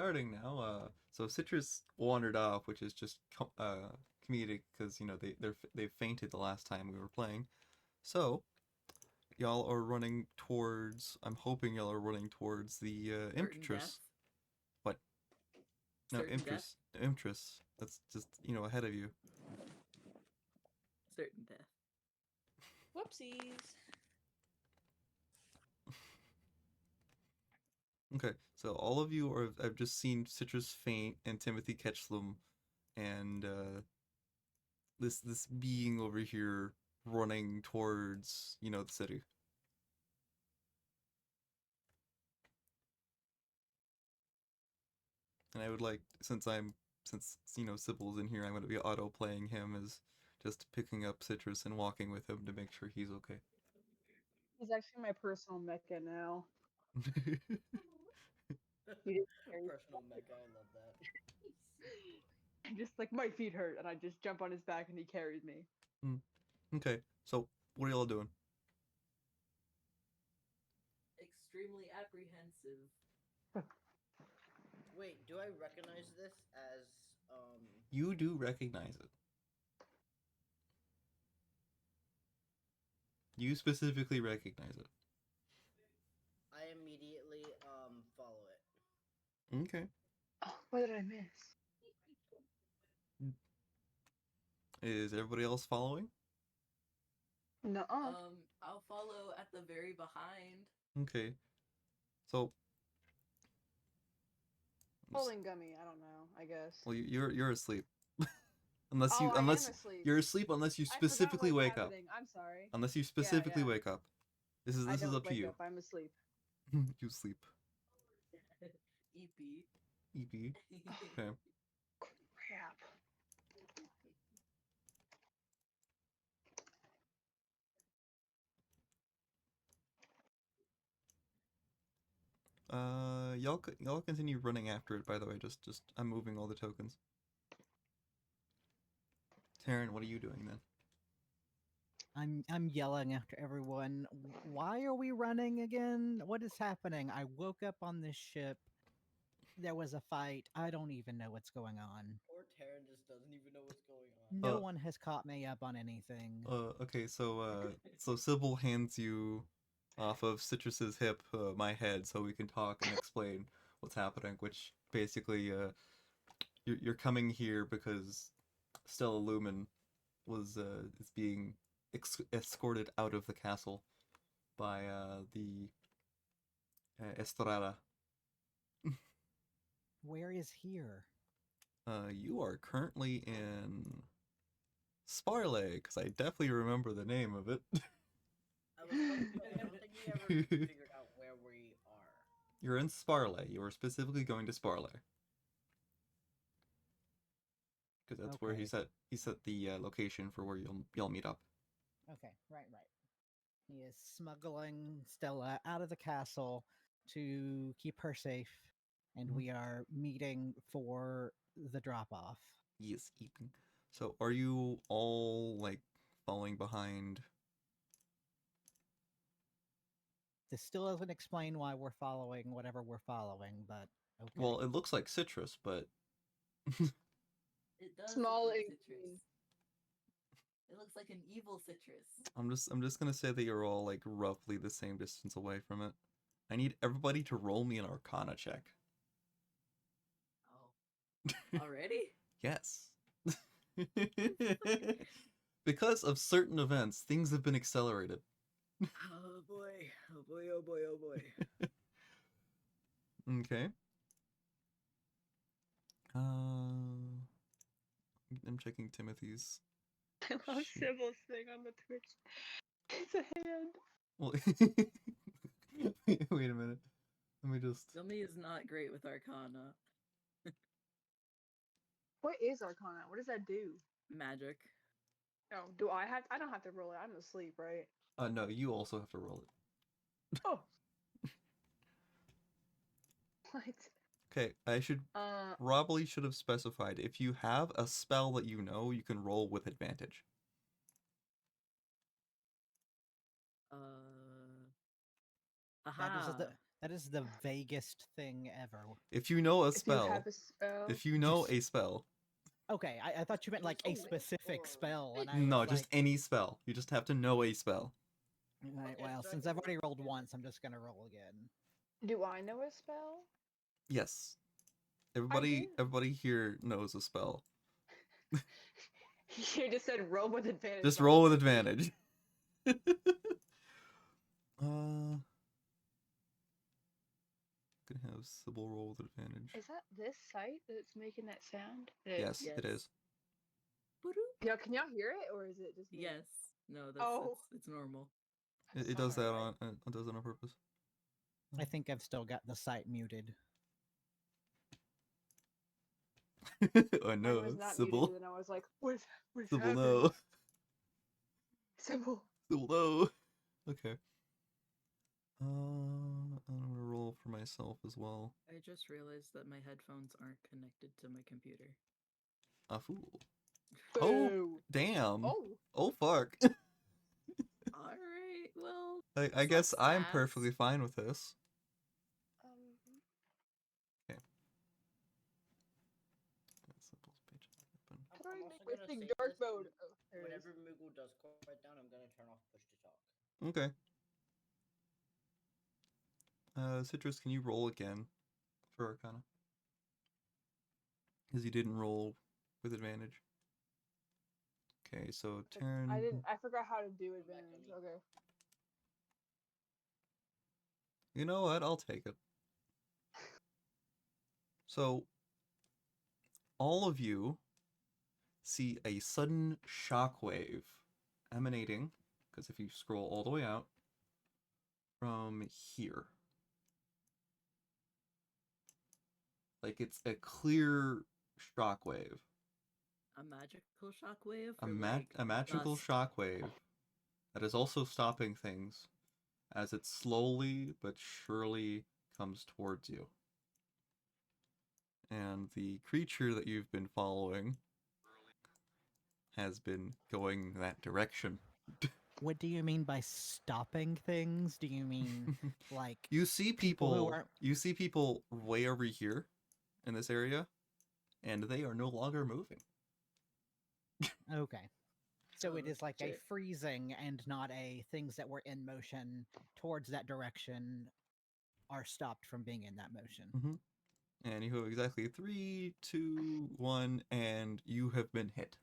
starting now. So Citrus wandered off, which is just comedic because they fainted the last time we were playing. So y'all are running towards. I'm hoping y'all are running towards the Certain death. Imptress. What? No, Certain death. Imptress. That's just ahead of you. Certain death. Whoopsies. Okay, so all of you are. I've just seen Citrus faint and Timothy catch them, and this being over here running towards the city. And I would like, since Sybil's in here, I'm going to be auto playing him as just picking up Citrus and walking with him to make sure he's okay. He's actually my personal mecha now. Personal mecha, I love that. Just like my feet hurt, and I just jump on his back and he carries me. Okay, so what are y'all doing? Extremely apprehensive. Wait, do I recognize this as You do recognize it. You specifically recognize it. I immediately follow it. Okay. Oh, what did I miss? Is everybody else following? No. I'll follow at the very behind. Okay. So Pulling gummy, I don't know, I guess. well, you're asleep. unless I am asleep. you're asleep unless you specifically wake up. I'm sorry. Unless you specifically wake up. This is up to you. I'm asleep. You sleep. EP. EP. Okay. Crap. Y'all continue running after it. By the way, just I'm moving all the tokens. Taryn, what are you doing then? I'm yelling after everyone. Why are we running again? What is happening? I woke up on this ship. There was a fight. I don't even know what's going on. Poor Taryn just doesn't even know what's going on. No one has caught me up on anything. Okay, so Sybil hands you off of Citrus's hip my head so we can talk and explain what's happening, which basically you're coming here because Stella Lumen is being escorted out of the castle by the Estrada. Where is here? You are currently in Sparlay, because I definitely remember the name of it. I don't think we ever figured out where we are. You're in Sparlay. You are specifically going to Sparlay. Because that's where he set the location for where you'll meet up. Okay, right. He is smuggling Stella out of the castle to keep her safe, and we are meeting for the drop-off. Yes, keeping. So, are you all like following behind? This still doesn't explain why we're following whatever we're following, but okay. Well, it looks like Citrus, but It does Small look like ink. citrus. It looks like an evil citrus. I'm just gonna say that you're all like roughly the same distance away from it. I need everybody to roll me an Arcana check. Oh. Already? Yes. Because of certain events, things have been accelerated. Oh boy. Oh boy, oh boy, oh boy. Okay. I'm checking Timothy's. I love Sybil's thing on the Twitch. It's a hand. Well, wait a minute. Let me just. Gummy is not great with Arcana. What is Arcana? What does that do? Magic. No, do I have? I don't have to roll it. I'm asleep, right? No, you also have to roll it. Oh. What? Okay, I should probably should have specified if you have a spell that you know, you can roll with advantage. Aha. That is the vaguest thing ever. If you know a If you spell, have a spell. if you know a spell, Okay, I thought you meant like a Just a specific whiff or- spell, and I no, was just like, any spell. You just have to know a spell. right, Okay, well, so I since can I've already roll rolled again. once, I'm just gonna roll again. Do I know a spell? Yes. do? Everybody here knows a spell. You just said roll with advantage. Just so I roll was with like, advantage. Gonna have Sybil roll with advantage. Is that this site that's making that sound? Yes, it Yes. is. Yeah, can y'all hear it, or is it just me? Yes. No, that's Oh. it's normal. I'm It does that sorry. on it does it on purpose. I think I've still got the site muted. Oh Mine no, was not Sybil. muted, and I was like, what's Sybil, happening? no. Sybil. Sybil, no. Okay. I'm gonna roll for myself as well. I just realized that my headphones aren't connected to my computer. A fool. Oh, Boo. damn. Oh. Oh, fuck. Alright, well. I It's guess not I'm fast. perfectly fine with this. Symbol's page is open. How do I I'm make also my gonna thing say dark this, mode? Oh, there it is. Whenever Moogle does quiet down, I'm gonna turn off push to talk. Okay. Citrus, can you roll again for Arcana? Because you didn't roll with advantage. Okay, so turn. I forgot how to do back to advantage. me. Okay. You know what? I'll take it. So, all of you see a sudden shockwave emanating, because if you scroll all the way out, from here. Like, it's a clear shockwave. A magical shockwave? A, or a magical dust? shockwave that is also stopping things as it slowly but surely comes towards you. And the creature that you've been following has been going that direction. What do you mean by stopping things? Do you mean like You see people who people, aren't- you see people way over here in this area, and they are no longer moving. okay? So it Oh, is like a shit. freezing and not a things that were in motion towards that direction are stopped from being in that motion. And you have exactly 3, 2, 1, and you have been hit.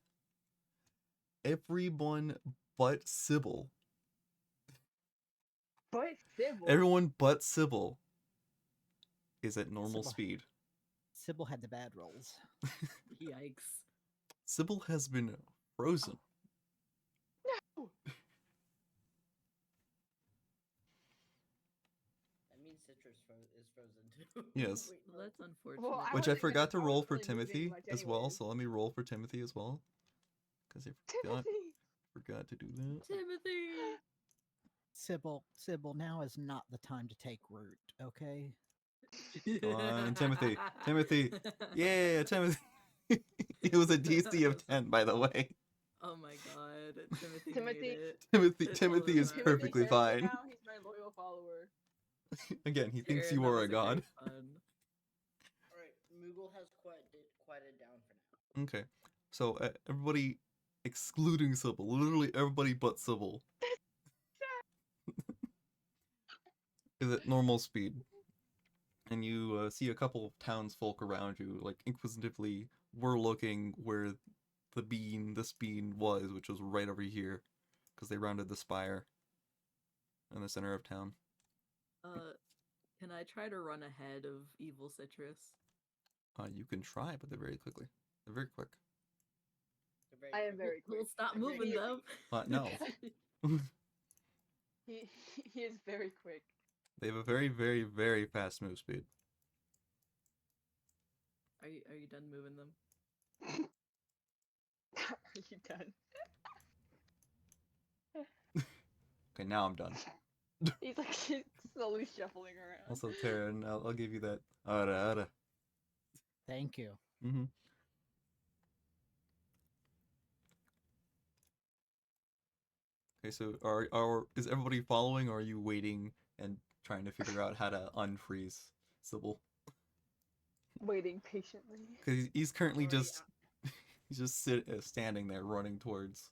Everyone but Sybil. But Sybil. Everyone but Sybil is at normal Sybil. speed. Sybil had the bad rolls. Yikes. Sybil has been frozen. No. That means Citrus is frozen too. Yes. Wait, well, that's unfortunate. Well, I Which I wasn't gonna- forgot to I roll wasn't for really moving Timothy much as well, anyways. so let me roll for Timothy as well. Because I forgot to do that. Timothy! Sybil, now is not the time to take root, okay? Come on, Timothy. Timothy. Yeah, Timothy. It was a DC of 10, by the way. Oh my god. Timothy Timothy- made it. Timothy is Timothy perfectly Timothy fine. Now, he's my loyal follower. Again, he thinks Aaron, you that are was a god. great fun. Alright, Moogle has quieted down for now. Okay, so everybody, excluding Sybil, literally everybody but Sybil, is at normal speed. And you see a couple of townsfolk around you, like inquisitively, were looking where this bean was, which was right over here, because they rounded the spire in the center of town. Can I try to run ahead of Evil Citrus? You can try, but they're very quick. They're I am very quick. We'll stop They're very moving them. No. He is very quick. They have a very, very, very fast move speed. Are you done moving them? Are you done? Okay, now I'm done. He's like he's slowly shuffling around. Also, Taryn, I'll give you that. Ara. Thank you. Mm-hmm. Okay, so is everybody following, or are you waiting and trying to figure out how to unfreeze Sybil. Waiting patiently. Because he's currently Sorry, just he's just standing there running towards.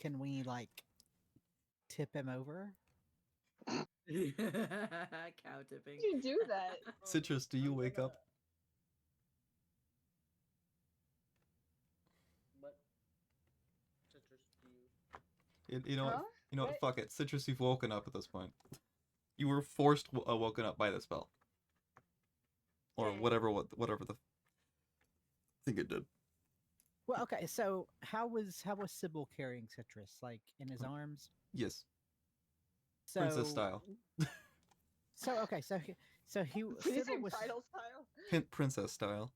Can we like tip him over? Cow tipping. You do that. Citrus, do you I'm wake gonna- up? What? Citrus, do you? You know what? Huh? You know what? What? Fuck it. Citrus, you've woken up at this point. You were forced woken up by the spell, or Dang. whatever the thing it did. Well, okay. So how was Sybil carrying Citrus? Like in his arms? Yes, So princess style. So okay. So he Did you say Sybil was bridal style? Princess style.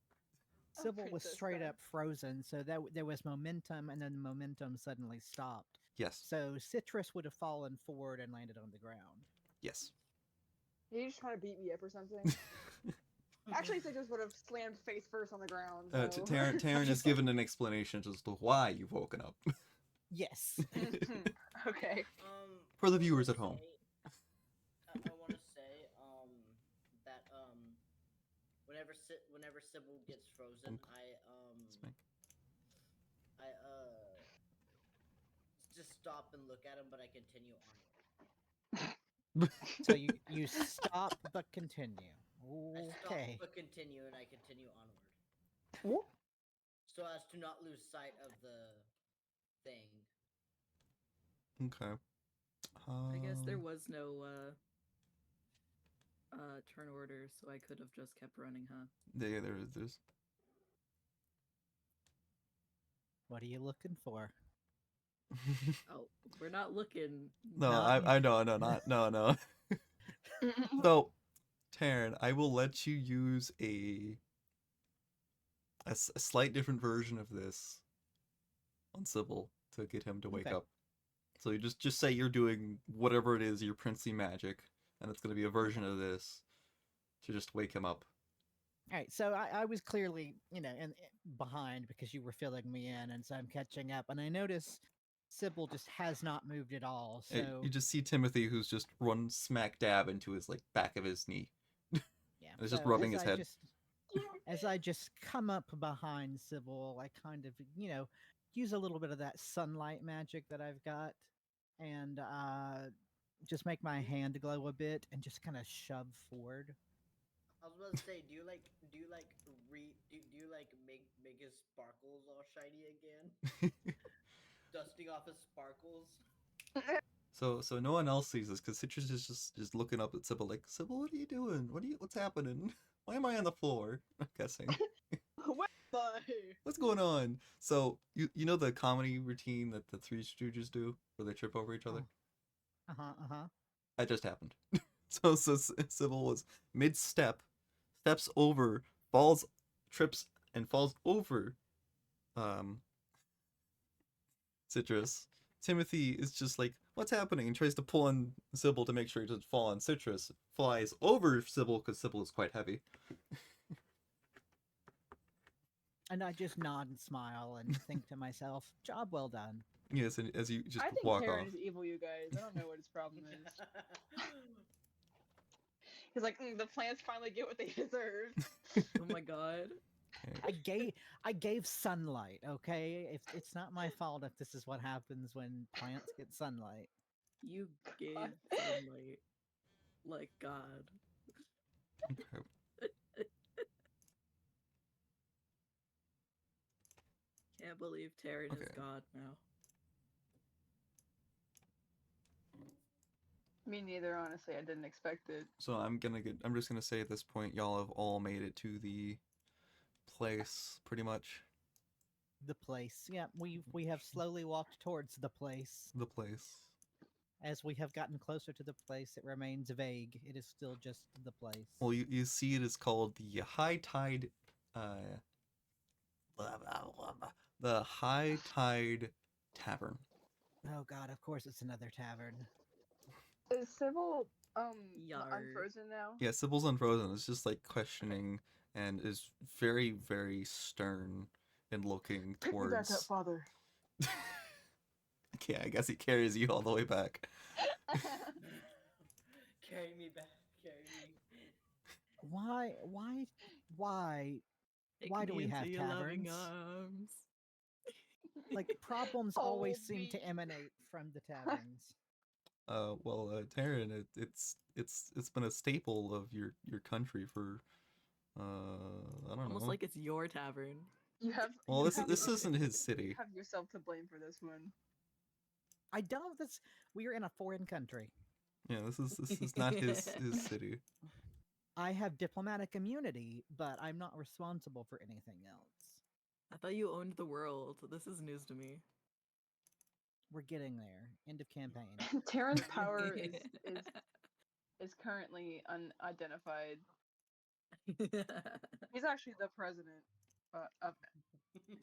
Oh, Sybil was princess straight style. up frozen. So that there was momentum, and then the momentum suddenly stopped. Yes, So Citrus would have fallen forward and landed on the ground. yes. You just trying to beat me up or something? Actually, Citrus would have slammed face first on the ground. So. Taryn has given an explanation as to why you've woken up. Yes. Okay. For the I viewers wanna at home. say- I want to say that whenever Sybil gets frozen, Smack. I just stop and look at him, but I continue onward. So you stop but continue. I stop Okay. but continue, and I continue onward, Whoop. so as to not lose sight of the thing. Okay. I guess there Um, was no turn order, so I could have just kept running, huh? Yeah, there's. What are you looking for? Oh, we're not looking. No, not- I know, no. So, Taryn, I will let you use a slight different version of this on Sybil to get him to wake Okay. up. So you just say you're doing whatever it is, your princely magic, and it's going to be a version of this to just wake him up. All right, so I was clearly, behind because you were filling me in, and so I'm catching up. And I notice Sybil just has not moved at all. So You just see Timothy, who's just run smack dab into his back of his knee. yeah, it's just so rubbing as his head. As I just come up behind Sybil, I kind of, use a little bit of that sunlight magic that I've got, and just make my hand glow a bit, and just kind of shove forward. I was about to say, do you make his sparkles all shiny again? Dusting off his sparkles. So no one else sees this because Citrus is just looking up at Sybil like, Sybil, what are you doing? What's happening? Why am I on the floor? I'm guessing. What the? What's going on? So you know the comedy routine that the Three Stooges do where they trip over each other? Uh-huh. That just happened. So Sybil was mid-step, steps over, trips and falls over Citrus. Timothy is just like, what's happening? And tries to pull on Sybil to make sure he doesn't fall on Citrus. Flies over Sybil because Sybil is quite heavy. And I just nod and smile and think to myself, job well done. Yes, and as you just I think walk Taryn off. is evil, you guys. I don't know what his problem is. He's like, the plants finally get what they deserve. Oh my god. I gave sunlight, okay? It's not my fault if this is what happens when plants get sunlight. You gave sunlight. Like God. Okay. Can't believe Taryn is Okay. God now. Me neither, honestly. I didn't expect it. So I'm just gonna say at this point, y'all have all made it to the place, pretty much. The place. Yeah, we have slowly walked towards the place. The place. As we have gotten closer to the place, it remains vague. It is still just the place. Well, you see it is called the High Tide, blah, blah, blah, blah. The High Tide Tavern. Oh god, of course it's another tavern. Is Sybil Yar. unfrozen now? Yeah, Sybil's unfrozen. It's just questioning and is very, very stern in looking Pick me back up, towards. father. Okay, I guess he carries you all the way back. Carry me back. Carry me. Why Take Why do me we into have your loving taverns? arms. Like problems always seem to me. emanate from the taverns. Taryn, it's been a staple of your country for I don't Almost know. like it's your tavern. You have. Well, you this have this you isn't his city. have yourself to blame for this one. I don't. This we are in a foreign country. Yeah, this is not his city. I have diplomatic immunity, but I'm not responsible for anything else. I thought you owned the world. This is news to me. We're getting there. End of campaign. Terran's power is currently unidentified. He's actually the president of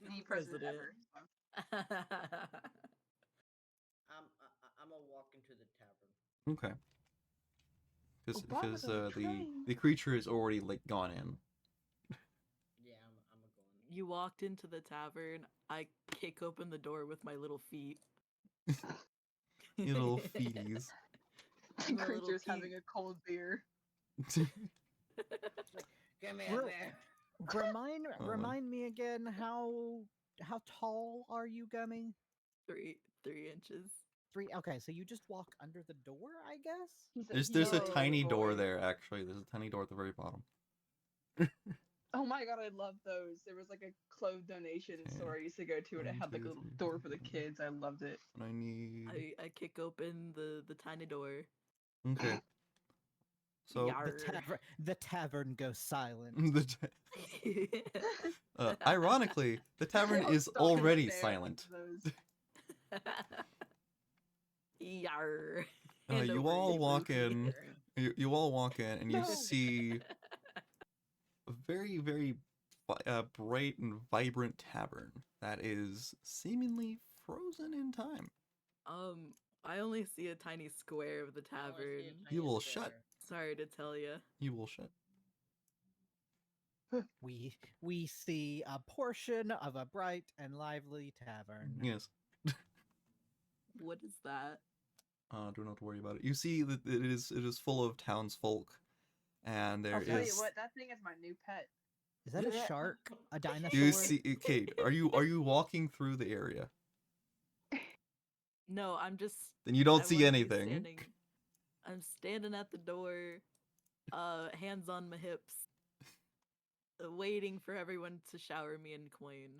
the president ever. So. I'm gonna walk into the tavern. Okay. Because Barbara, the train. the creature is already like gone in. Yeah, I'm a going. You walked into the tavern. I kick open the door with my little feet. You little feeties. The My little creature's feet. having a cold beer. Give me We're- a bear. Remind me again how tall are you, Gummy? 3 inches. 3. Okay, so you just walk under the door, I guess. There's a huge tiny door boy. there actually. There's a tiny door at the very bottom. Oh my god, I love those. There was like a clothes donation Okay. store I used to go to, and it 1, had like a 2, little 3, door 4, for the 5. kids. I loved it. And I need. I kick open the tiny door. Okay. So Yarr. The tavern goes silent. ironically, the tavern I was is stalking the already bear silent. with those. Yarr. You Hand over, all walk Lucy. in. You all walk in, and you No. see a very, very bright and vibrant tavern that is seemingly frozen in time. I only see a tiny square of the I wanna see a tavern. You tiny will square. shut. Sorry to tell you. You will shut. We see a portion of a bright and lively tavern. Yes. What is that? Do not worry about it. You see that it is full of townsfolk, and there I'll tell you is. what, that thing is my new pet. Is that a shark? A dinosaur? You see, Kate? Are you walking through the area? No, I'm just. Then you don't I see wanna be anything. I'm standing at the door, hands on my hips, waiting for everyone to shower me in coin.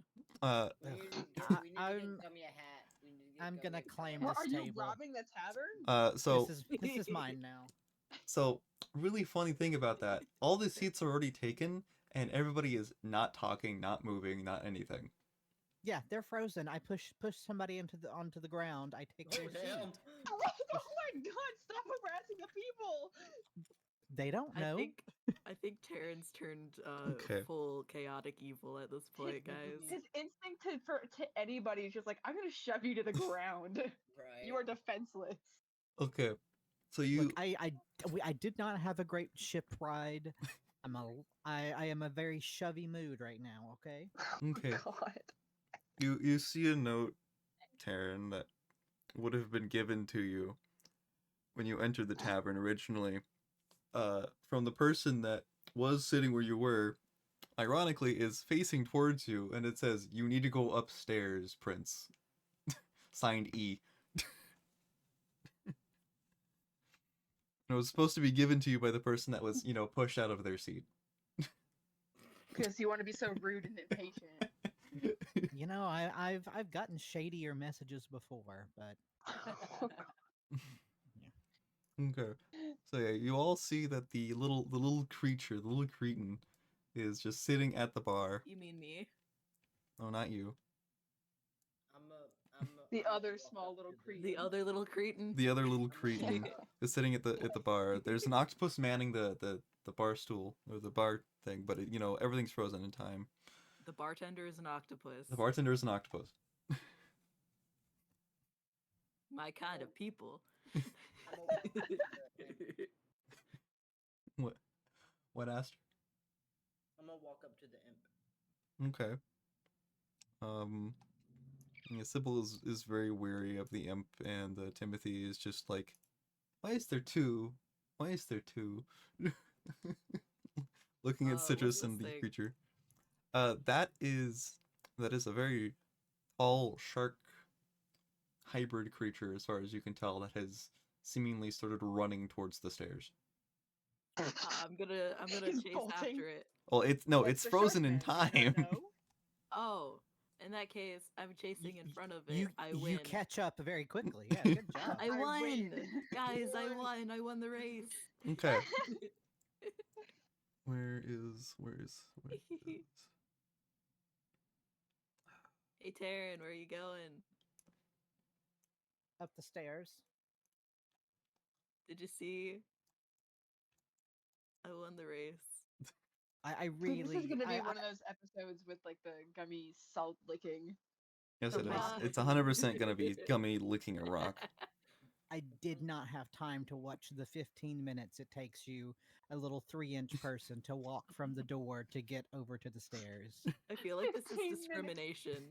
We need to get, I- we need to I'm- get Gummy a hat. We need to get I'm Gummy gonna a claim hat. this Are you table. robbing the tavern? So This is mine now. So, really funny thing about that, all the seats are already taken, and everybody is not talking, not moving, not anything. Yeah, they're frozen. I push somebody onto the ground. I take their Oh, damn. seat. Oh my god, stop harassing the people! They don't know. I think Terrence turned Okay. full chaotic evil at this point, guys. His instinct to anybody is just like, I'm gonna shove you to the ground. Right. You are defenseless. Okay. So you Look, I did not have a great ship ride. I am a very shovey mood right now. Okay. Okay. Oh god. you see a note, Taryn, that would have been given to you when you entered the tavern originally, from the person that was sitting where you were, ironically is facing towards you, and it says, "You need to go upstairs, Prince." Signed E. And it was supposed to be given to you by the person that was, pushed out of their seat. Because you want to be so rude and impatient. You know, I've gotten shadier messages before, but Okay. So yeah, you all see that the little creature, the little cretin, is just sitting at the bar. You mean me? Oh, not you. The I'm other walk small up little to the- creature. The other little cretin? The other little cretin is sitting at the bar. There's an octopus manning the bar stool or the bar thing, but everything's frozen in time. The bartender is an octopus. The bartender is an octopus. My kind of people. I'm gonna walk up to the imp. What, Aster? I'm gonna walk up to the imp. Okay. Yeah, Sybil is very weary of the imp, and Timothy is just like, why is there two? Why is there two? Looking at What's Citrus this and the thing? creature. That is a very tall shark hybrid creature, as far as you can tell, that has seemingly started running towards the stairs. I'm gonna He's chase bolting. after it. Well, it's Like it's the frozen in Sharkman, may I time. know? Oh, in that case, I'm chasing in front of it. You I you win. catch up very quickly. Yeah, good job. I won, win. guys! I Won. won! I won the race. Okay. Where is Hey Taryn, where are you going? Up the stairs. Did you see? I won the race. I So really. this is gonna be I- one of those episodes with like the gummy salt licking. Yes, The it is. rock. It's 100% gonna be Gummy licking a rock. I did not have time to watch the 15 minutes it takes you, a little 3-inch person, to walk from the door to get over to the stairs. I feel like this 15 is minutes. discrimination.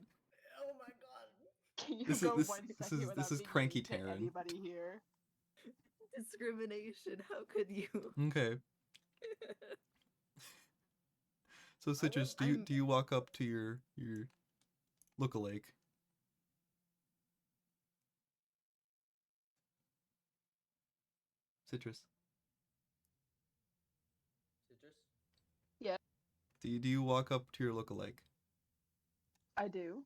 Oh my god. Can you This is- go this- 1 this second is- without this is being cranky mean to Taryn. anybody here? Discrimination. How could you? Okay. So Citrus, I'm- do you walk up to your lookalike? Citrus. Citrus? Do you walk up to your lookalike? I do.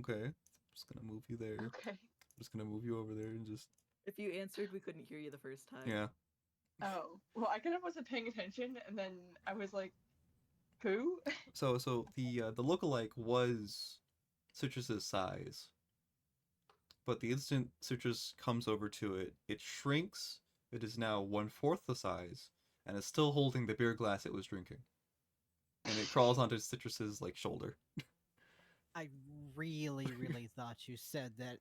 Okay. Just gonna move you there. Okay. Just gonna move you over there and just If you answered, we couldn't hear you the first time. yeah. Oh. Well, I kind of wasn't paying attention, and then I was like, who? So the lookalike was Citrus's size. But the instant Citrus comes over to it, it shrinks. It is now 1/4 the size, and is still holding the beer glass it was drinking. And it crawls onto Citrus's like shoulder. I really, really thought you said that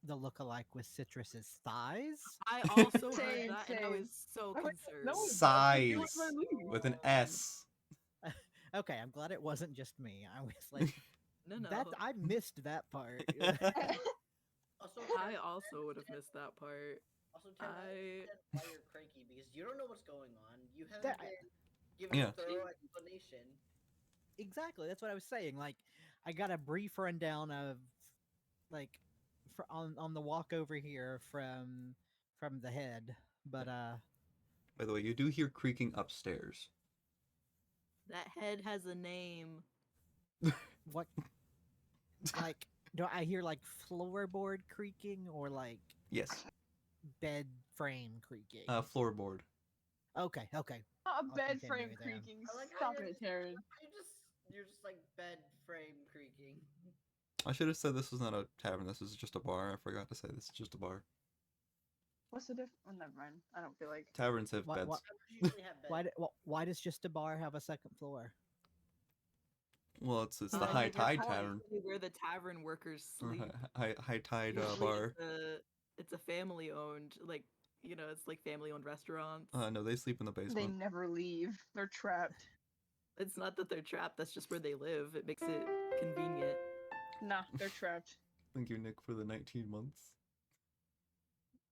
the lookalike was Citrus's thighs. I also heard Same, that, and I same. was so I was like, concerned. no, Size my lead. with an S. Okay, I'm glad it wasn't just me. I was like, No, no. that I missed that part. Also, I also would have missed that part. Also, Taryn, I I- understand why you're cranky because you don't know what's going on. You haven't That- been given Yeah. a thorough explanation. Exactly, that's what I was saying. Like, I got a brief rundown of, like, on the walk over here from the head, but By the way, you do hear creaking upstairs. That head has a name. what, like, do I hear like floorboard creaking or like Yes. bed frame creaking? Floorboard. Okay. A I'll bed continue frame then. creaking. I like how Stop it, Taryn. You're just like bed frame creaking. I should have said this was not a tavern. This is just a bar. I forgot to say this is just a bar. What's the difference? Oh, never mind. I don't feel like. Taverns have What- beds. what- Taverns usually have beds. Why does just a bar have a second floor? Well, it's the Uh, high that's tide probably tavern. where the tavern workers Or sleep. high tide Usually bar. It's a family owned, like, you know, it's like family owned restaurants. No, they sleep in the They basement. never leave. They're trapped. It's not that they're trapped, that's just where they live. It makes it convenient. Nah, they're trapped. Thank you, Nick, for the 19 months.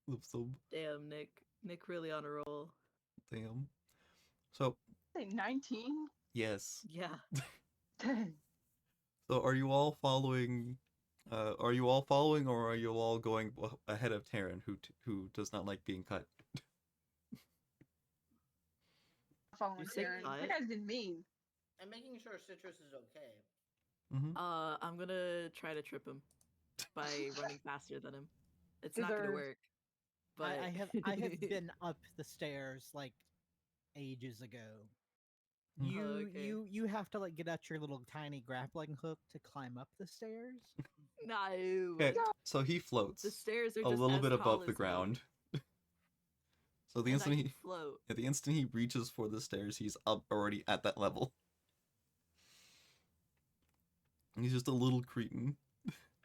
Love sub. Damn, Nick. Nick really on a roll. Damn. So, Say 19? yes. Yeah. Dang. So, are you all following? Or are you all going ahead of Taryn, who does not like being cut? Following You say Taryn. cut? That guy's been mean. I'm making sure Citrus is okay. Mm-hmm. I'm gonna try to trip him by running faster than him. It's not gonna Deserved. work. But I have been up the stairs like ages ago. Mhm. You Oh, okay. you have to like get out your little tiny grappling hook to climb up the stairs. No. Okay, so he floats The stairs are a just little as bit tall above as the me, ground. So the and I instant can he float. At the instant he reaches for the stairs, he's up already at that level. And he's just a little cretin.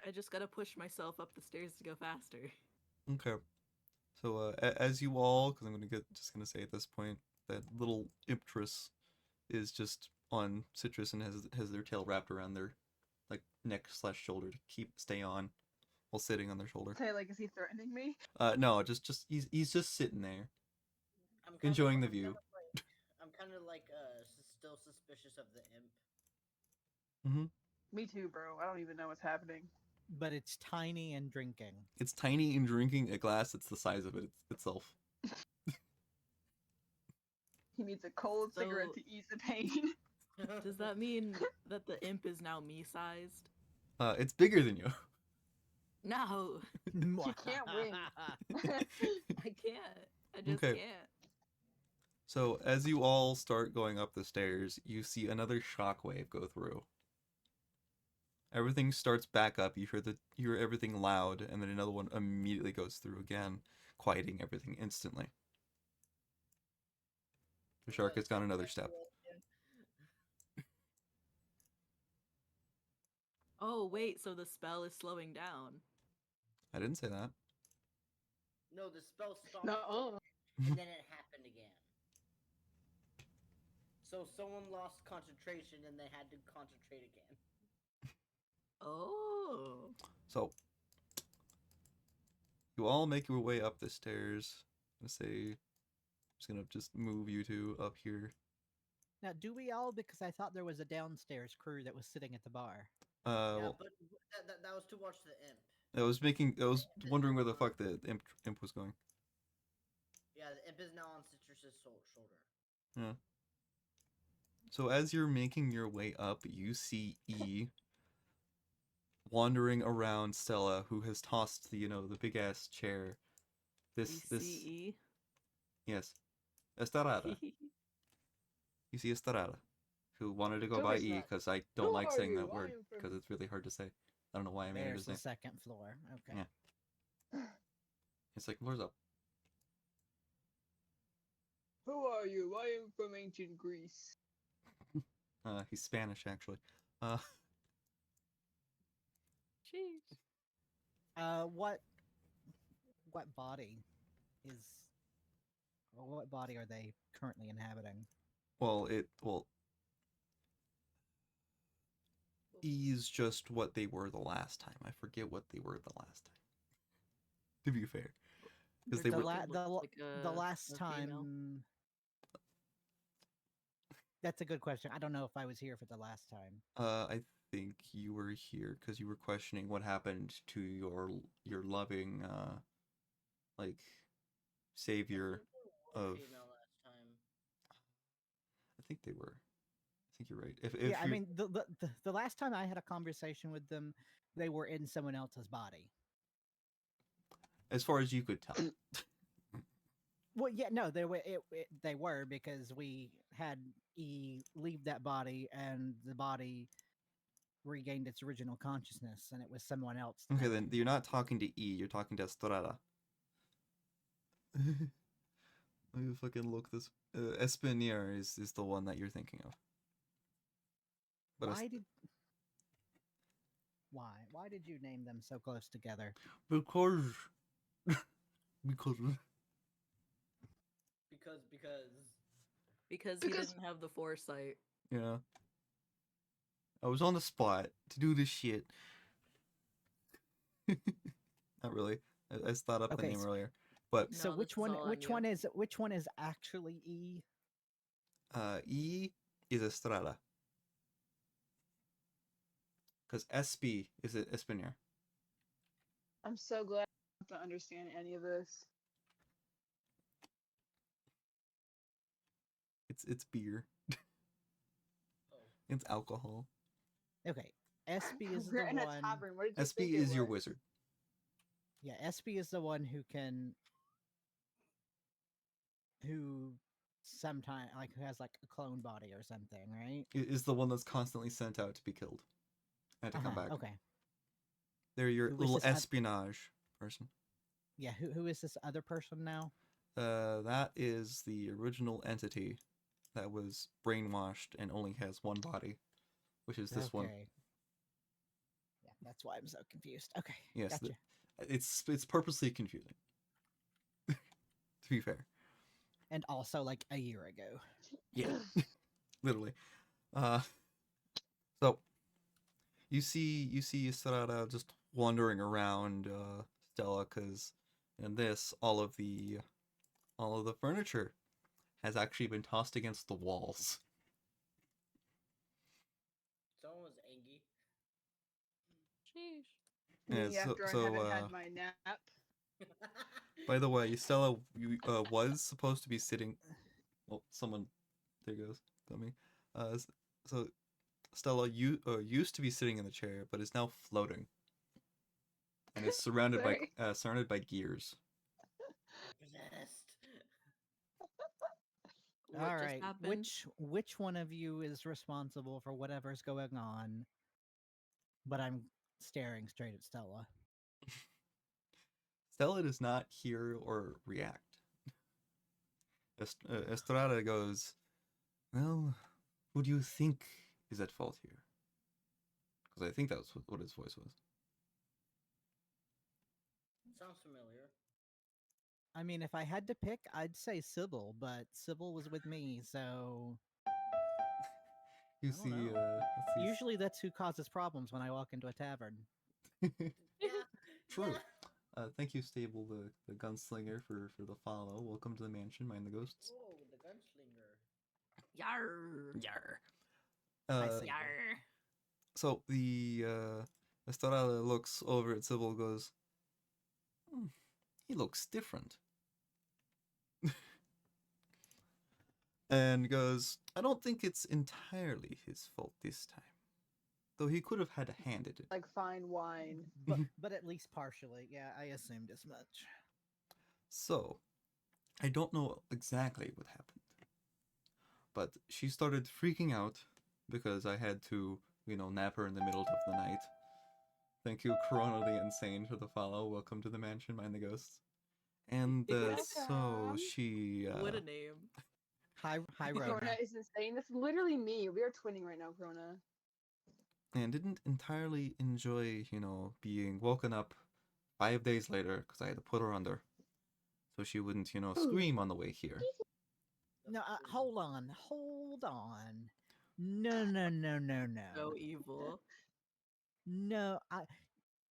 I just gotta push myself up the stairs to go faster. Okay. So as you all, because I'm just gonna say at this point that little Imptress is just on Citrus and has their tail wrapped around their like neck/shoulder to stay on while sitting on their shoulder. Say, like, is he threatening me? No, just he's just sitting there. I'm enjoying the view. I'm kind of like still suspicious of the imp. Hmm. Me too, bro. I don't even know what's happening. But it's tiny and drinking. It's tiny and drinking a glass that's the size of it itself. He needs a cold cigarette So- to ease the pain. Does that mean that the imp is now me-sized? It's bigger than you. No, You can't win. I can't. I just Okay. can't. So as you all start going up the stairs, you see another shockwave go through. Everything starts back up. You hear everything loud, and then another one immediately goes through again, quieting everything instantly. The shark has gone another step. Oh, wait, so the spell is slowing down. I didn't say that. No, the spell stopped, Nuh-uh. and then it happened again. So someone lost concentration, and they had to concentrate again. Oh. So you all make your way up the stairs. I'm just gonna move you two up here. Now, do we all? Because I thought there was a downstairs crew that was sitting at the bar. Yeah, Well, but that was to watch the imp. I was wondering where the fuck the imp was going. Yeah, the imp is now on Citrus's shoulder. Yeah. So as you're making your way up, you see E wandering around Stella, who has tossed the big ass chair. This CE. yes, Estarada. You see Estarada, who wanted to go Who by is E that? because I don't Who like are saying you? that I word am from- because it's really hard to say. I don't know why I made it There's his the name. second floor. Okay. Yeah. It's like floors up. Who are you? I am from ancient Greece. He's Spanish actually. Jeez. What body is? Or what body are they currently inhabiting? Well, E's just what they were the last time. I forget what they were the last time. To be fair, because they Their were. duck looks like The a- last a female. time. That's a good question. I don't know if I was here for the last time. I think you were here because you were questioning what happened to your loving, like, savior of. Female last time. I think they were. I think you're right. If Yeah, I you, mean, the last time I had a conversation with them, they were in someone else's body. as far as you could tell. Well, yeah, no, they were because we had E leave that body, and the body regained its original consciousness, and it was someone else. Okay, now. then you're not talking to E. You're talking to Estrada. Let me fucking look this. Espinier is the one that you're thinking of. But Why did you name them so close together? because Because he Because- didn't have the foresight. yeah, I was on the spot to do this shit. Not really. I thought up the Okay, name so- earlier, but So No, which this is one? all on Which you. one is actually E? E is Estrada. Because SP is Espinier. I'm so glad I don't understand any of this. It's beer. Oh. It's alcohol. Okay, SB is We're the in a one. tavern. What did you SP think it is your was? wizard. Yeah, SB is the one who sometimes like who has like a clone body or something, right? Is the one that's constantly sent out to be killed and to come back. Okay. They're your Who is little this oth- espionage person. Yeah, who is this other person now? That is the original entity that was brainwashed and only has one body, which is this one. Yeah, that's why I'm so confused. Okay, Yes, gotcha. it's purposely confusing. To be fair. And also like a year ago. Yeah, literally. So you see Estrada just wandering around Stella, because in this all of the furniture has actually been tossed against the walls. Someone was angry. Sheesh. Yeah, Me so- after so, I haven't uh, had my nap. By the way, Stella you, was supposed to be sitting. Oh, someone. There goes. Dummy. So Stella used to be sitting in the chair, but is now floating, and is Sorry. surrounded by gears. Possessed. What All just right. happened? Which one of you is responsible for whatever's going on? But I'm staring straight at Stella. Stella does not hear or react. Estrada goes, "Well, who do you think is at fault here?" Because I think that was what his voice was. Sounds familiar. I mean, if I had to pick, I'd say Sybil, but Sybil was with me, so You I don't see, know. let's see. Usually that's who causes problems when I walk into a tavern. Yeah. True. Yeah. Thank you, Stable, the gunslinger, for the follow. Welcome to the mansion, mind the ghosts. Whoa, the gunslinger. Yar. Yar. I Uh, say Yar. so the Estrada looks over at Sybil, goes, he looks different. And goes, I don't think it's entirely his fault this time. Though he could have had a hand in it. Like fine wine. but at least partially. Yeah, I assumed as much. So, I don't know exactly what happened. But she started freaking out because I had to, nap her in the middle of the night. Thank you, Corona the Insane, for the follow. Welcome to the mansion, mind the ghosts. And so Welcome. she. What a name. Hi, Corona Rona. is insane. That's literally me. We are twinning right now, Corona. And didn't entirely enjoy, being woken up 5 days later because I had to put her under. So she wouldn't, scream on the way here. No, hold on. No. So evil. No,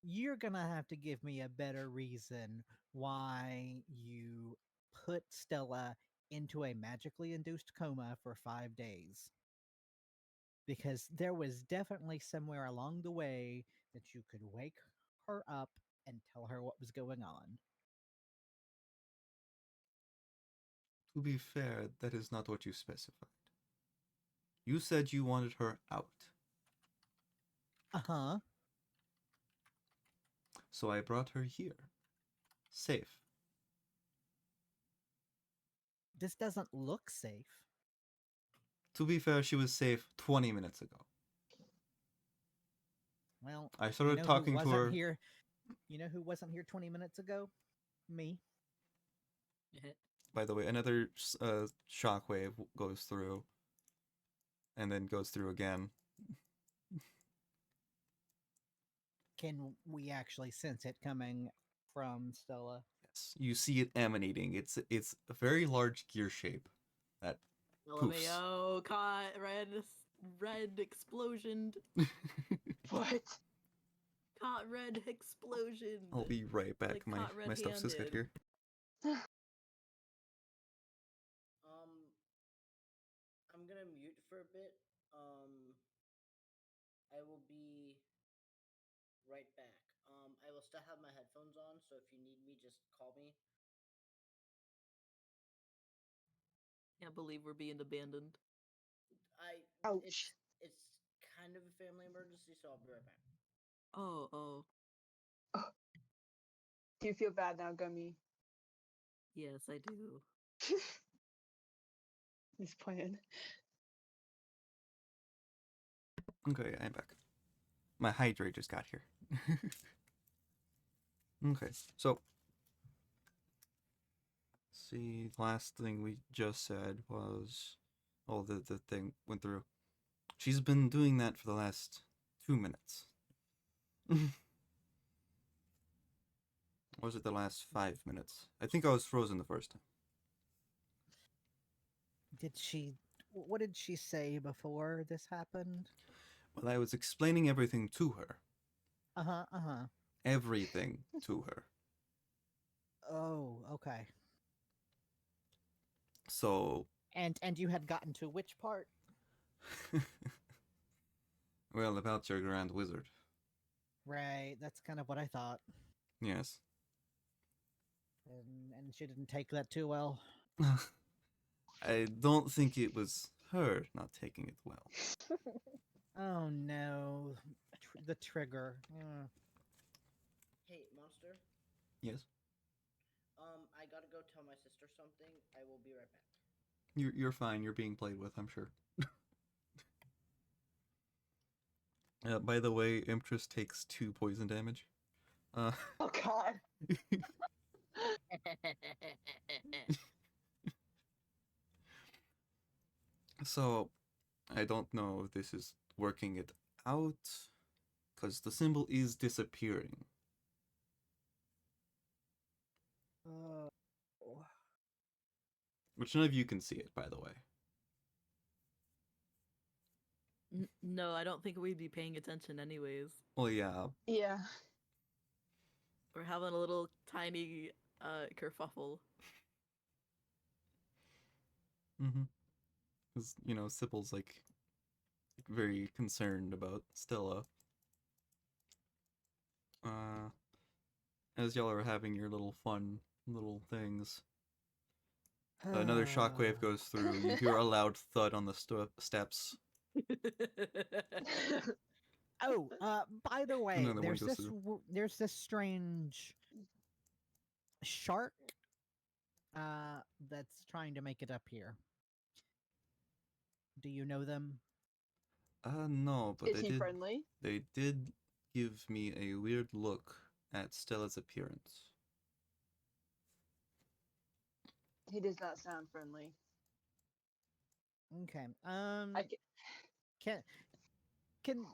you're gonna have to give me a better reason why you put Stella into a magically induced coma for 5 days. Because there was definitely somewhere along the way that you could wake her up and tell her what was going on. To be fair, that is not what you specified. You said you wanted her out. Uh-huh. So I brought her here. Safe. This doesn't look safe. To be fair, she was safe 20 minutes ago. Well, I started who talking to wasn't her. here? You know who wasn't here 20 minutes ago? Me. By the way, another shockwave goes through. And then goes through again. Can we actually sense it coming from Stella? Yes, you see it emanating. It's a very large gear shape. That poofs. LMAO, caught, red explosion. What? Caught red explosion. I'll be right back. Like my caught my stuff's just got red-handed. here. I'm gonna mute for a bit. I will be right back. I will still have my headphones on, so if you need me, just call me. Can't believe we're being abandoned. Ouch. It's kind of a family emergency, so I'll be right back. Oh. Do you feel bad now, Gummy? Yes, I do. He's playing. Okay, I'm back. My hydrate just got here. Okay, so see, last thing we just said was, the thing went through. She's been doing that for the last 2 minutes. Or was it the last 5 minutes? I think I was frozen the first time. What did she say before this happened? Well, I was explaining everything to her. Uh-huh. Everything to her. Oh, okay. So And you had gotten to which part? Well, about your Grand Wizard. Right, that's kind of what I thought. Yes. And she didn't take that too well. I don't think it was her not taking it well. Oh no, the trigger. Hey, monster. Yes? I gotta go tell my sister something. I will be right back. You're fine. You're being played with, I'm sure. By the way, Imptress takes 2 poison damage. Oh god. So, I don't know if this is working it out, because the symbol is disappearing. Which none of you can see it, by the way. No, I don't think we'd be paying attention anyways. Well, yeah. Yeah. We're having a little tiny kerfuffle. Mm-hmm. Because, Sybil's, like, very concerned about Stella. As y'all are having your little fun little things, another shockwave goes through. You hear a loud thud on the steps. Oh, by the way, Another one there's goes this through. there's this strange shark that's trying to make it up here. Do you know them? No, but Is he friendly? They did give me a weird look at Stella's appearance. He does not sound friendly. Okay. I Can can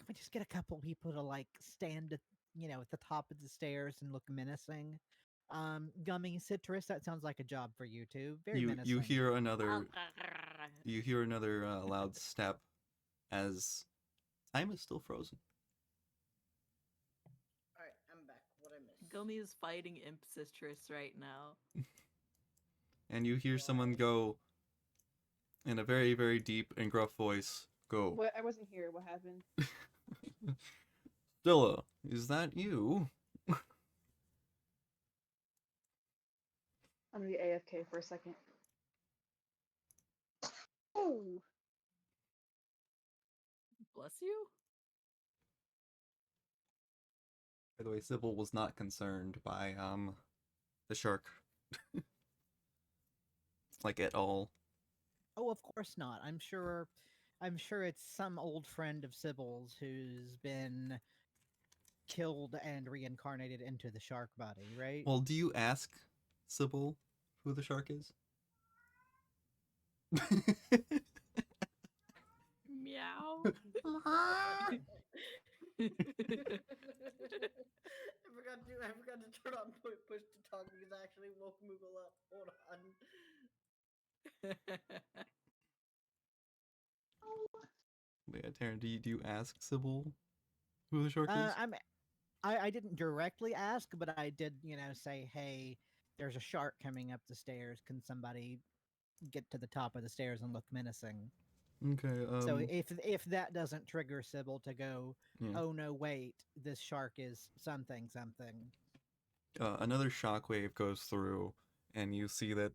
we just get a couple people to like stand at at the top of the stairs and look menacing? Gummy Citrus, that sounds like a job for you two. Very menacing. You hear another loud snap as time is still frozen. Alright, I'm back. What I missed? Gomi is fighting Imp Citrus right now. And you hear someone go in a very, very deep and gruff voice, go. What? I wasn't here. What happened? Stella, is that you? I'm gonna be AFK for a second. Oh. Bless you? By the way, Sybil was not concerned by the shark. Like at all. Oh, of course not. I'm sure it's some old friend of Sybil's who's been killed and reincarnated into the shark body, right? Well, do you ask Sybil who the shark is? Meow. I forgot to turn on push to talk because I actually woke Moogle up. Hold on. Yeah, Taryn, do you ask Sybil who the shark is? I didn't directly ask, but I did, say, hey, there's a shark coming up the stairs. Can somebody get to the top of the stairs and look menacing? Okay. So if that doesn't trigger Sybil to go, yeah. Oh no, wait, this shark is something. Another shockwave goes through, and you see that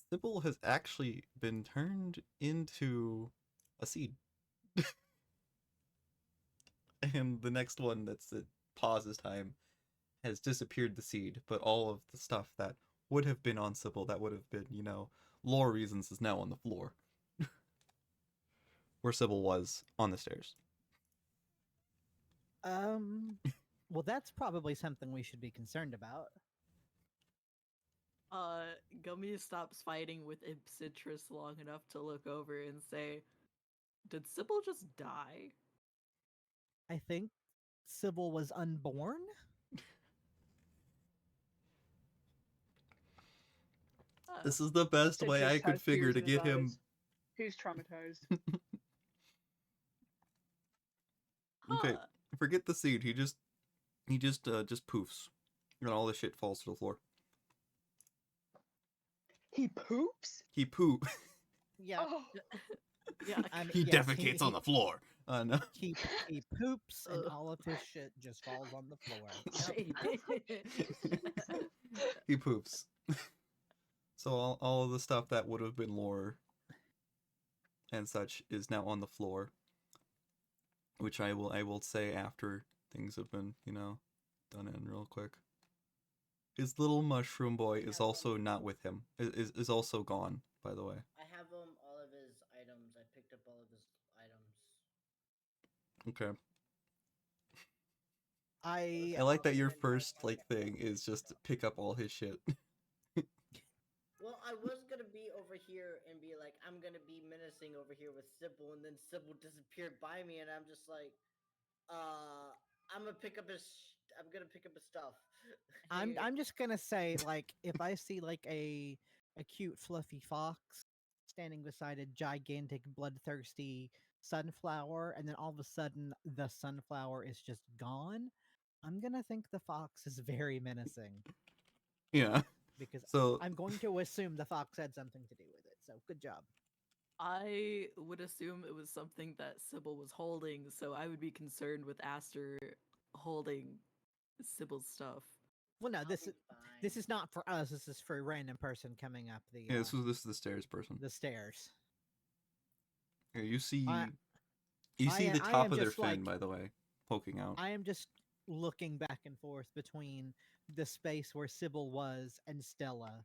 Sybil has actually been turned into a seed. And the next one that's at pauses time has disappeared the seed, but all of the stuff that would have been on Sybil, that would have been, lore reasons, is now on the floor. Where Sybil was, on the stairs. Well, that's probably something we should be concerned about. Gummy stops fighting with Imp Citrus long enough to look over and say, did Sybil just die? I think Sybil was unborn? This is the best way I could figure to get him. He's traumatized. Okay, forget the seed. He just poofs, and all the shit falls to the floor. He poops? He poop. Yeah. Oh, Yeah. I mean, He yes, defecates on the floor. No. he poops and Ugh. all of his shit just falls on the floor. He poops. So all of the stuff that would have been lore and such is now on the floor, which I will say after things have been done in real quick. His little mushroom boy is also not with him. Is also gone, by the way. I have all of his items. I picked up all of his items. Okay. I I like that your And my first contact thing lenses is just stuff. pick up all his shit. Well, I was gonna be over here and be like, I'm gonna be menacing over here with Sybil, and then Sybil disappeared by me, and I'm just like, I'm gonna pick up his. I'm gonna pick up his stuff. I'm just gonna say, like, if I see like a cute fluffy fox standing beside a gigantic bloodthirsty sunflower, and then all of a sudden the sunflower is just gone, I'm gonna think the fox is very menacing Yeah. because So I'm going to assume the fox had something to do with it. So good job. I would assume it was something that Sybil was holding, so I would be concerned with Aster holding Sybil's stuff. Well, no, I'll this be is not for us. This is for a random person coming up the yeah, this is the stairs person. the stairs. Here, you see I the I top am of their just, fin, like- by the way, poking out. I am just looking back and forth between the space where Sybil was and Stella,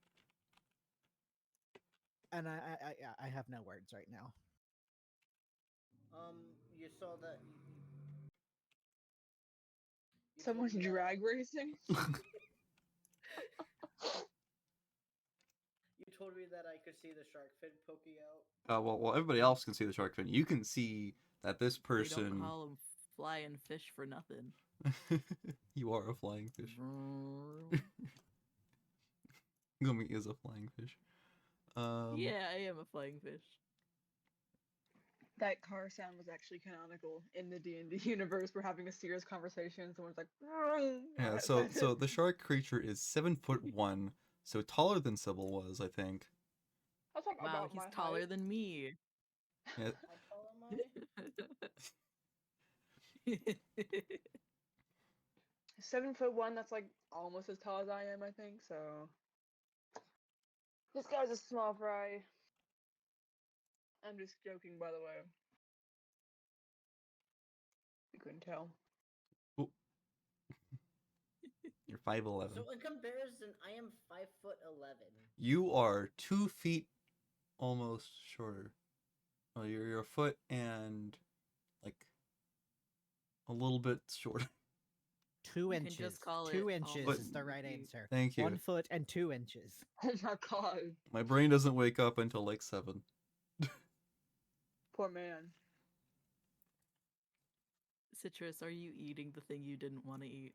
and I have no words right now. You saw that. You told someone's me that- drag racing? You told me that I could see the shark fin poking out. Well, everybody else can see the shark fin. You can see that this They don't person. call them flying fish for nothing. You are a flying fish. Gummy is a flying fish. Yeah, I am a flying fish. That car sound was actually canonical in the D&D universe. We're having a serious conversation. Someone's like, Yeah. So the shark creature is 7'1", so taller than Sybil was, I think. That's like Wow, about he's my taller height. than me. Yeah, How tall am I? 7'1", that's like almost as tall as I am, I think, so. This guy's a small fry. I'm just joking, by the way. You couldn't tell. you're 5'11". So in comparison, I am 5'11". You are 2 feet almost shorter. Oh, you're a foot and like a little bit shorter. 2 You can inches. just call 2 it inches But- is the right almost answer. Thank you. 1 foot and 2 inches. Oh my god. My brain doesn't wake up until like 7. Poor man. Citrus, are you eating the thing you didn't want to eat?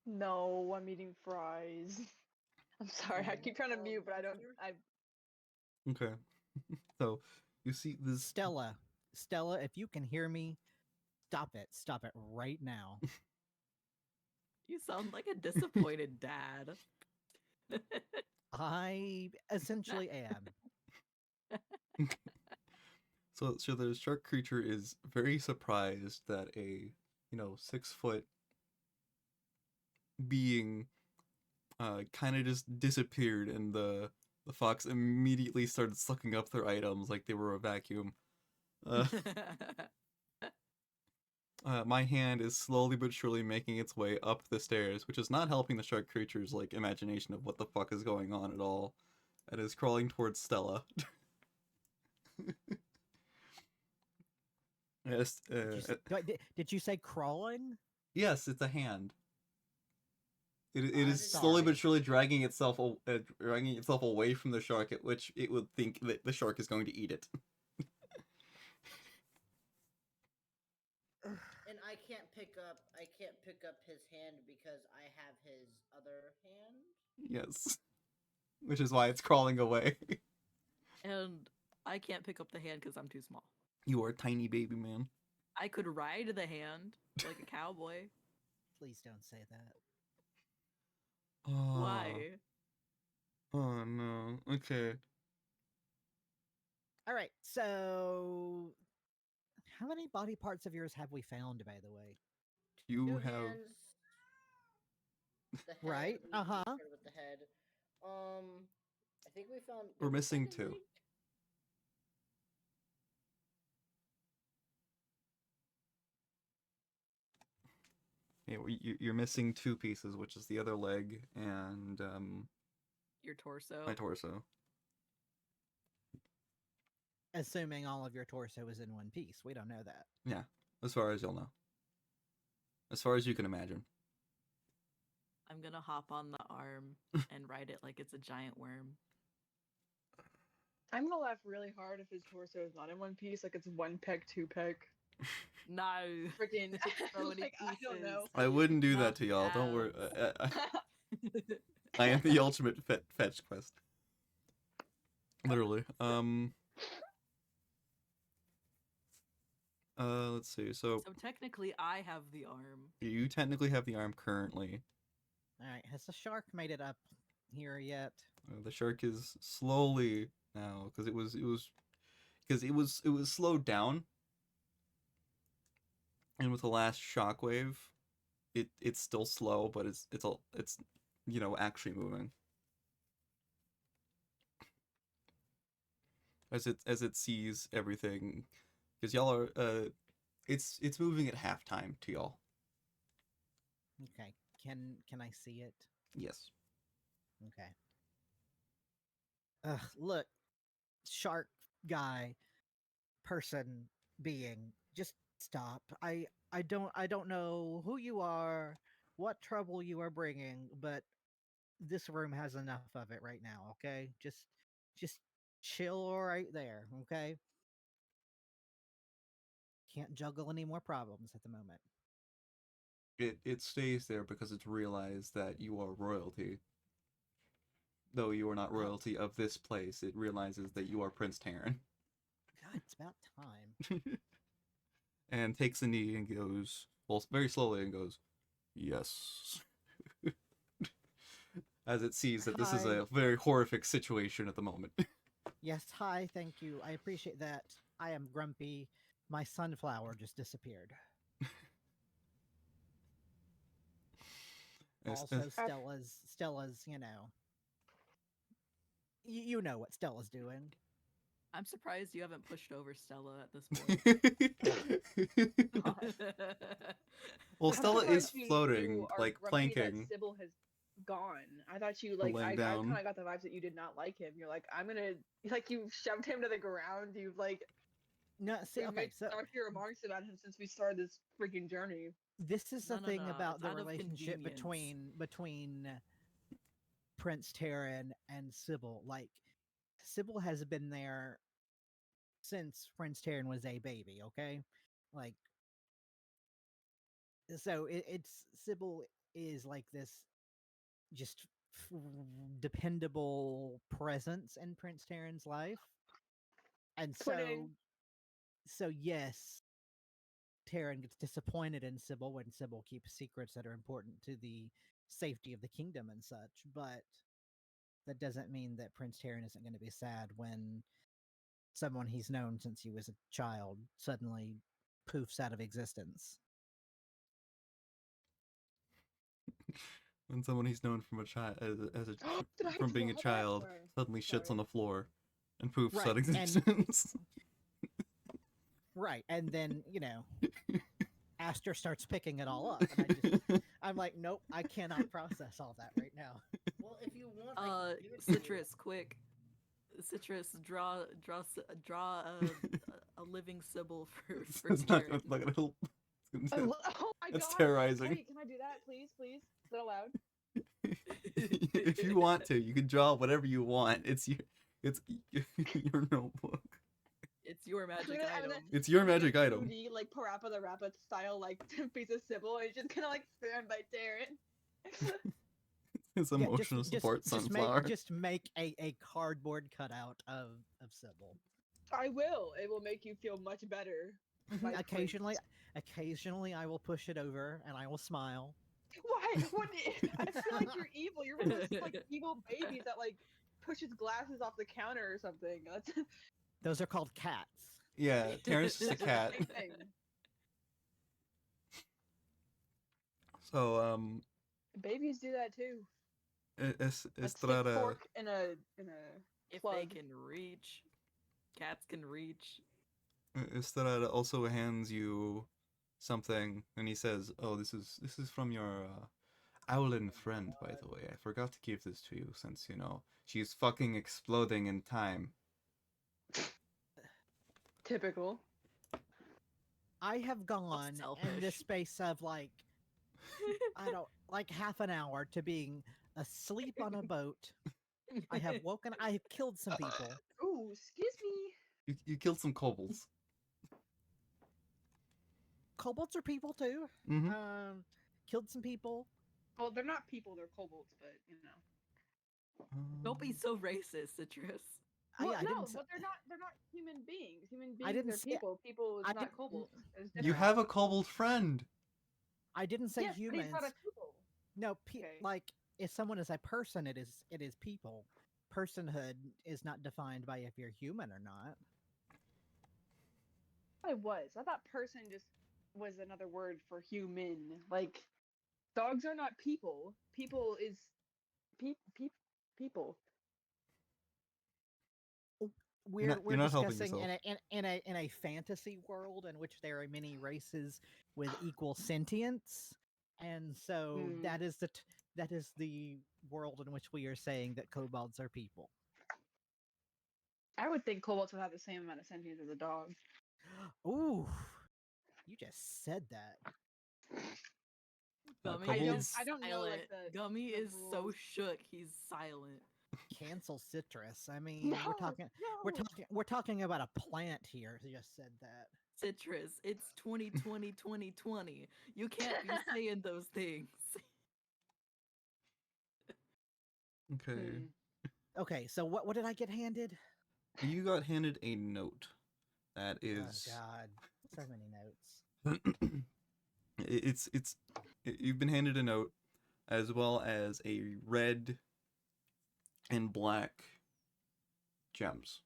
No, I'm eating fries. I'm sorry, I keep trying to mute, but I don't. Okay. So you see this. Stella, if you can hear me, stop it. Stop it right now. You sound like a disappointed dad. I essentially am. So the shark creature is very surprised that a 6-foot being kind of just disappeared, and the fox immediately started sucking up their items like they were a vacuum. My hand is slowly but surely making its way up the stairs, which is not helping the shark creature's like imagination of what the fuck is going on at all, and is crawling towards Stella. Yes, Did you say crawling? yes, it's a hand. It I'm is slowly but sorry. surely dragging itself away from the shark, at which it would think that the shark is going to eat it. And I can't pick up his hand because I have his other hand. Yes, which is why it's crawling away. And I can't pick up the hand because I'm too small. You are a tiny baby man. I could ride the hand like a cowboy. Please don't say that. Ah, Why? Oh no. Okay. All right. So, how many body parts of yours have we found, by the way? You Two have hands. The head. Right? We Uh-huh. started with the head. I think we found. we're did we find missing a 2. leg? Yeah, you're missing 2 pieces, which is the other leg and Your torso. my torso. Assuming all of your torso is in one piece. We don't know that. Yeah, as far as you'll know. As far as you can imagine. I'm gonna hop on the arm and ride it like it's a giant worm. I'm gonna laugh really hard if his torso is not in one piece, like it's one peg, two peg. No. Freaking So many like, I don't know. pieces. I wouldn't do that Not to the y'all. Don't worry. abs. I am the ultimate fetch quest. Literally. Let's see. So So technically, I have the arm. you technically have the arm currently. All right. Has the shark made it up here yet? The shark is slowly now because it was slowed down, and with the last shockwave, it's still slow, but it's actually moving as it sees everything, because y'all are it's moving at halftime to y'all. Okay. Can I see it? Yes. Okay. Ugh, look, shark guy, person, being, just stop. I don't know who you are, what trouble you are bringing, but this room has enough of it right now, okay? Just chill right there, okay? Can't juggle any more problems at the moment. It stays there because it's realized that you are royalty. Though you are not Oh. royalty of this place, it realizes that you are Prince Taryn. God, it's about time. And takes a knee and goes, well, very slowly, and goes, yes. As it sees that this is Hi. a very horrific situation at the moment. Yes, hi, thank you. I appreciate that. I am grumpy. My sunflower just disappeared. Also, Stella's, you know what Stella's doing. I'm surprised you haven't pushed over Stella at this point. Well, I'm Stella is surprised you floating, are like grumpy that planking. Sybil has gone. I thought you like Laying I down. kind of got the vibes that you did not like him. You're like, I'm gonna like you shoved him to the ground. You've like No, see, we've okay, made so snarky remarks about him since we started this freaking journey. this is the No, thing no, about it's the out of relationship convenience. between Prince Taryn and Sybil. Like, Sybil has been there since Prince Taryn was a baby. Okay, like, so it's Sybil is like this just dependable presence in Prince Taryn's life, and Pudding. so yes, Taryn gets disappointed in Sybil when Sybil keeps secrets that are important to the safety of the kingdom and such, but that doesn't mean that Prince Taryn isn't going to be sad when someone he's known since he was a child suddenly poofs out of existence. When someone he's known from a child, Did I from being a draw that? child, Sorry. suddenly shits Sorry. on the floor and poofs Right, out of and- existence. Right, and then, Aster starts picking it all up, and I'm like, nope, I cannot process all that right now. Well, if you want, I can give it to Citrus, quick. Citrus, draw a living Sybil for It's not Taryn. gonna help. It's gonna- Oh my That's god! terrorizing. Wait, can I do that, please? Please, is that allowed? If you want to, you can draw whatever you want. It's your notebook. It's your magic I'm item. gonna- It's your I'm gonna magic item. 2D, like Parappa the Rapid style, like piece of Sybil, and it's just gonna like stand by Taryn. It's Yeah, emotional support sunflower. Just make a cardboard cutout of Sybil. I will. It will make you feel much better. by Occasionally, I will push it over and I will smile. Why? What? I feel like you're evil. You're one of those like evil babies that like pushes glasses off the counter or something. That's Those are called cats. Yeah, Terrence is a cat. same thing. So Babies do that too. A stick Estrada fork in a If plug. they can reach, cats can reach. Estrada also hands you something, and he says, "Oh, this is from your Owlin friend, by the way. I forgot to give this to you since she's fucking exploding in time." Typical. I have gone in the selfish. space of like half an hour to being asleep on a boat. I have woken. I have killed some people. Ooh, excuse me. You killed some kobolds. Kobolds are people too. Mm-hmm. Killed some people. Well, they're not people; they're kobolds, but you know. Don't be so racist, Citrus. Well, I no, didn't. but they're not human beings. Human I beings didn't are say- people. People is I not didn't- kobolds. It's You different. have a kobold friend. I didn't say yes, but humans. he's not a people. No, Okay. like if someone is a person, it is people. Personhood is not defined by if you're human or not. I was. I thought person just was another word for human. Like dogs are not people. People is people. We're not- you're not helping discussing yourself. in a fantasy world in which there are many races with equal sentience, and so Hmm. that is that is the world in which we are saying that kobolds are people. I would think kobolds would have the same amount of sentience as a dog. Ooh, you just said that. Gummy kobolds- is I don't know, like, silent. the- Gummy the is so rules. shook. He's silent. Cancel citrus. I mean, No, we're talking about a plant here. You just said that. Citrus, it's 2020, 2020. You can't be saying those things. Okay. Hmm. Okay, so what did I get handed? You got handed a note that is. Oh God, so many notes. it's you've been handed a note as well as a red and black gems.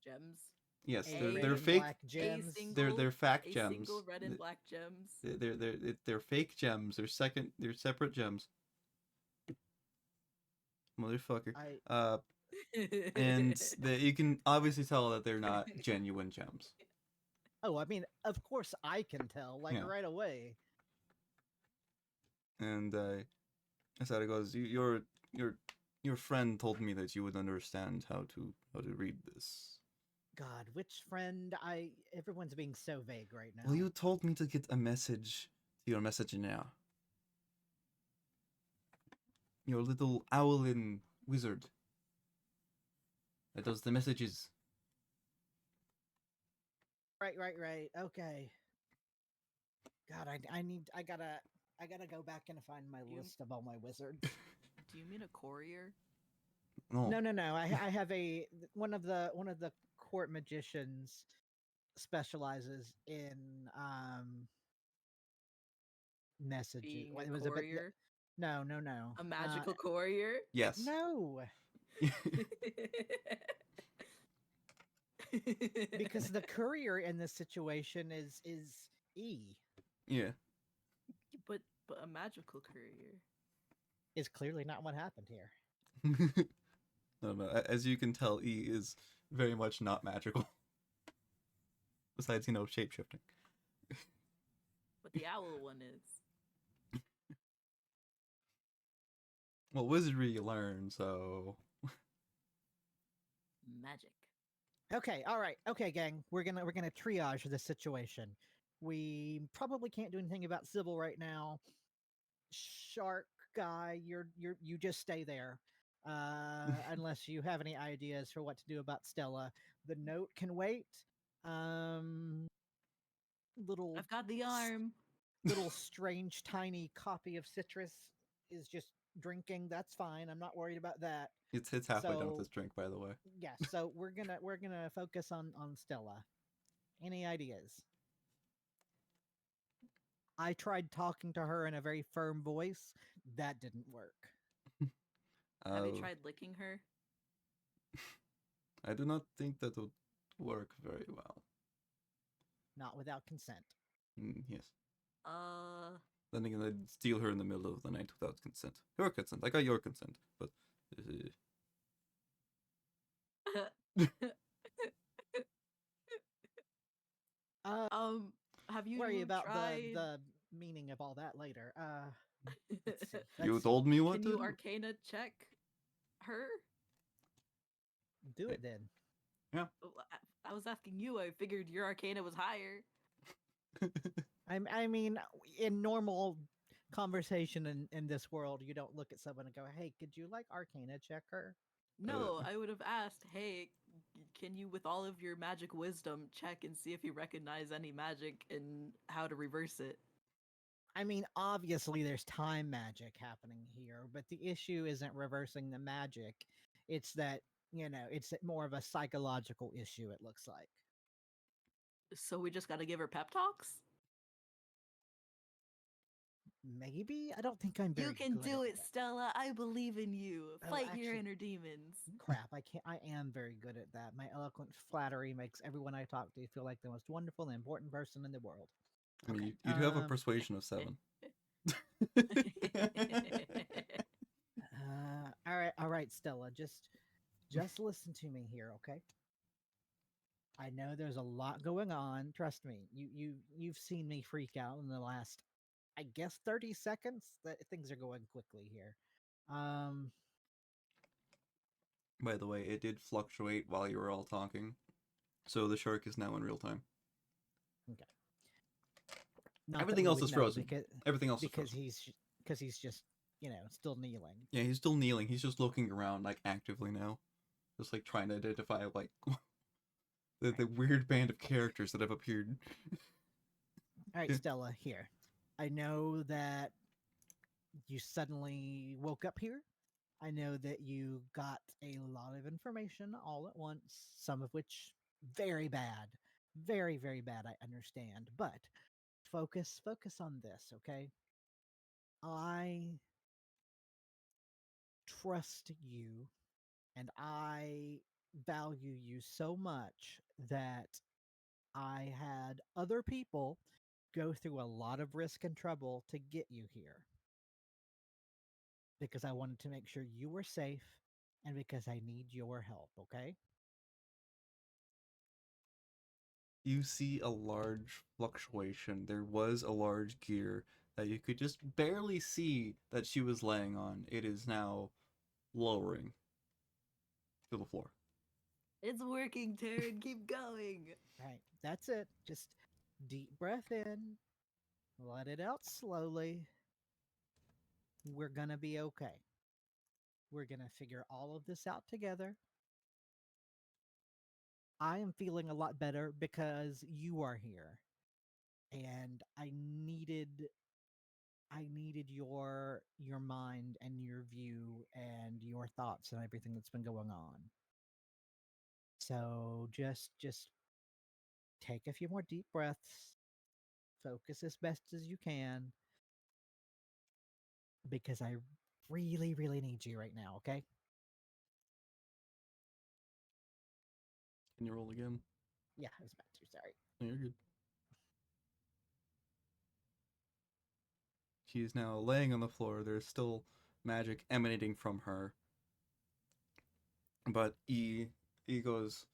Gems. Yes, A they're red they're and fake. black gems. They're fact a gems. single red and black gems. They're fake gems. They're separate gems. Motherfucker. I And you can obviously tell that they're not genuine gems. Oh, I mean, of course I can tell, like Yeah. right away. And Asada goes, your friend told me that you would understand how to read this. God, which friend? Everyone's being so vague right now. Well, you told me to get a message to your messenger now. Your little owlin wizard that does the messages. Right. Okay. God, I gotta go back and find my You- list of all my wizards. Do you mean a courier? No. No. I have one of the court magicians specializes in messaging. Being It a was a bit. courier? No. A magical courier? Yes. No, because the courier in this situation is E. Yeah. but a magical courier. Is clearly not what happened here. No. As you can tell, E is very much not magical. Besides, shape-shifting. But the owl one is. Well, wizardry you learn, so Magic. Okay, all right. Okay, gang. We're gonna triage this situation. We probably can't do anything about Sybil right now. Shark guy, you just stay there. Unless you have any ideas for what to do about Stella. The note can wait. Little I've got the arm. little strange tiny copy of Citrus is just drinking. That's fine. I'm not worried about that. it's halfway done with So- this drink, by the way. Yes, so we're gonna focus on Stella. Any ideas? I tried talking to her in a very firm voice. That didn't work. Have you Uh, tried licking her? I do not think that would work very well. Not without consent. Yes. Uh, Then again, I'd steal her in the middle of the night without consent. Your consent. I got your consent, but. Uh, have you worry about tried? the meaning of all that later. Let's see. You Let's told me what Can to you do. Arcana check her? do it then. Oh, I was asking you. I figured your Arcana was higher. I mean, in normal conversation in this world, you don't look at someone and go, "Hey, could you like Arcana check her?" No, I would have asked, hey, can you, with all of your magic wisdom, check and see if you recognize any magic and how to reverse it? I mean, obviously, there's time magic happening here, but the issue isn't reversing the magic. It's that, it's more of a psychological issue, it looks like. So we just gotta give her pep talks? Maybe? I don't think I'm very You can good do at it, that. Stella. I believe in you. Oh, Fight your actually- inner demons. Crap, I can't. I am very good at that. My eloquent flattery makes everyone I talk to feel like the most wonderful and important person in the world. I mean, Okay, you do have a persuasion of 7. All right, Stella. Just listen to me here, okay? I know there's a lot going on. Trust me. You've seen me freak out in the last, I guess, 30 seconds. That things are going quickly here. By the way, it did fluctuate while you were all talking. So the shark is now in real time. Okay. Not that Everything we else would is know frozen. Everything else is because frozen. he's just still kneeling. Yeah, he's still kneeling. He's just looking around, like, actively now. Just, like, trying to identify, like, the weird band of characters that have appeared. All right, Stella, here. I know that you suddenly woke up here. I know that you got a lot of information all at once, some of which very bad. Very, very bad, I understand. But focus on this, okay? I trust you and I value you so much that I had other people go through a lot of risk and trouble to get you here because I wanted to make sure you were safe and because I need your help, okay? You see a large fluctuation. There was a large gear that you could just barely see that she was laying on. It is now lowering to the floor. It's working, Taryn. Keep going. All right, that's it. Just deep breath in, let it out slowly. We're going to be okay. We're going to figure all of this out together. I am feeling a lot better because you are here. And I needed your mind and your view and your thoughts and everything that's been going on. So just take a few more deep breaths. Focus as best as you can because I really, really need you right now, okay? Can you roll again? Yeah, I was about to, sorry. No, you're good. She is now laying on the floor. There's still magic emanating from her. But he goes,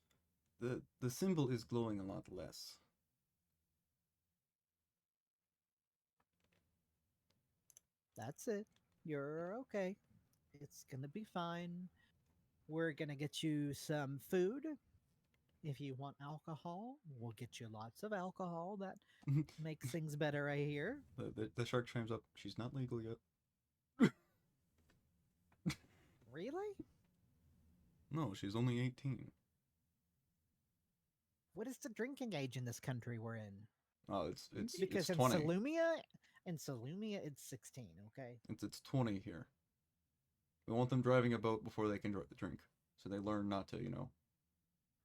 the symbol is glowing a lot less. That's it. You're okay. It's gonna be fine. We're gonna get you some food. If you want alcohol, we'll get you lots of alcohol. That makes things better, I hear. The shark chimes up. She's not legal yet. Really? No, she's only 18. What is the drinking age in this country we're in? Oh, it's Because it's in 20. Salumia, it's 16. Okay. It's 20 here. We want them driving a boat before they can drink, so they learn not to,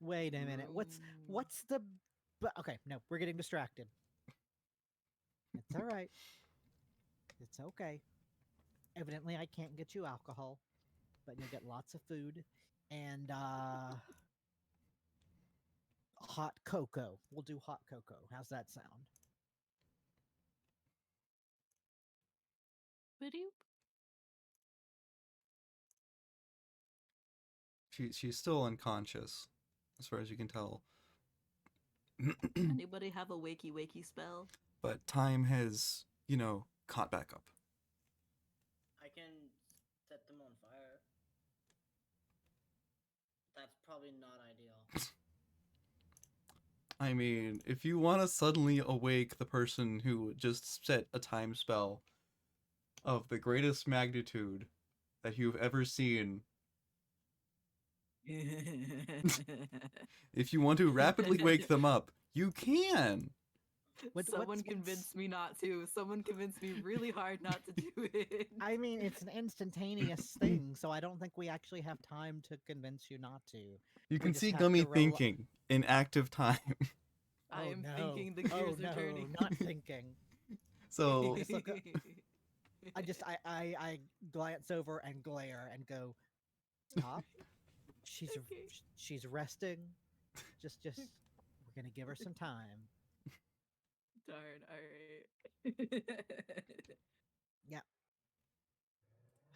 Wait a minute. What's the? But okay, no, we're getting distracted. It's all right. It's okay. Evidently, I can't get you alcohol. but you'll get lots of food and hot cocoa. We'll do hot cocoa. How's that sound? Video? She's still unconscious, as far as you can tell. Anybody have a wakey spell? But time has, caught back up. I can set them on fire. That's probably not ideal. I mean, if you want to suddenly awake the person who just set a time spell of the greatest magnitude that you've ever seen, if you want to rapidly wake them up, you can. Someone convinced me not to. Someone convinced me really hard not to do it. I mean, it's an instantaneous thing, so I don't think we actually have time to convince you not to. You can just see have Gummy to thinking in active time. I Oh, am no. thinking the gears oh, are no, turning. not thinking. So Just look up- I glance over and glare and go, stop. She's resting. Just we're gonna give her some time. Darn,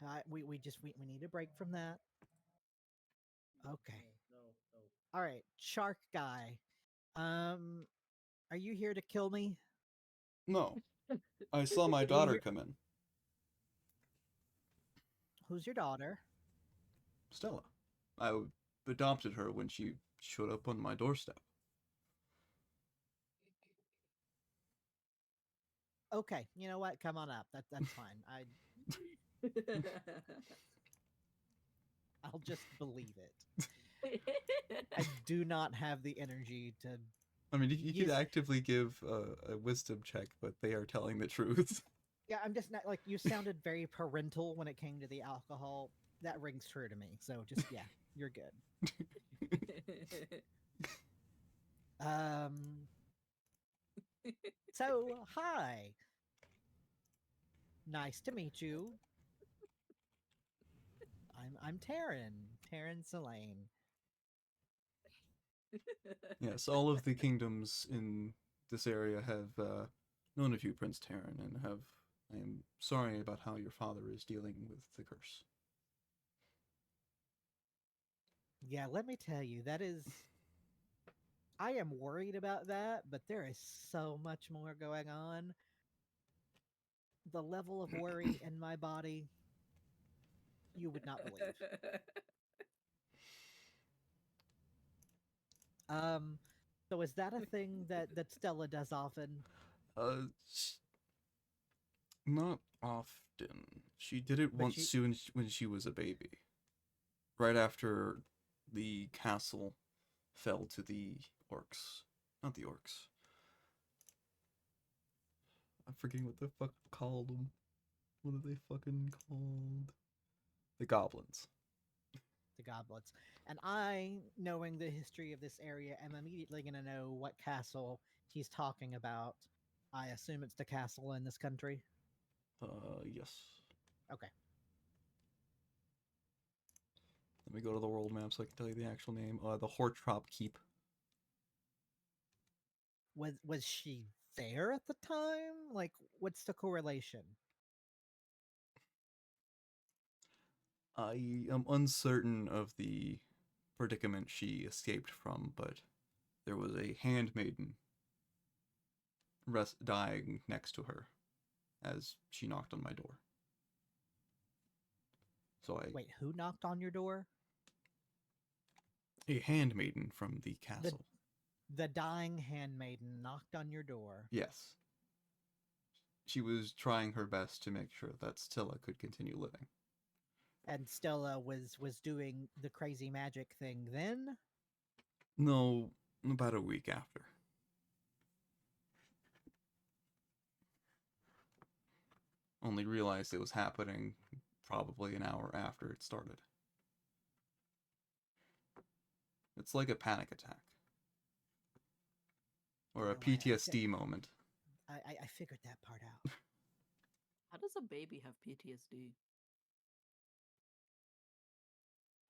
alright. We need a break from that. Okay. No. All right, shark guy. Are you here to kill me? no, I saw my daughter come in. Who's your daughter? Stella. I adopted her when she showed up on my doorstep. Okay, you know what? Come on up. That's fine. I'll just believe it. I do not have the energy to. I mean, you could Yes. actively give a wisdom check, but they are telling the truth. Yeah, I'm just not like you sounded very parental when it came to the alcohol. That rings true to me. So just yeah, you're good. So hi. Nice to meet you. I'm Taryn Selene. Yes, all of the kingdoms in this area have known of you, Prince Terran, and I am sorry about how your father is dealing with the curse. Yeah, let me tell you, that is. I am worried about that, but there is so much more going on. The level of worry in my body, you would not believe. So is that a thing that Stella does often? Not often. She did it But once soon when she was a baby. Right after the castle fell to the orcs. Not the orcs. I'm forgetting what the fuck called them. What are they fucking called? The goblins. The goblets. And I, knowing the history of this area, am immediately going to know what castle he's talking about. I assume it's the castle in this country. Yes. Okay. Let me go to the world map so I can tell you the actual name. The Hortrop Keep. Was she there at the time? Like, what's the correlation? I am uncertain of the predicament she escaped from, but there was a handmaiden dying next to her as she knocked on my door. So Wait, who knocked on your door? a handmaiden from the castle. The dying handmaiden knocked on your door. Yes. She was trying her best to make sure that Stella could continue living. And Stella was doing the crazy magic thing then? No, about a week after. Only realized it was happening probably an hour after it started. It's like a panic attack. Or a No, I PTSD moment. I figured that part out. How does a baby have PTSD?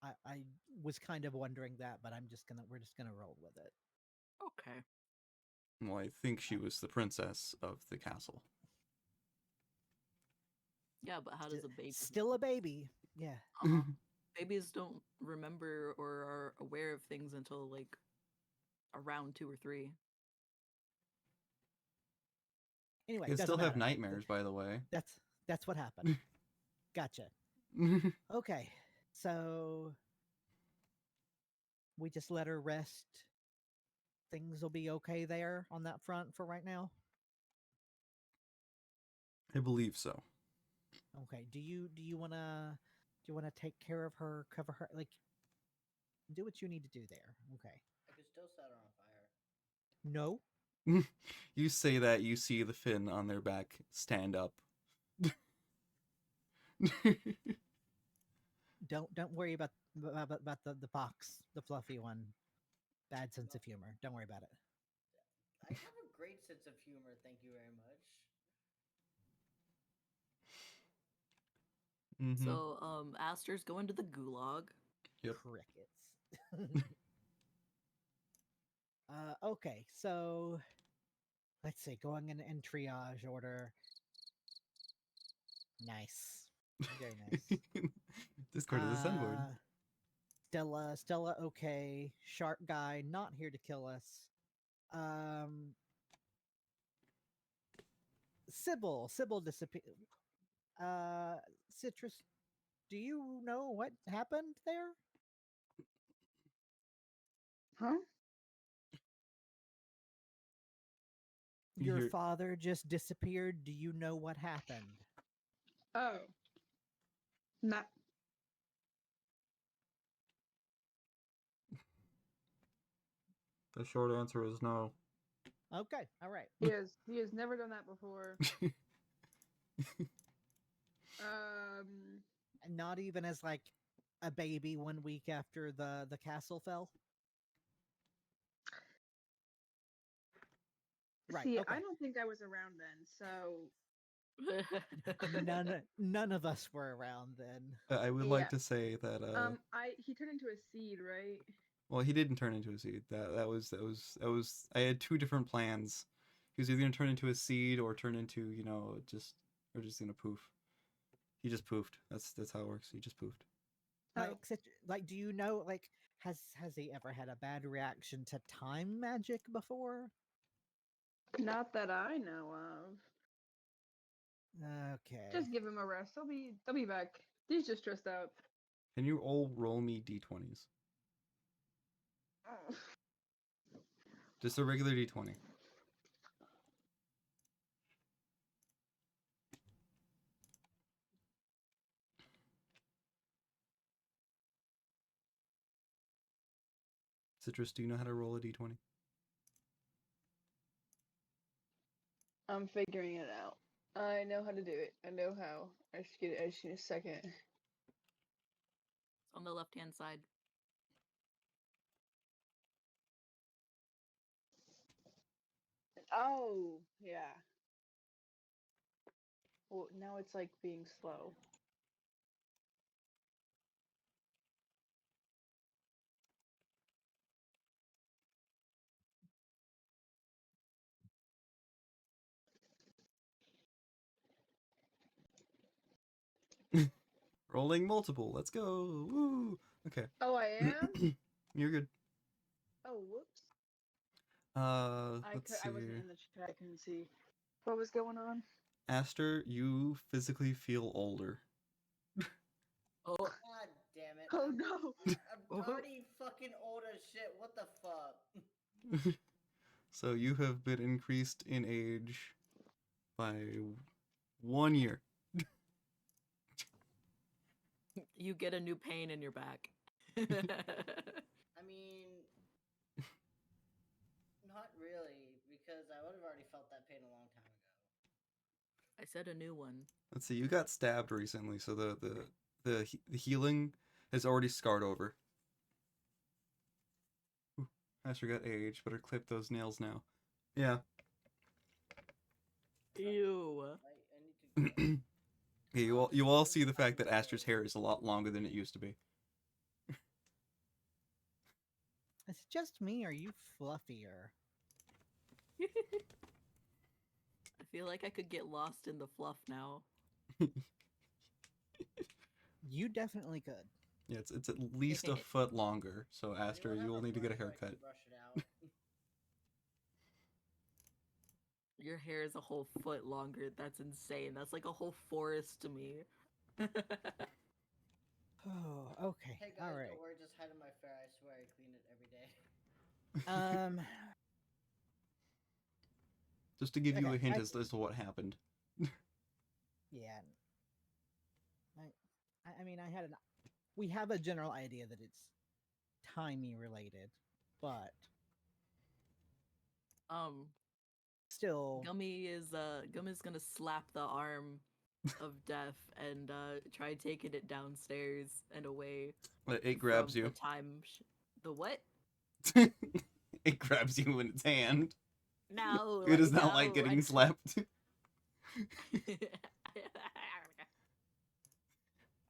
I was kind of wondering that, but we're just gonna roll with it. Okay. Well, I think she was the princess of the castle. Yeah, but how does a baby? Still a baby. Yeah. Babies don't remember or are aware of things until like around 2 or 3. Anyway, Kids doesn't still have matter. nightmares, by the way. That's what happened. Gotcha. Okay, so we just let her rest. Things will be okay there on that front for right now. I believe so. Okay. Do you wanna take care of her, cover her, like do what you need to do there? Okay. I could still set her on fire. No. You say that, you see the fin on their back stand up. Don't worry about the box, the fluffy one. Bad sense of humor. Don't worry about it. I have a great sense of humor. Thank you very much. Mm-hmm. So, Aster's going to the gulag. Yep. Crickets. Okay, so let's see, going in triage order. Nice. Very nice. Discord of the Sunboard. Stella, okay. Shark guy, not here to kill us. Sybil disappeared. Citrus, do you know what happened there? Huh? You Your hear- father just disappeared. Do you know what happened? Oh. Not. The short answer is no. Okay, all right. He has never done that before. Not even as like a baby 1 week after the castle fell. Right. See, Okay. I don't think I was around then, so None of us were around then. I would Yeah. like to say that he turned into a seed, right? well, he didn't turn into a seed. That was I had two different plans. He was either gonna turn into a seed or turn into, just gonna poof. He just poofed. That's how it works. He just poofed. Like, like, do you know, like, has he ever had a bad reaction to time magic before? Not that I know of. Okay. Just give him a rest. They'll be back. He's just stressed out. Can you all roll me d20s? Oh. Just a regular d20. Citrus, do you know how to roll a d20? I'm figuring it out. I know how to do it. I know how. I just need a second. On the left-hand side. Oh, yeah. Well, now it's like being slow. Rolling multiple. Let's go. Woo. Okay. Oh, I am? You're good. Oh, whoops. Let's see. I wasn't in the chat. I couldn't see what was going on. Aster, you physically feel older. Oh, God damn it. Oh no. I'm already fucking old as shit. What the fuck? So you have been increased in age by 1 year. you get a new pain in your back. I mean, not really, because I would have already felt that pain a long time ago. I said a new one. Let's see. You got stabbed recently, so the healing has already scarred over. Ooh, Aster got age, better clip those nails now. Yeah. Ew. I need to. Yeah, you all see the fact that Aster's hair is a lot longer than it used to be. Is it just me, or are you fluffier? I feel like I could get lost in the fluff now. You definitely could. Yeah, it's at least a foot longer. So Aster, Anyone you have will need to get a brush so I haircut. can brush it out? Your hair is a whole foot longer. That's insane. That's like a whole forest to me. Oh, okay. Hey All guys, right. don't worry, just hide in my fair. I swear I clean it every day. Just to give you a Okay, hint I- as to what happened. Yeah. I mean, we have a general idea that it's timey related, but um, still, Gummy's gonna slap the arm of Death and try taking it downstairs and away. It grabs from you. The time. The what? It grabs you in its hand. No. Who does not like getting slapped?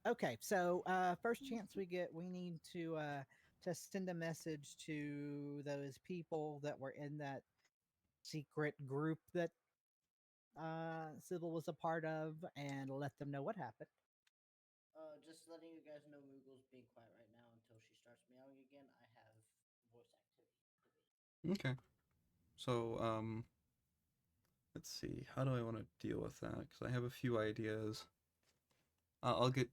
okay. So, first chance we get, we need to send a message to those people that were in that secret group that Sybil was a part of, and let them know what happened. Just letting you guys know Moogle's being quiet right now until she starts meowing again. I have voice activity. Okay. So, let's see. How do I want to deal with that? Because I have a few ideas. I'll get.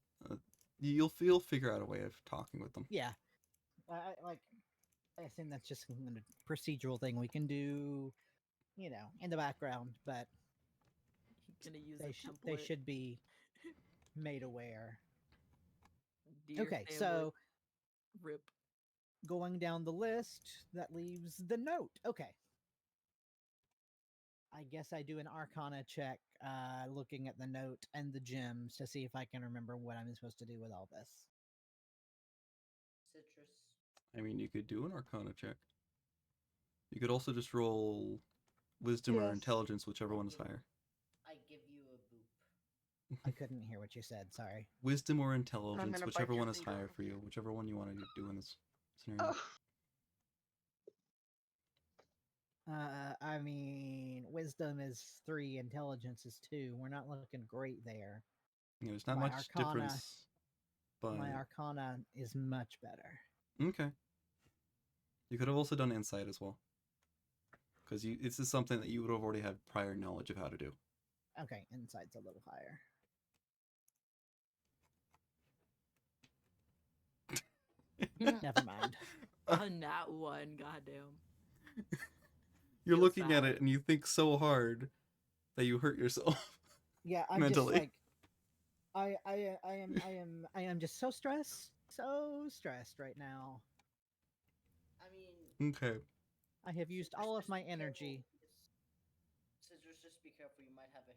You'll figure out a way of talking with them. Yeah, I assume that's just a procedural thing we can do, in the background, but Gonna use they a they template. should be made aware. Dear Okay, family, so rip. going down the list, that leaves the note. Okay. I guess I do an Arcana check, looking at the note and the gems to see if I can remember what I'm supposed to do with all this. Citrus. I mean, you could do an Arcana check. You could also just roll Wisdom or Yes. Intelligence, whichever one is higher. I give you a boop. I couldn't hear what you said. Sorry. Wisdom or Intelligence, gonna whichever bite your one is finger higher off. for you, whichever one you want to do in this scenario. Oh, I mean, wisdom is 3, intelligence is 2. We're not looking great there. Yeah, there's not my much Arcana- difference. But My Arcana is much better. okay. You could have also done Insight as well. Because this is something that you would have already had prior knowledge of how to do. Okay, insight's a little higher. Never mind. A nat 1, goddamn. You're Feels looking at bad. it and you think so hard that you hurt yourself. Yeah, I'm Mentally. just like, I am just so stressed right now. I mean, Okay. I have used Citrus, all of just my be careful. energy. Citrus, just be careful. You might have a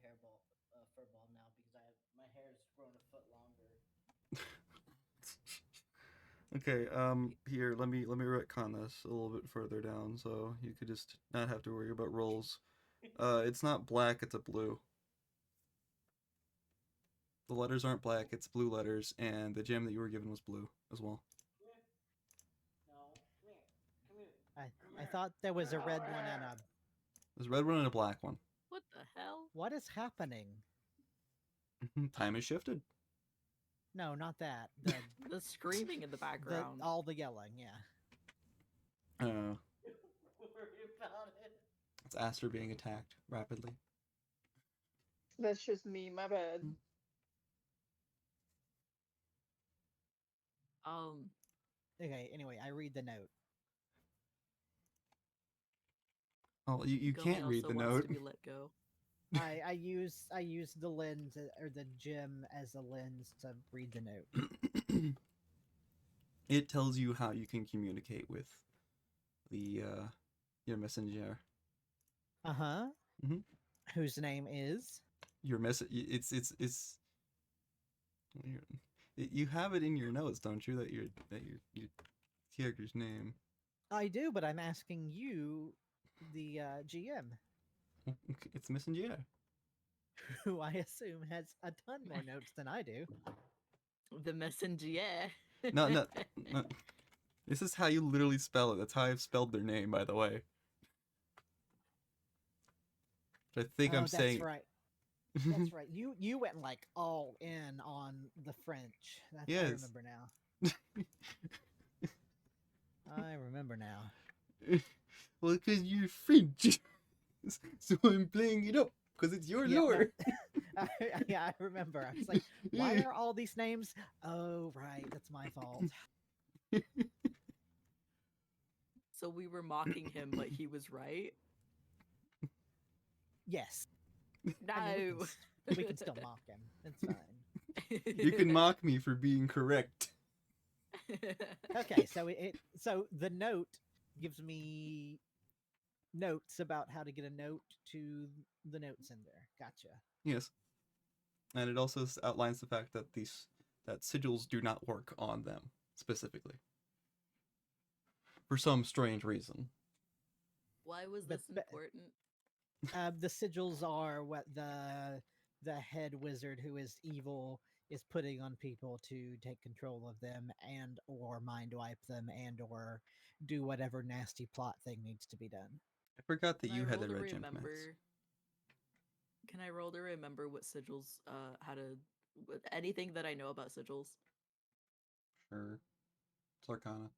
fur ball now because my hair has grown a foot longer. Okay, here, let me retcon this a little bit further down so you could just not have to worry about rolls. It's not black, it's a blue. The letters aren't black, it's blue letters, and the gem that you were given was blue as well. No, come here. I thought there was a red one and a. There's a red one and a black one. What the hell? What is happening? Time has shifted. No, not that. The, The screaming in the background. all the yelling. Yeah. Don't worry about it. It's Aster being attacked rapidly. that's just me. My bad. Okay. Anyway, I read the note. Oh, you Gummy can't read also the wants note. to be let go. I use the lens or the gem as a lens to read the note. It tells you how you can communicate with the your messenger. Uh-huh. Mhm. Whose name is? Your message. You have it in your notes, don't you? That your character's name. I do, but I'm asking you, the GM, It's messenger. who I assume has a ton more notes than I do. The messenger. No. This is how you literally spell it. That's how I've spelled their name, by the way. But I think Oh, I'm that's saying. right. That's right. You went like all in on the French. I Yes. remember now. I remember now. Well, because you're French. So I'm playing it up. Because it's your Yeah, no, lore. yeah, I remember. I was like, why are all these names? Oh, right, that's my fault. So we were mocking him, but he was right. Yes. No. I mean, we can still mock him. It's fine. You can mock me for being correct. Okay, so the note gives me notes about how to get a note to the note sender. Gotcha. Yes. And it also outlines the fact that that sigils do not work on them specifically. For some strange reason. Why was But- this but- important? The sigils are what the head wizard who is evil is putting on people to take control of them and or mind wipe them and or do whatever nasty plot thing needs to be done. I forgot that Can you I had roll the to regiment. remember? Can I roll to remember what sigils? How to anything that I know about sigils? Sure. It's Arcana.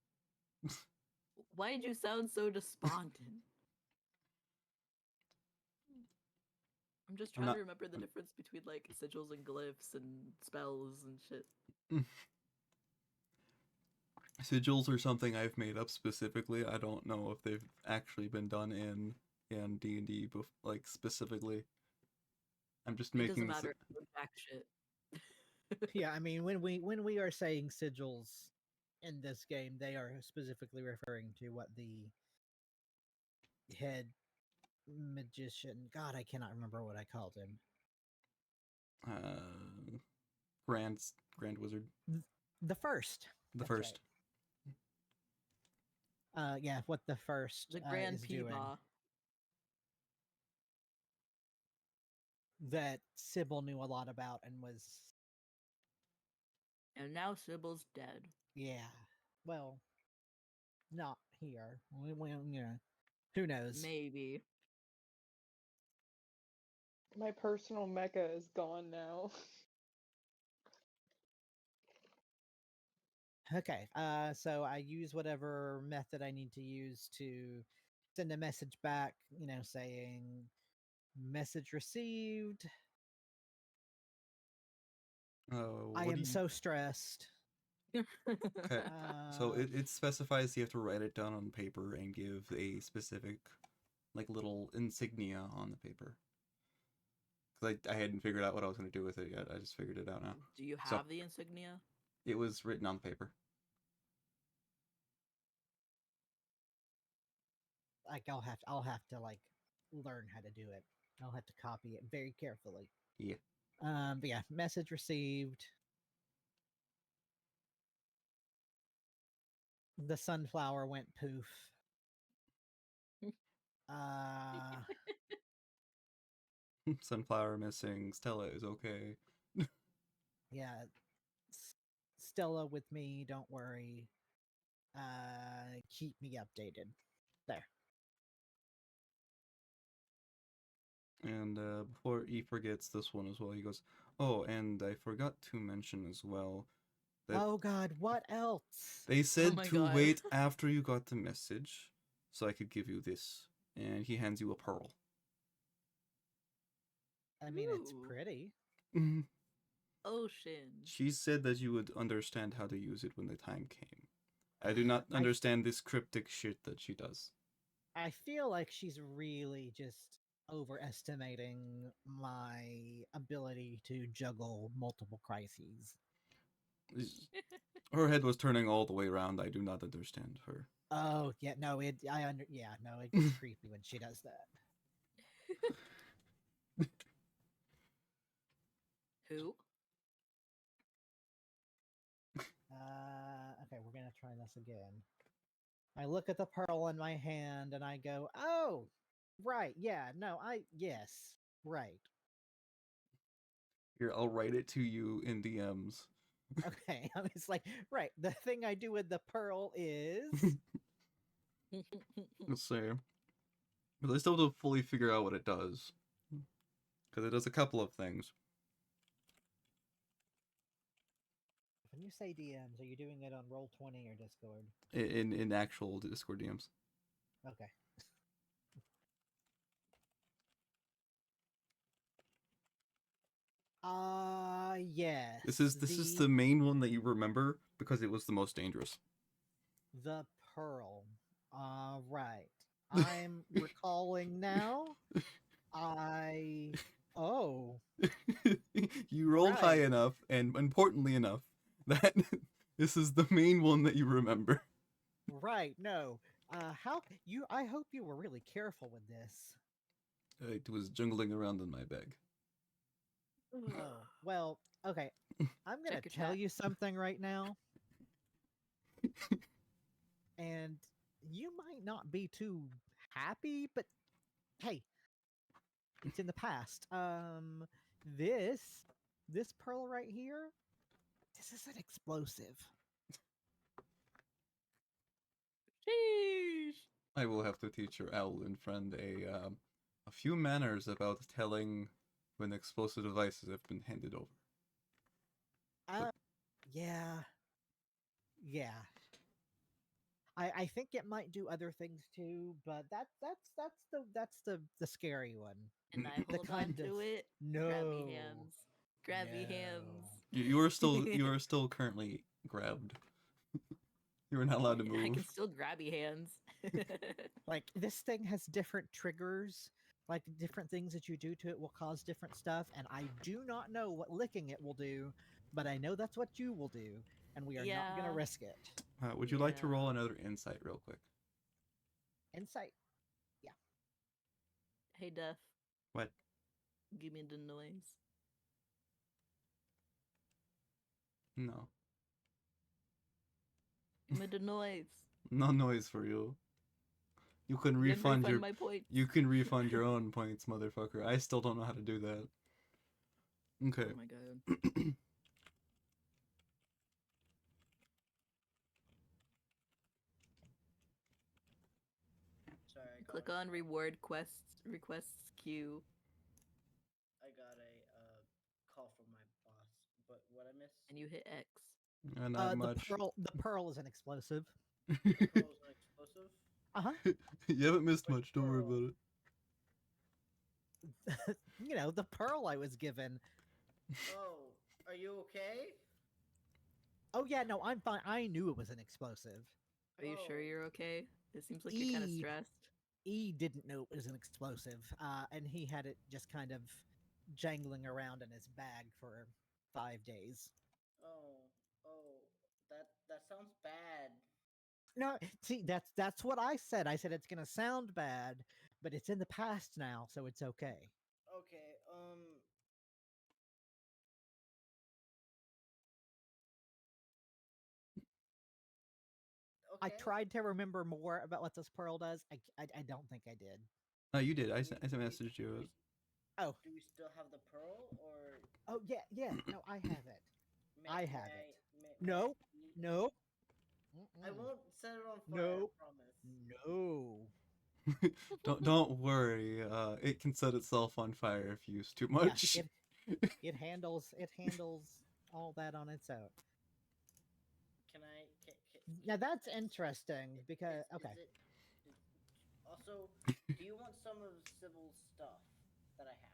Why did you sound so despondent? I'm just I'm trying not- to remember the difference between like sigils and glyphs and spells and shit. Sigils are something I've made up specifically. I don't know if they've actually been done in D&D, like specifically. I'm just It doesn't making this. matter. I know jack shit. Yeah, I mean when we are saying sigils in this game, they are specifically referring to what the head magician. God, I cannot remember what I called him. Grand Wizard. The first. The That's first. right. Yeah, what the first The Grand is doing. Peebaugh. That Sybil knew a lot about and was And now Sybil's dead. yeah. Well, not here. Who knows? Maybe. My personal mecha is gone now. Okay. So I use whatever method I need to use to send a message back, saying message received. I am so stressed. Okay. So it specifies you have to write it down on paper and give a specific, like, little insignia on the paper. Because I hadn't figured out what I was going to do with it yet. I just figured it out now. Do you So- have the insignia? It was written on paper. Like I'll have to like learn how to do it. I'll have to copy it very carefully. Yeah. But yeah, message received. The sunflower went poof. Sunflower missing. Stella is okay. Yeah. Stella with me, don't worry. Keep me updated. There. And before he forgets this one as well, he goes, "Oh, and I forgot to mention as well that Oh god, what else? they said my to God. wait after you got the message, so I could give you this." And he hands you a pearl. I mean, it's Ooh. pretty. Ocean. She said that you would understand how to use it when the time came. I do not I- understand this cryptic shit that she does. I feel like she's really just overestimating my ability to juggle multiple crises. Her head was turning all the way around. I do not understand her. Oh yeah, no, it gets creepy when she does that. Who? Okay, we're gonna try this again. I look at the pearl in my hand and I go, "Oh, right, yeah, no, right." Here, I'll write it to you in DMs. Okay, I was like, right. The thing I do with the pearl is Let's see. But I still don't fully figure out what it does. Because it does a couple of things. when you say DMs, are you doing it on Roll20 or Discord? In actual Discord DMs. Okay. Yes. This is the main one that you remember because it was the most dangerous. The pearl. Right. I'm recalling now. Oh, You rolled high Right. enough and importantly enough that this is the main one that you remember. right. No. How you? I hope you were really careful with this. It was jungling around in my bag. Oh, well. Okay. I'm gonna Check your tell chat. you something right now, and you might not be too happy, but hey, it's in the past. This this pearl right here, this is an explosive. Sheesh. I will have to teach your owlin friend a few manners about telling when explosive devices have been handed over. Yeah, yeah. I think it might do other things too, but that's the scary one. And I The hold on kind to of it. no Grabby hands. Grabby hands. You are still currently grabbed. You are not allowed to I can move. still grabby hands. Like this thing has different triggers, like different things that you do to it will cause different stuff, and I do not know what licking it will do, but I know that's what you will do, and we are not gonna Yeah. risk it. Would you like to roll Yeah. another insight real quick? Insight. Hey, Duff, What? give me the noise. No. Give me the noise. No noise for you. You can Then refund your my points. you can refund your own points, motherfucker. I still don't know how to do that. Okay. Oh my god. Sorry, I got Click a- on reward requests queue. I got a call from my boss, but what I missed? And you hit X. Not The much. pearl is an explosive. The pearl's an explosive. Uh-huh. You haven't missed Which much, don't worry pearl? about it. You know, the pearl I was given. Oh, are you okay? Oh yeah, no, I'm fine. I knew it was an explosive. Are you sure Oh. you're okay? It seems like you're kind of E stressed. E didn't know it was an explosive, and he had it just kind of jangling around in his bag for 5 days. Oh, that sounds bad. No, see, that's what I said. I said it's gonna sound bad, but it's in the past now, so it's okay. Okay, I okay. tried to remember more about what this pearl does. I don't think I did. No, you did. I Do sent we- do we- messaged do you. we- Oh, Do we still have the pearl, or oh yeah. No, I have it. I have may it. may No, I- no. I Mm-mm. won't set it on fire. No. I promise. No. Don't worry. It can set itself on fire if used too Yeah, much. it handles all that on its own. Can I? Now that's interesting because okay. Also, do you want some of Sybil's stuff that I have?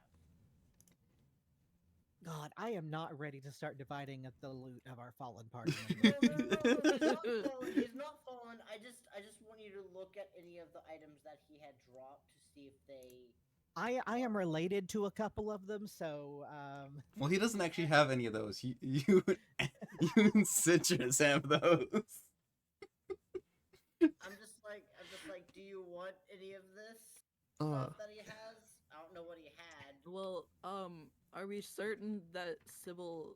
God, I am not ready to start dividing up the loot of our fallen party No, members. no, no, no, he's not fallen. He's not fallen. I just want you to look at any of the items that he had dropped to see if they. I am related to a couple of them, so Well, he doesn't actually have any of those. You and Citrus have those. I'm just like, do you want any of this Uh, stuff that he has? I don't know what he had. Well, are we certain that Sybil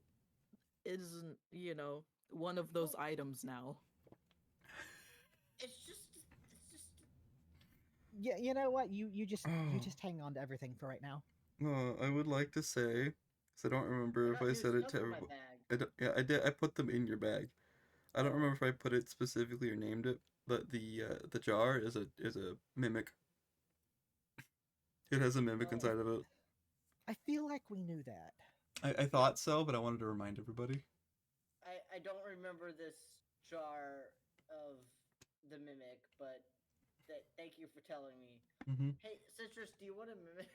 isn't, one of those items now? It's just. yeah, you know what? You just hang on to everything for right now. I would like to say, because I don't remember if I said it to in my everybody. bag. Yeah, I did. I put them in your bag. I don't remember if I put it specifically or named it, but the jar is a mimic. It has a mimic Oh, inside of it. I feel like we knew that. I thought so, but I wanted to remind everybody. I don't remember this jar of the mimic, but thank you for telling me. Mm-hmm. Hey, Citrus, do you want a mimic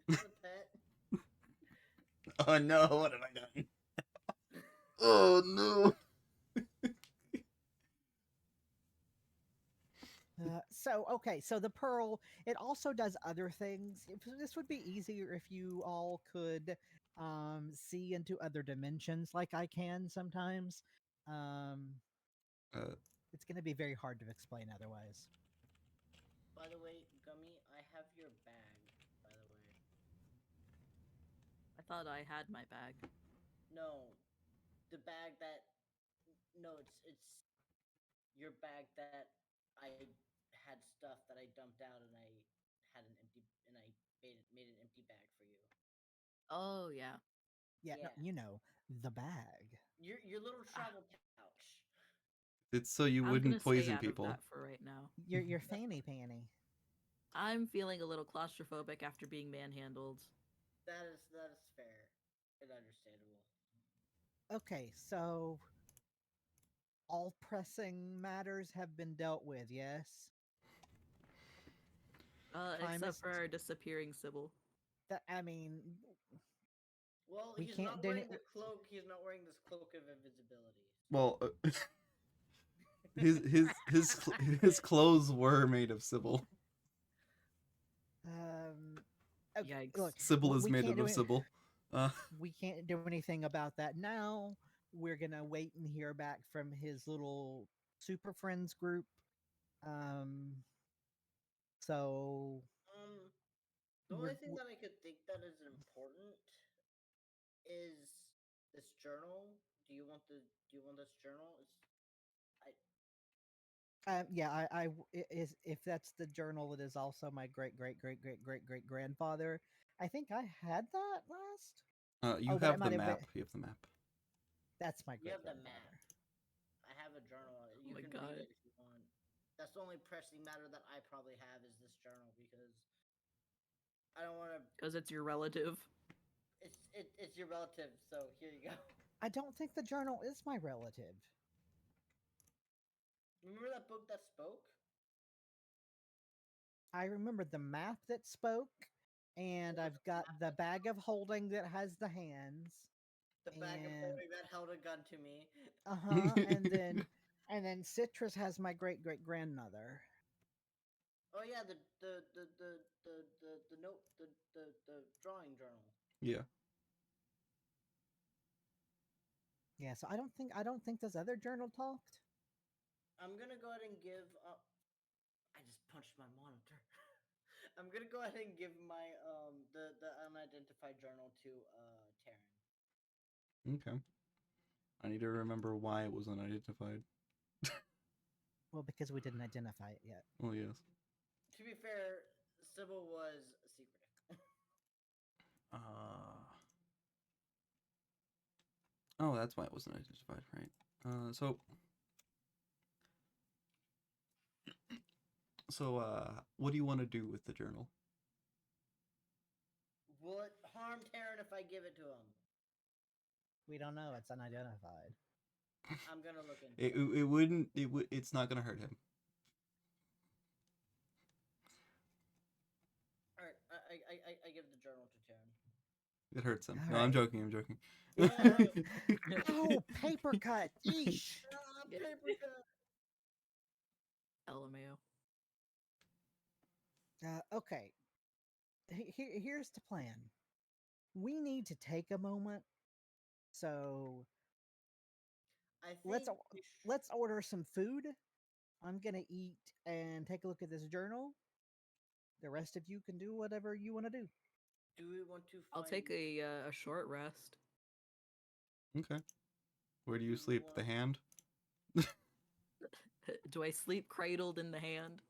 as a pet? Oh no! What have I done? Oh no! So the pearl, it also does other things. This would be easier if you all could see into other dimensions like I can sometimes. Um, Uh, it's going to be very hard to explain otherwise. By the way, Gummy, I have your bag. By the way, I thought I had my bag. no, the bag that no, it's your bag that I had stuff that I dumped out and I had an empty and I made an empty bag for you. Oh yeah. Yeah, no, Yeah. you know, the bag. Your little Ah. travel pouch. it's so you I'm gonna wouldn't stay poison out people. of that for right now. Your fanny panny. I'm feeling a little claustrophobic after being manhandled. That is fair and understandable. Okay, so all pressing matters have been dealt with, yes? Except Primus- for our disappearing Sybil. I mean, Well, We he's can't not do wearing any- the cloak. He's not wearing this cloak of invisibility. Well, his clothes were made of Sybil. okay, Yikes. look, Sybil is we made can't out do of it. Sybil. We can't do anything about that now. We're gonna wait and hear back from his little super friends group. Um, so The we're, only thing that I could think that is important is this journal. Do you want this journal? yeah, if that's the journal, it is also my great great great great great great grandfather. I think I had that last. You Oh, but I have the might have map. been. You have the map. That's my You great have the grandfather. map. I have a journal. You my can God. read it if you want. That's the only pressing matter that I probably have is this journal because I don't want to. Because it's your relative. It's your relative, so here you go. I don't think the journal is my relative. Remember that book that spoke? I remember the map that spoke, and Or I've the got map the that bag of holding that has the hands. the bag of And holding that held a gun to me. and then Citrus has my great great grandmother. Oh yeah, the note the drawing journal. Yeah. Yeah, so I don't think this other journal talked. I'm gonna go ahead and give. I just punched my monitor. I'm gonna go ahead and give my the unidentified journal to Taryn. Okay. I need to remember why it was unidentified. Well, because we didn't identify it yet. Well, yes. To be fair, Sybil was secretive. Oh, that's why it wasn't identified, right? So, what do you want to do with the journal? Will it harm Taryn if I give it to him? We don't know. It's unidentified. I'm gonna look into it. It wouldn't. It's not gonna hurt him. All right, I give the journal to Taryn. It hurts him. All No, I'm right. joking. I'm joking. Oh, paper cut! Yeesh. Paper cut. LMAO. Okay. Here's the plan. We need to take a moment. So I think let's order some food. I'm gonna eat and take a look at this journal. The rest of you can do whatever you want to do. Do we want to? I'll take a short rest. Okay. Where do you Do sleep? The what? hand? Do I sleep cradled in the hand?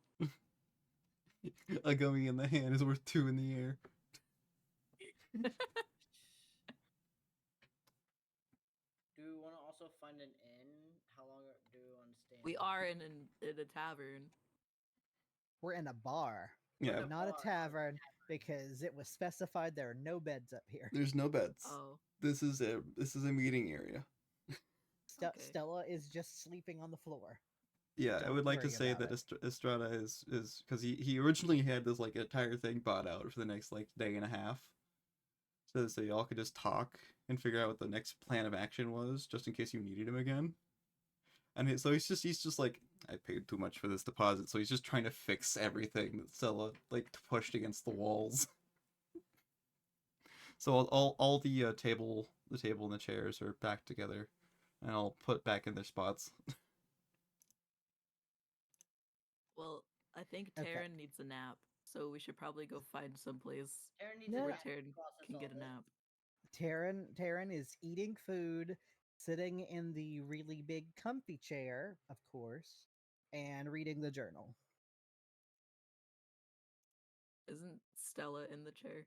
A gummy in the hand is worth 2 in the air. Do also find an inn? How long do we want to stay? We are in a tavern. We're in a bar, We're in Yeah, a not a bar. tavern, because it was specified there are no beds up here. there's no beds. Oh, This is a meeting area. okay. Stella is just sleeping on the floor. Yeah, I Don't would like to worry say about that it. Estrada is because he originally had this like entire thing bought out for the next like day and a half, so y'all could just talk and figure out what the next plan of action was, just in case you needed him again. And so he's just like, I paid too much for this deposit, so he's just trying to fix everything that Stella like pushed against the walls. So all the table and the chairs are back together, and I'll put back in their spots. Well, I think Okay. Taryn needs a nap, so we should probably go find someplace Taryn needs No. a where nap to Taryn process can all get a this. nap. Taryn is eating food, sitting in the really big comfy chair, of course, and reading the journal. Isn't Stella in the chair?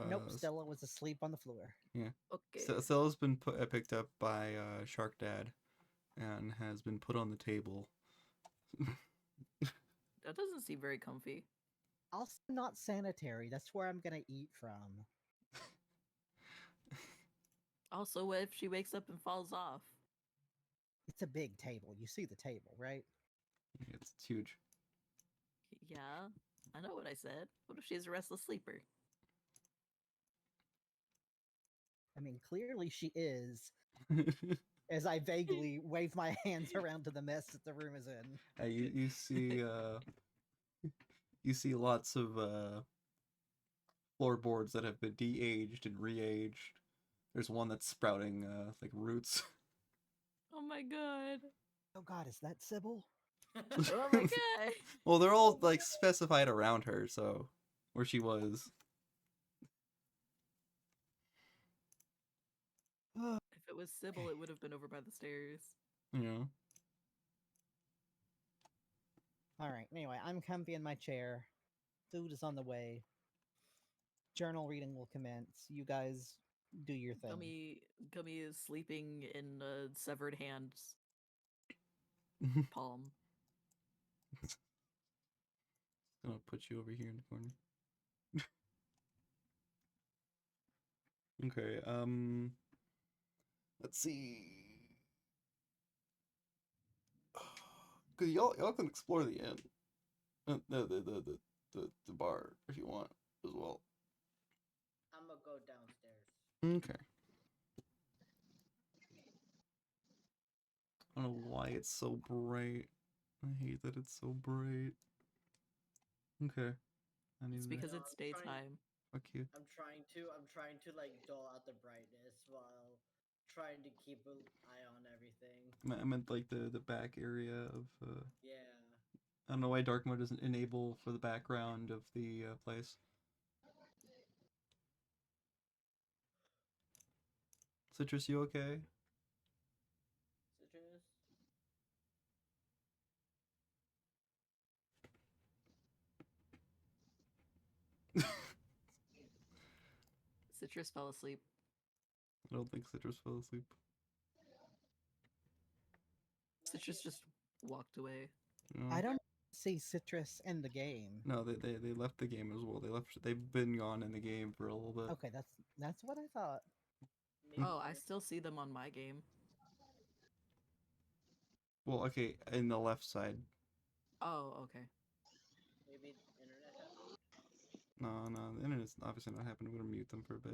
Nope, Stella was asleep on the floor. Okay. Stella's been picked up by Shark Dad, and has been put on the table. That doesn't seem very comfy. Also, not sanitary. That's where I'm gonna eat from. Also, what if she wakes up and falls off? It's a big table. You see the table, right? It's huge. Yeah, I know what I said. What if she's a restless sleeper? I mean, clearly she is. As I vaguely wave my hands around to the mess that the room is in. You see you see lots of floorboards that have been de-aged and re-aged. There's one that's sprouting like roots. Oh my god. Oh God, is that Sybil? Oh my god. Well, they're all like specified around her, so where she was. If it was Sybil, it would have been over by the stairs. You know. All right. Anyway, I'm comfy in my chair. Food is on the way. Journal reading will commence. You guys do your thing. Gummy is sleeping in a severed hand's palm. Gonna put you over here in the corner. Okay, let's see. Cause y'all can explore the inn, the bar if you want as well. I'm gonna go downstairs. Okay. I don't know why it's so bright. I hate that it's so bright. Okay. I need It's to because No, it's I'm trying- daytime. fuck you. I'm trying to like dull out the brightness while trying to keep an eye on everything. I meant like the back area of Yeah. I don't know why dark mode doesn't enable for the background of the place. Citrus, you okay? Citrus. Citrus fell asleep. I don't think Citrus fell asleep. Citrus just walked away. No. I don't see Citrus in the game. No, they left the game as well. They've been gone in the game for a little bit. Okay, that's what I thought. Maybe Oh, I they're- still see them on my game. Well, okay, in the left side. Oh, okay. Maybe internet happened. No, the internet's obviously not happening. I'm gonna mute them for a bit.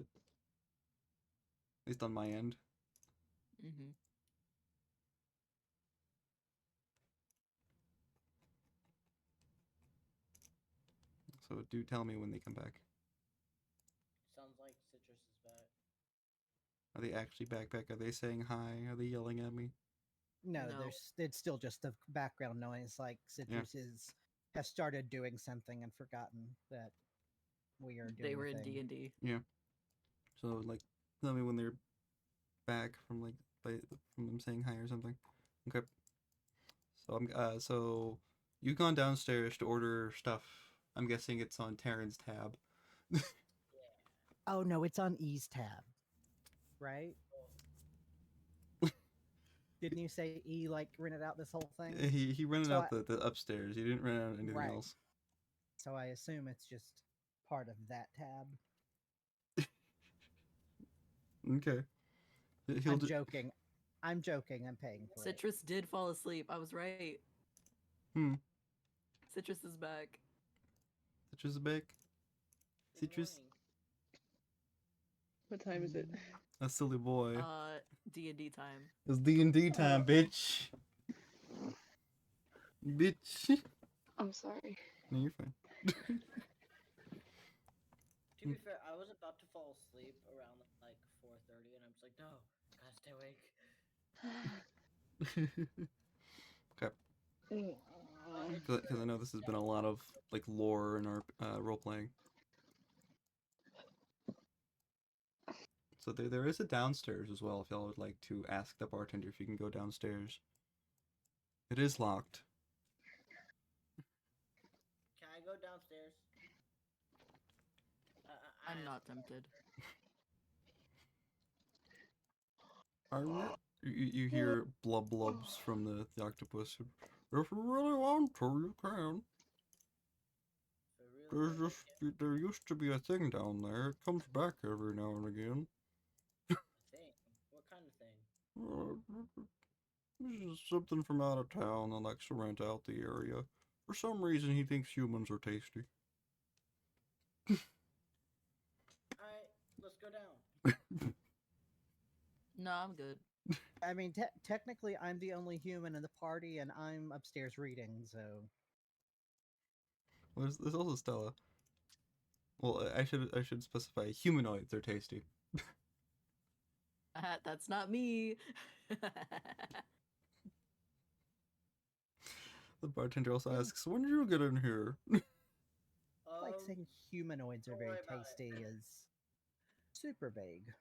At least on my end. Mm-hmm. So do tell me when they come back. Sounds like Citrus is back. Are they actually back? Are they saying hi? Are they yelling at me? No, No. it's still just the background noise. Like Citrus has started doing something and forgotten that we are doing. They a were in thing. D&D. So like, tell me when they're back from like from them saying hi or something. Okay. So so you've gone downstairs to order stuff. I'm guessing it's on Taryn's tab. Oh no, it's on E's tab, right? Didn't you say E like rented out this whole thing? He rented So out the upstairs. He didn't rent out anything Right. else. So I assume it's just part of that tab. Okay. He'll I'm ju- joking. I'm joking. I'm paying for it. Citrus did fall asleep. I was right. Hmm. Citrus is back. Citrus is back. Good Citrus. morning. What time is it? A silly boy. D&D time. It's D&D time, bitch. Bitch. I'm sorry. No, you're fine. To be fair, I was about to fall asleep around like 4:30, and I'm just like, no, gotta stay awake. Because I know this has been a lot of like lore in our role playing. So there is a downstairs as well. If y'all would like to ask the bartender if you can go downstairs. It is locked. Can I go downstairs? I'm not tempted. You hear blub blubs from the octopus. If you really want to, you can. If I really want to, There used to be a thing down there. It comes back every now and again. thing. What kind of thing? This is something from out of town that likes to rent out the area. For some reason, he thinks humans are tasty. Alright, let's go down. No, I'm good. I mean, technically, I'm the only human in the party, and I'm upstairs reading. So Well, there's also Stella. Well, I should specify humanoids are tasty. That's not me. The bartender also asks, "When did you get in here?" like saying humanoids are don't very worry about it. tasty is super vague.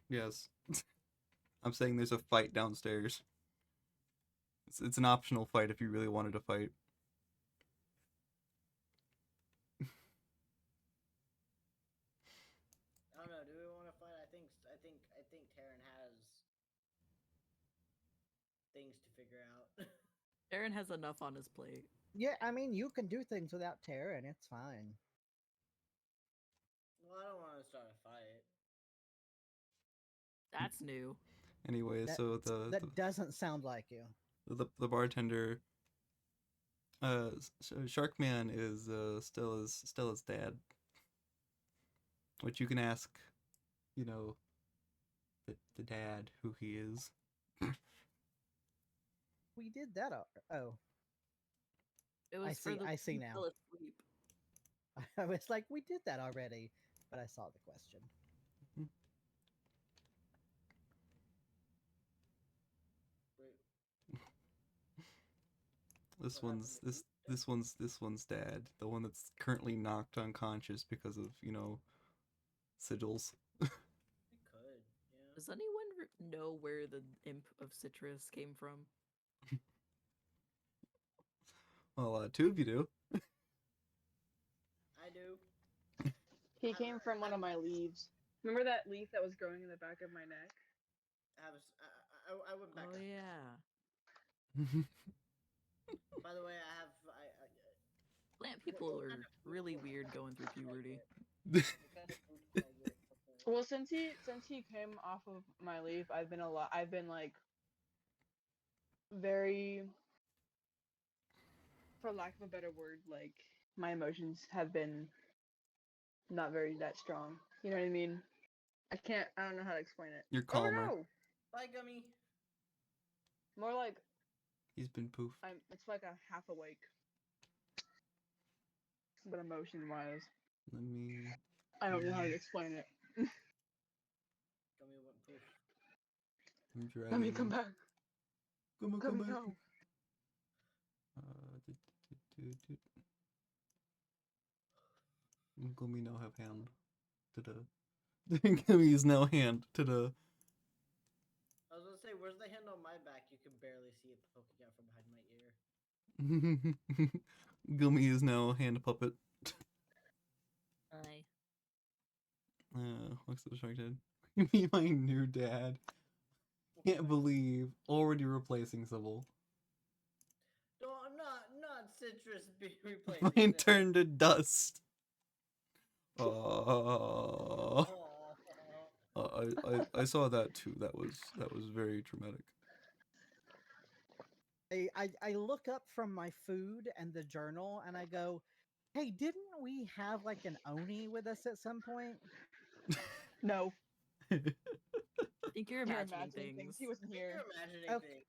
Yes. I'm saying there's a fight downstairs. It's an optional fight if you really wanted to fight. I don't know. Do we want to fight? I think Taryn has things to figure out. Aaron has enough on his plate. Yeah, I mean, you can do things without terror, and it's fine. Well, I don't want to start a fight. That's new. Anyway, That- so That doesn't sound like you. the bartender, Sharkman is Stella's dad, which you can ask, you know, the dad who he is. We did that. Oh, It was for see- the I see he now. fell asleep. I was like, we did that already, but I saw the question. Wait, This What one's happened to this one's dad, the one that's currently knocked unconscious because of sigils. it could. Yeah. Does anyone know where the imp of citrus came from? Well, two of you do. I do. He came from one of my leaves. Remember that leaf that was growing in the back of my neck? I went back. Oh yeah. By the way, Plant people are really weird going through puberty. Well, since he came off of my leaf, I've been like very, for lack of a better word, like my emotions have been not very that strong. You know what I mean? I don't know how to explain it. You're Oh calmer. no! Bye, Gummy. More like He's been poof. it's like a half awake. But emotion wise, Let me. I don't know how to explain it. Gummy went poof. I'm dragging. Let me come back. Come Come back. no. Gummy now have hand. Ta-da. Gummy's now hand. Ta-da. I was gonna say, where's the hand on my back? You can barely see it poking out from behind my ear. Gummy is now hand puppet. Aye. Looks at the shark dad. You mean my new dad? Can't believe already replacing Sybil. No, I'm not citrus being replaced. Mine turned to dust. Oh. I saw that too. That was very traumatic. I look up from my food and the journal and I go, hey, didn't we have like an Oni with us at some point? No, I think you're you're imagining imagining things. He wasn't You're here. imagining Okay. things.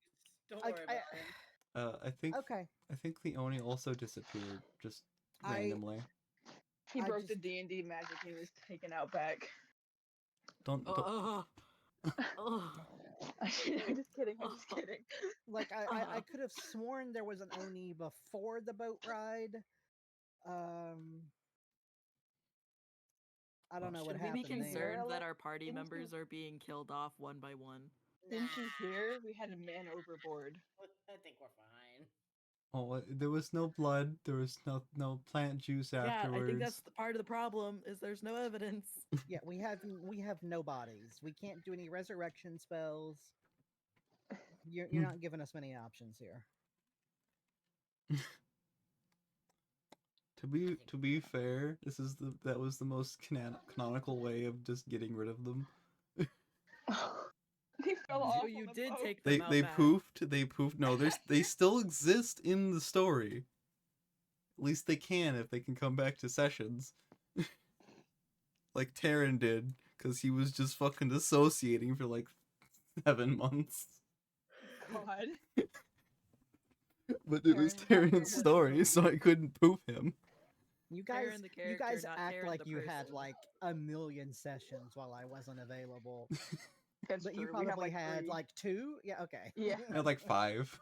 Don't worry about it. I think Okay. the Oni also disappeared just I- randomly. He I broke the just- D&D magic and he was taken out back. Don't Oh, oh, I'm just kidding. I'm just kidding. Like I could have sworn there was an Oni before the boat ride. I don't know what Should we be happened there. concerned that there. our party Didn't members you- are being killed off one by one? Didn't you hear? We had a man overboard. I think we're fine. Oh, there was no blood. There was no plant juice Yeah, afterwards. I think that's the part of the problem is there's no evidence. Yeah, we have no bodies. We can't do any resurrection spells. You're not giving us many options here. To be fair, that was the most canonical way of just getting rid of them. He fell off. So on you the did boat. take them out They back. poofed. They poofed. No, they still exist in the story. At least they can if they can come back to sessions. Like Taryn did, because he was just fucking dissociating for like 7 months. God. But it was Taryn, Taryn's story, so I couldn't poof him. You guys, Taryn the you character, guys not act Taryn like the you had person. like a million sessions while I wasn't available. That's But you true. We probably have, had 3. like 2? Yeah, okay. Yeah. I had like 5.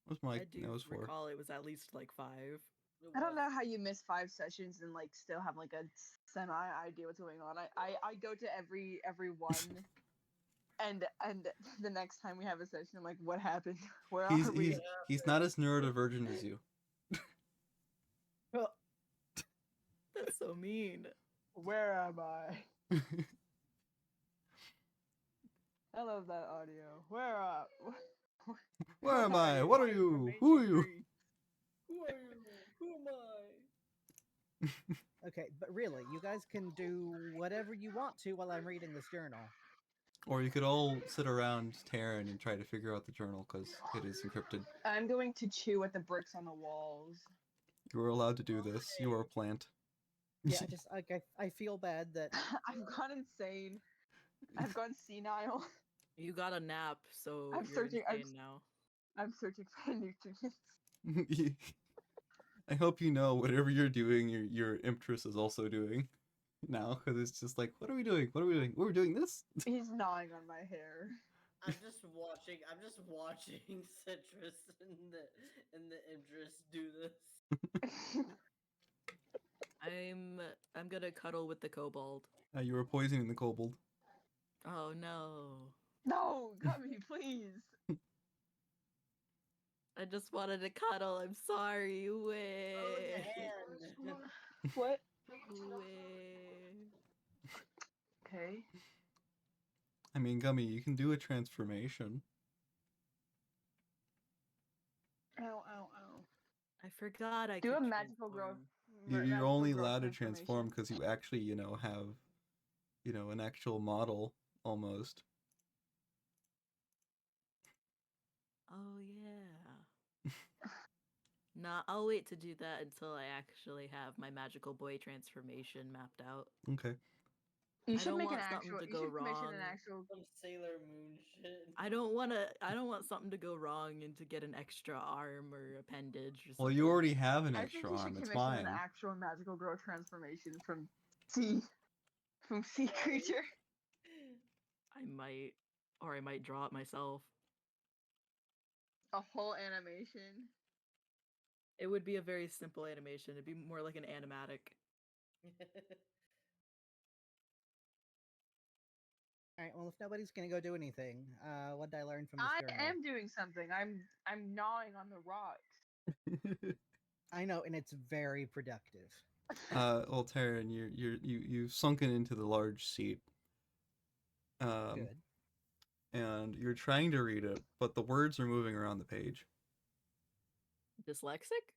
What's my I do nose for? recall it was at least like 5. I don't know how you miss 5 sessions and like still have like a semi idea what's going on. I go to every one, and the next time we have a session, I'm like, what happened? Where are we? He's not as neurodivergent as you. Well, That's so mean. Where am I? I love that audio. Where Where am I? What are you? Who are you? Who are you? Who am I? okay, but really, you guys can do whatever you want to while I'm reading this journal. Or you could all sit around Taryn and try to figure out the journal because it is encrypted. I'm going to chew at the bricks on the walls. You are allowed to do this. You are a plant. Yeah, I just like I feel bad that I've gone insane. I've gone senile. You got a nap, so I'm you're searching- insane now. I'm searching for nutrients. I hope you know whatever you're doing, your Imptress is also doing now, because it's just like, what are we doing? What are we doing? We're doing this? He's gnawing on my hair. I'm just watching Citrus and the interest do this. I'm gonna cuddle with the kobold. You were poisoning the kobold. Oh no. No, Gummy, please. I just wanted to cuddle. I'm sorry. Oh, Way. your hand. What? Way. Okay. I mean, Gummy, you can do a transformation. Ow, ow, ow. I forgot I Do could a magical growth. transform. You're only allowed to transform because you actually, have, an actual model almost. Oh yeah. Nah, I'll wait to do that until I actually have my magical boy transformation mapped out. Okay. You I should don't make an want something actual. to You go should commission wrong. an actual. Some Sailor Moon shit. I don't want something to go wrong and to get an extra arm or appendage or something. Well, you already have an I think extra you should arm. It's commission mine. an actual magical girl transformation from sea creature. I might, or I might draw it myself. A whole animation. It would be a very simple animation. It'd be more like an animatic. all right. Well, if nobody's gonna go do anything, what did I learn from this I journal? am doing something. I'm gnawing on the rocks. I know, and it's very productive. Well, Taryn, you've sunken into the large seat. Good. and you're trying to read it, but the words are moving around the page. Dyslexic?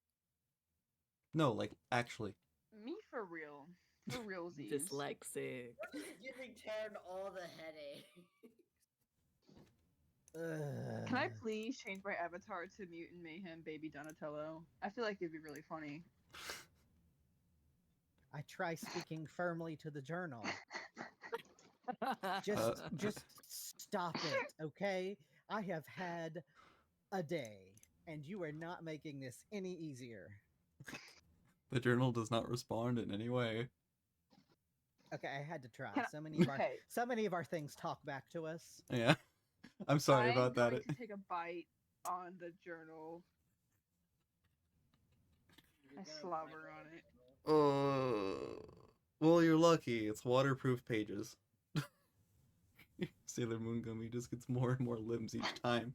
No, like actually. Me for real. For realsies. Dyslexic. What is giving Taryn all the headache? Can I please change my avatar to Mutant Mayhem Baby Donatello? I feel like it'd be really funny. I try speaking firmly to the journal. Uh, Just stop it, okay? I have had a day, and you are not making this any easier. The journal does not respond in any way. Okay, I had to try. Can I- So many of our things talk back to us. Yeah. I'm sorry about that. I'm going to take a bite on the journal. I slobber on it. Well, you're lucky. It's waterproof pages. Sailor Moon Gummy just gets more and more limbs each time.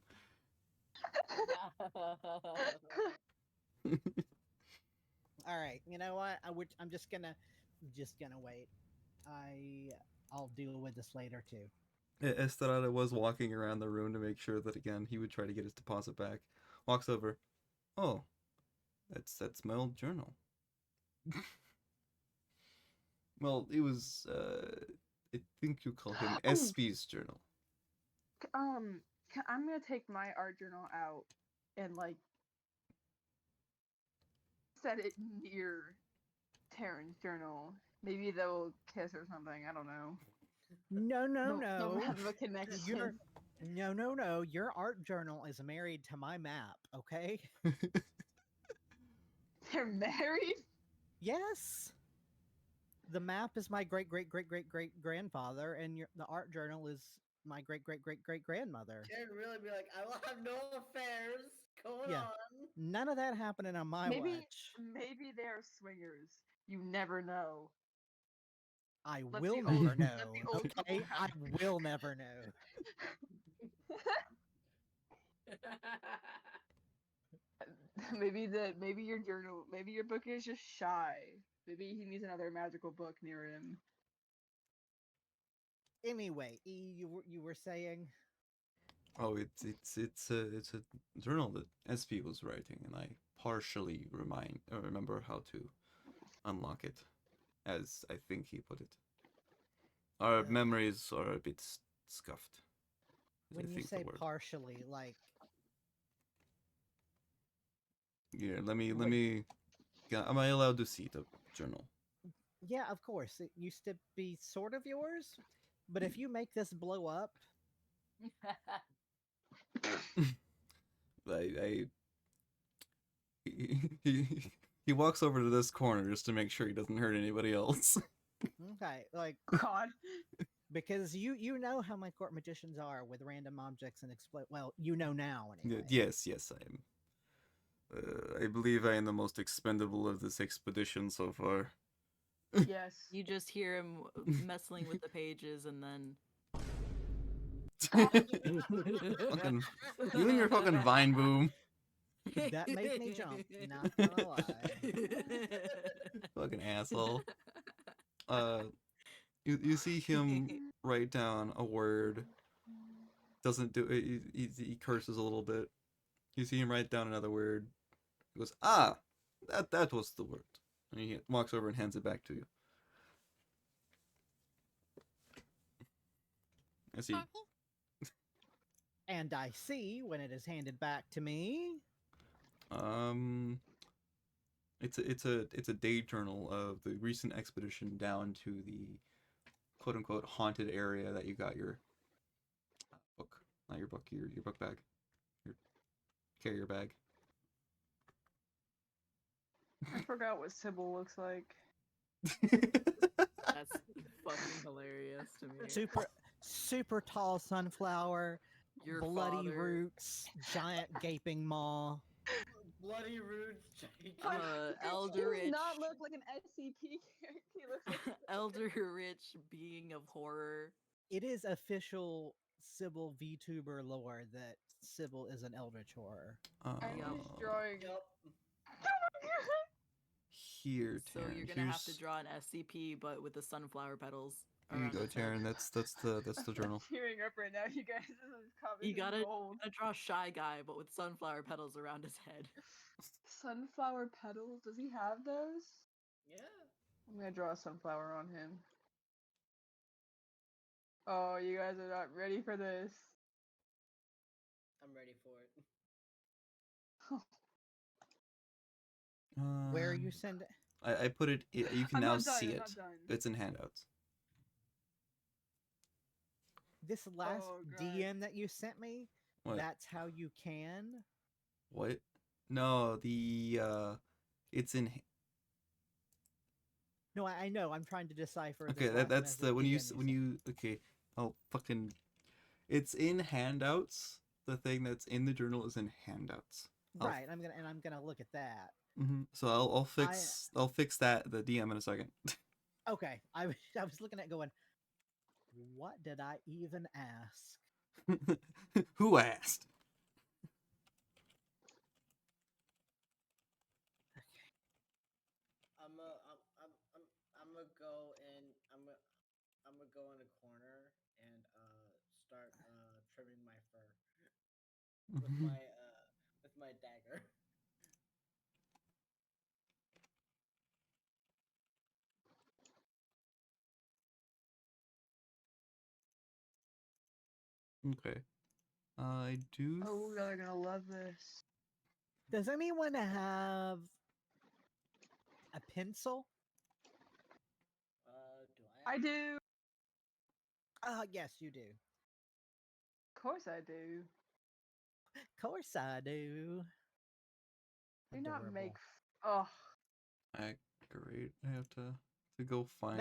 All right, you know what? I'm just gonna wait. I'll deal with this later too. Estrada was walking around the room to make sure that again he would try to get his deposit back. Walks over. Oh, that's my old journal. Well, it was I think you call him SP's journal. I'm gonna take my art journal out and like set it near Taryn's journal. Maybe they'll kiss or something. I don't know. No. They'll have a connection. No. Your art journal is married to my map, okay? They're married? Yes. The map is my great grandfather, and the art journal is my great grandmother. Taryn really be like, I will have no affairs going Yeah. on. None of that happening on my watch. Maybe they're swingers. You never know. I Let will the never old- know. let the old couple Okay, I have- will never know. maybe your journal, maybe your book is just shy. Maybe he needs another magical book near him. Anyway, E, you were saying? Oh, it's a journal that SP was writing, and I partially remember how to unlock it, as I think he put it. Our memories are a bit scuffed. I When you think the say word. partially, like Yeah, let me. Am I allowed to see the journal? yeah, of course, it used to be sort of yours, but if you make this blow up, I he walks over to this corner just to make sure he doesn't hurt anybody else. okay, like God. because you know how my court magicians are with random objects and explode. Well, you know now anyway. Yes, I am. I believe I am the most expendable of this expedition so far. Yes. You just hear him messing with the pages and then. Fucking, you and your fucking vine boom. That made me jump. Not gonna lie. Fucking asshole. You see him write down a word. Doesn't do it. He curses a little bit. You see him write down another word. He goes, ah, that was the word. And he walks over and hands it back to you. I see. And I see when it is handed back to me. It's a day journal of the recent expedition down to the quote unquote haunted area that you got your book, not your book, your book bag, your carrier bag. I forgot what Sybil looks like. That's fucking hilarious to me. Super tall sunflower, Your bloody father. roots, giant gaping maw. Bloody roots. Elder He does Rich. not look like an SCP character. He looks like Elder Rich being of horror. It is official Sybil VTuber lore that Sybil is an eldritch horror. I'm Uh, just drawing. Yup. here, So Taryn. you're gonna have to Here's draw an SCP, but with the sunflower petals. here you around go, its head. Taryn. That's the journal. I'm tearing up right now, you guys. This is covered You in gotta, gold. gotta draw Shy Guy, but with sunflower petals around his head. Sunflower petals? Does he have those? Yeah. I'm gonna draw a sunflower on him. Oh, you guys are not ready for this. I'm ready for it. Where are you sending? I put it. You can I'm now not done, see I'm it. not done. It's in handouts. This last Oh, God. DM that you sent me, What? that's how you can. What? No, it's in. No, I know. I'm trying to decipher. Okay, this last that's message the when you DM when sent. you okay. Oh fucking. It's in handouts. The thing that's in the journal is in handouts. I'll- Right. I'm gonna look at that. So I'll fix that the DM in a second. Okay. I was looking at going. What did I even ask? Who asked? I'm gonna go and I'm gonna go in a corner and start trimming my fur with my dagger. Okay. I do. Oh, they're gonna love this. Does anyone have a pencil? Do I? I do. Yes, you do. Of course I do. Course I do. Do not make. Adorable. Oh, Great. I have to go find.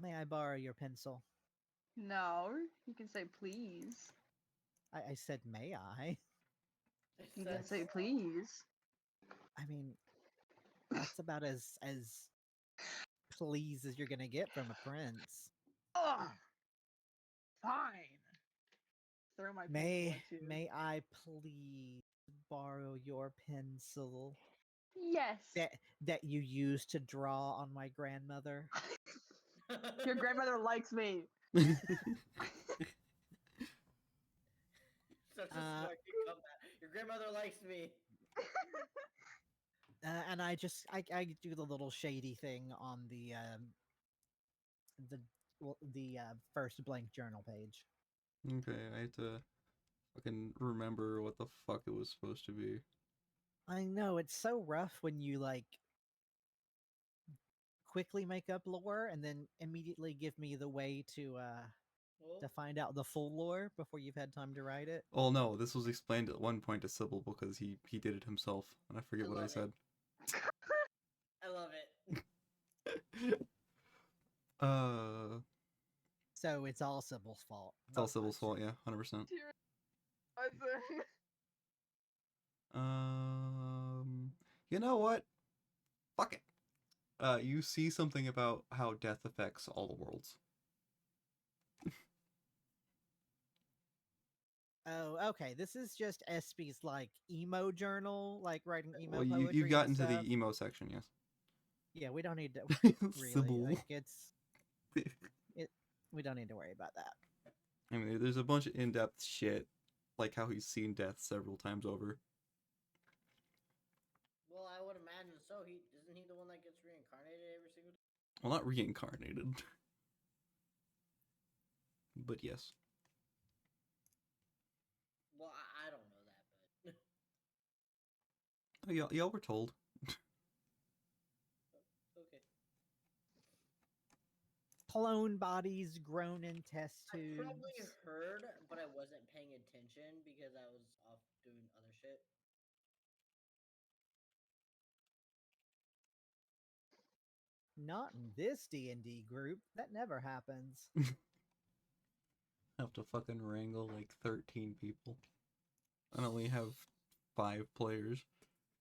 May I borrow your pencil? no. You can say please. I said, may I? It You says can say please. I mean, that's about as pleased as you're gonna get from a prince. Ugh. Fine. Throw my pencil at you. May I please borrow your pencil Yes. that you used to draw on my grandmother? Your grandmother likes me. Such a snarky comeback. Your grandmother likes me. And I do the little shady thing on the first blank journal page. Okay, I have to fucking remember what the fuck it was supposed to be. I know it's so rough when you like quickly make up lore and then immediately give me the way to Well, find out the full lore before you've had time to write it. Oh no, this was explained at one point to Sybil because he did it himself, and I forget I what I love said. I love it. So it's all Sybil's fault. It's all Sybil's fault, yeah, 100%. You know what? Fuck it. You see something about how death affects all the worlds. Oh, okay. This is just SB's like emo journal, like writing emo Well, poetry. you've gotten and to stuff. the emo section, yes. Yeah, we don't need to really. Sybil. Like we don't need to worry about that. I mean, there's a bunch of in-depth shit, like how he's seen death several times over. Well, I would imagine so. Isn't he the one that gets reincarnated every single time? Well, not reincarnated. But yes. Well, I don't know that, but Oh, y'all were told. okay. Clone bodies grown in test I tubes. probably heard, but I wasn't paying attention because I was off doing other shit. Not in this D&D group. That never happens. Have to fucking wrangle like 13 people. I only have 5 players.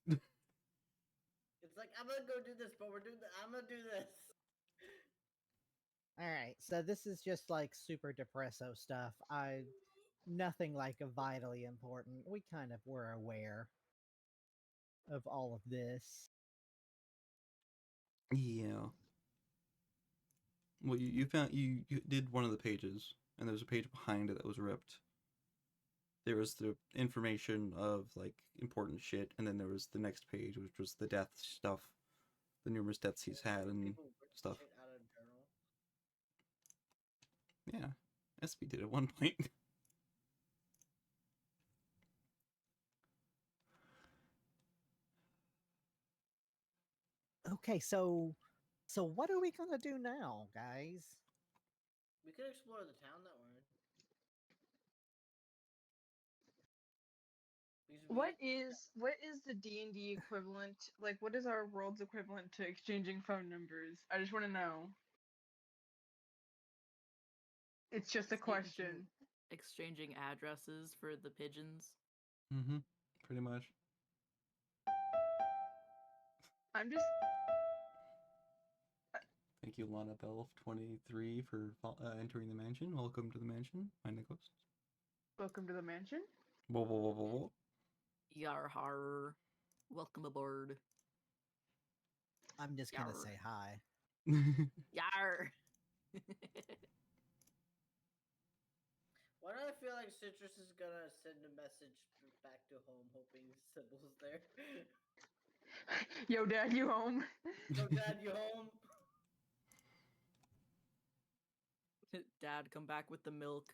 It's like I'm gonna go do this, but I'm gonna do this. All right, so this is just like super depresso stuff. Nothing like vitally important. We kind of were aware of all of this. Yeah. Well, you found you did one of the pages, and there was a page behind it that was ripped. There was the information of like important shit, and then there was the next page, which was the death stuff, the numerous deaths he's had and People rip stuff. shit out of journal. Yeah, SB did at one point. Okay, so what are we gonna do now, guys? We could explore the town that we're in. Because What is the D&D equivalent? Like, what is our world's equivalent to exchanging phone numbers? I just want to know. It's just a question. Exchanging addresses for the pigeons. Mm-hmm. Pretty much. I'm just Thank you, Lana Bell23, for entering the mansion. Welcome to the mansion. My Nicholas. welcome to the mansion. Whoa, whoa, whoa, whoa, Yar har. Welcome aboard. I'm just gonna Yarr. say hi. whoa. Yar. Why do I feel like Citrus is gonna send a message back to home hoping Sybil's there? Yo, Dad, you home? Yo, Dad, you home? Dad, come back with the milk.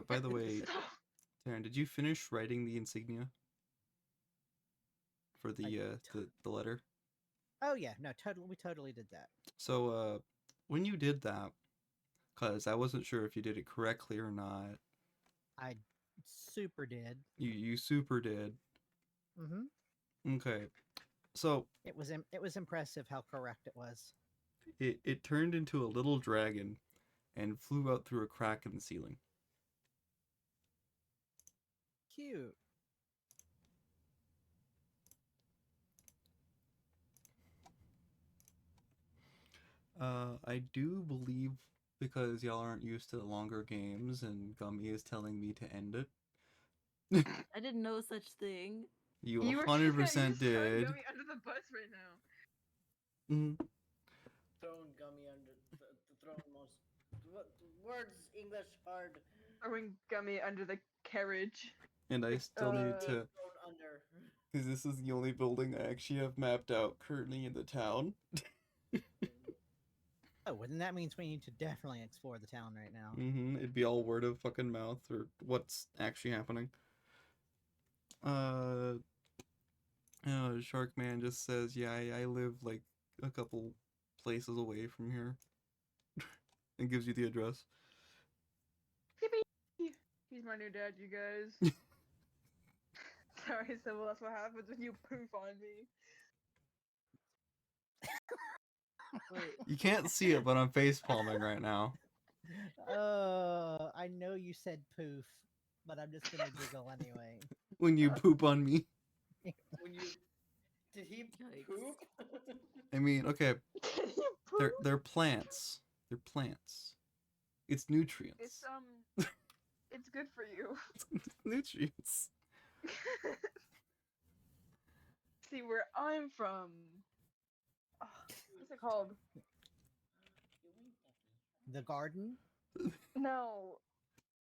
By the way, Taryn, did you finish writing the insignia for the letter? Oh yeah, no, we totally did that. So when you did that, cause I wasn't sure if you did it correctly or not. I super did. You super did. Mm-hmm. Okay. So It was impressive how correct it was. it turned into a little dragon and flew out through a crack in the ceiling. Cute. I do believe, because y'all aren't used to longer games and Gummy is telling me to end it. I didn't know such thing. You You were 100% you just throwing did. Gummy under the bus right now. Mhm. Throwing Gummy under throwing most words English hard. Throwing Gummy under the carriage. And I still need to, Thrown under. because this is the only building I actually have mapped out currently in the town. Oh, well, then that means we need to definitely explore the town right now. It'd be all word of fucking mouth or what's actually happening. Shark Man just says, yeah, I live like a couple places away from here. And gives you the address. Yippee! He's my new dad, you guys. Sorry, Sybil, that's what happens when you poof on me. Wait, You can't see it, but I'm face palming right now. I know you said poof, but I'm just gonna giggle anyway. When you poop on me. When you did he Yikes. poop? I mean, okay, Can you poof? they're plants. They're plants. It's nutrients. It's good for you. Nutrients. See where I'm from. Oh, what's it called? The garden? No.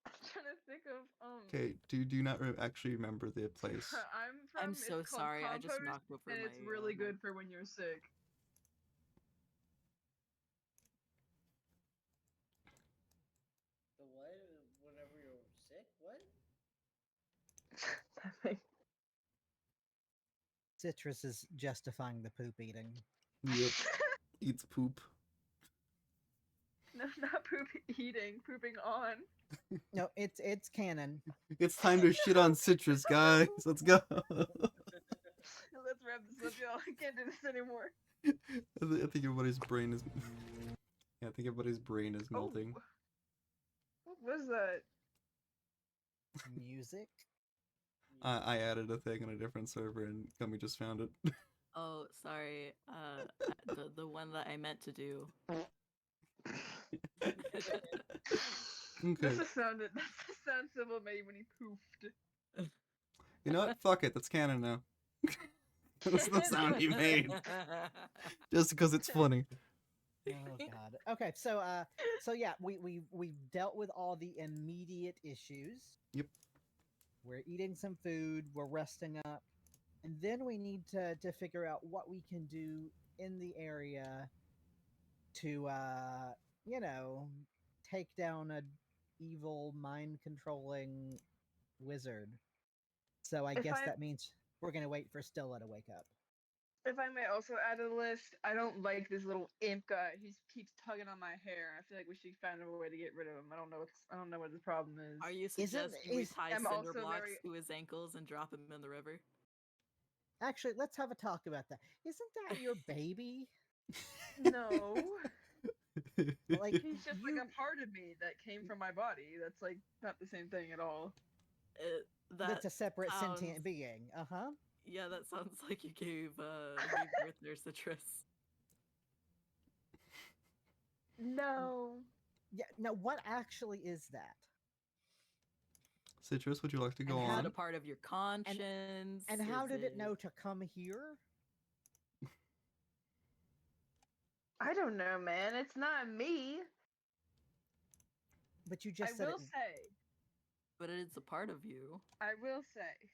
I'm trying to think of Okay, do you not actually remember the place? I'm it's so called sorry. I just compost, knocked over and my. it's really good for when you're sick. The what? Whenever you're sick? What? Nothing. Citrus is justifying the poop eating. Yep. Eats poop. No, not poop eating, pooping on. No, it's canon. It's time to shit on Citrus, guys. Let's go. Let's wrap this up, y'all. I can't do this anymore. I think everybody's brain is. Yeah, I think everybody's brain is melting. Oh. What was that? Music? I added a thing on a different server and Gummy just found it. Oh, sorry. The one that I meant to do. Okay. That's the sound Sybil made when he poofed. You know what? Fuck it. That's canon now. That's the sound he made. Just because it's funny. Oh god. Okay, so yeah, we've dealt with all the immediate issues. Yep. We're eating some food, we're resting up, and then we need to figure out what we can do in the area to you know, take down a evil mind controlling wizard. So I If guess I- that means we're gonna wait for Stella to wake up. If I may also add to the list, I don't like this little imp guy. He keeps tugging on my hair. I feel like we should find a way to get rid of him. I don't know what the problem is. Are you Isn't- suggesting we is- tie I'm cinder also blocks very- to his ankles and drop him in the river? Actually, let's have a talk about that. Isn't that your baby? No. Like He's just you, like a part of me that came from my body. That's like not the same thing at all. that's a separate sounds- sentient being. Uh-huh. Yeah, that sounds like you gave birth there, Citrus. No. Yeah, now what actually is that? Citrus, would you like to go And Is how it on? a part of your conscience? And how Is did it know to come here? I don't know, man. It's not me. But you just I said will it. say. But it's a part of you. I will say.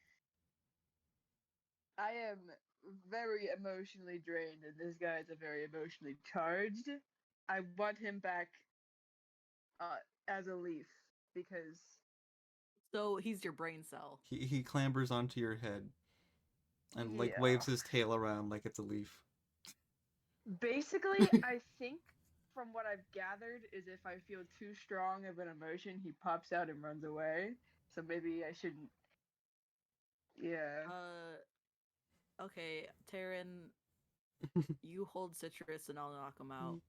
I am very emotionally drained, and this guy is a very emotionally charged. I want him back as a leaf because So he's your brain cell. He clambers onto your head and like Yeah. waves his tail around like it's a leaf. basically, I think from what I've gathered is if I feel too strong of an emotion, he pops out and runs away. So maybe I shouldn't. Yeah. Okay, Taryn, you hold Citrus and I'll knock him out.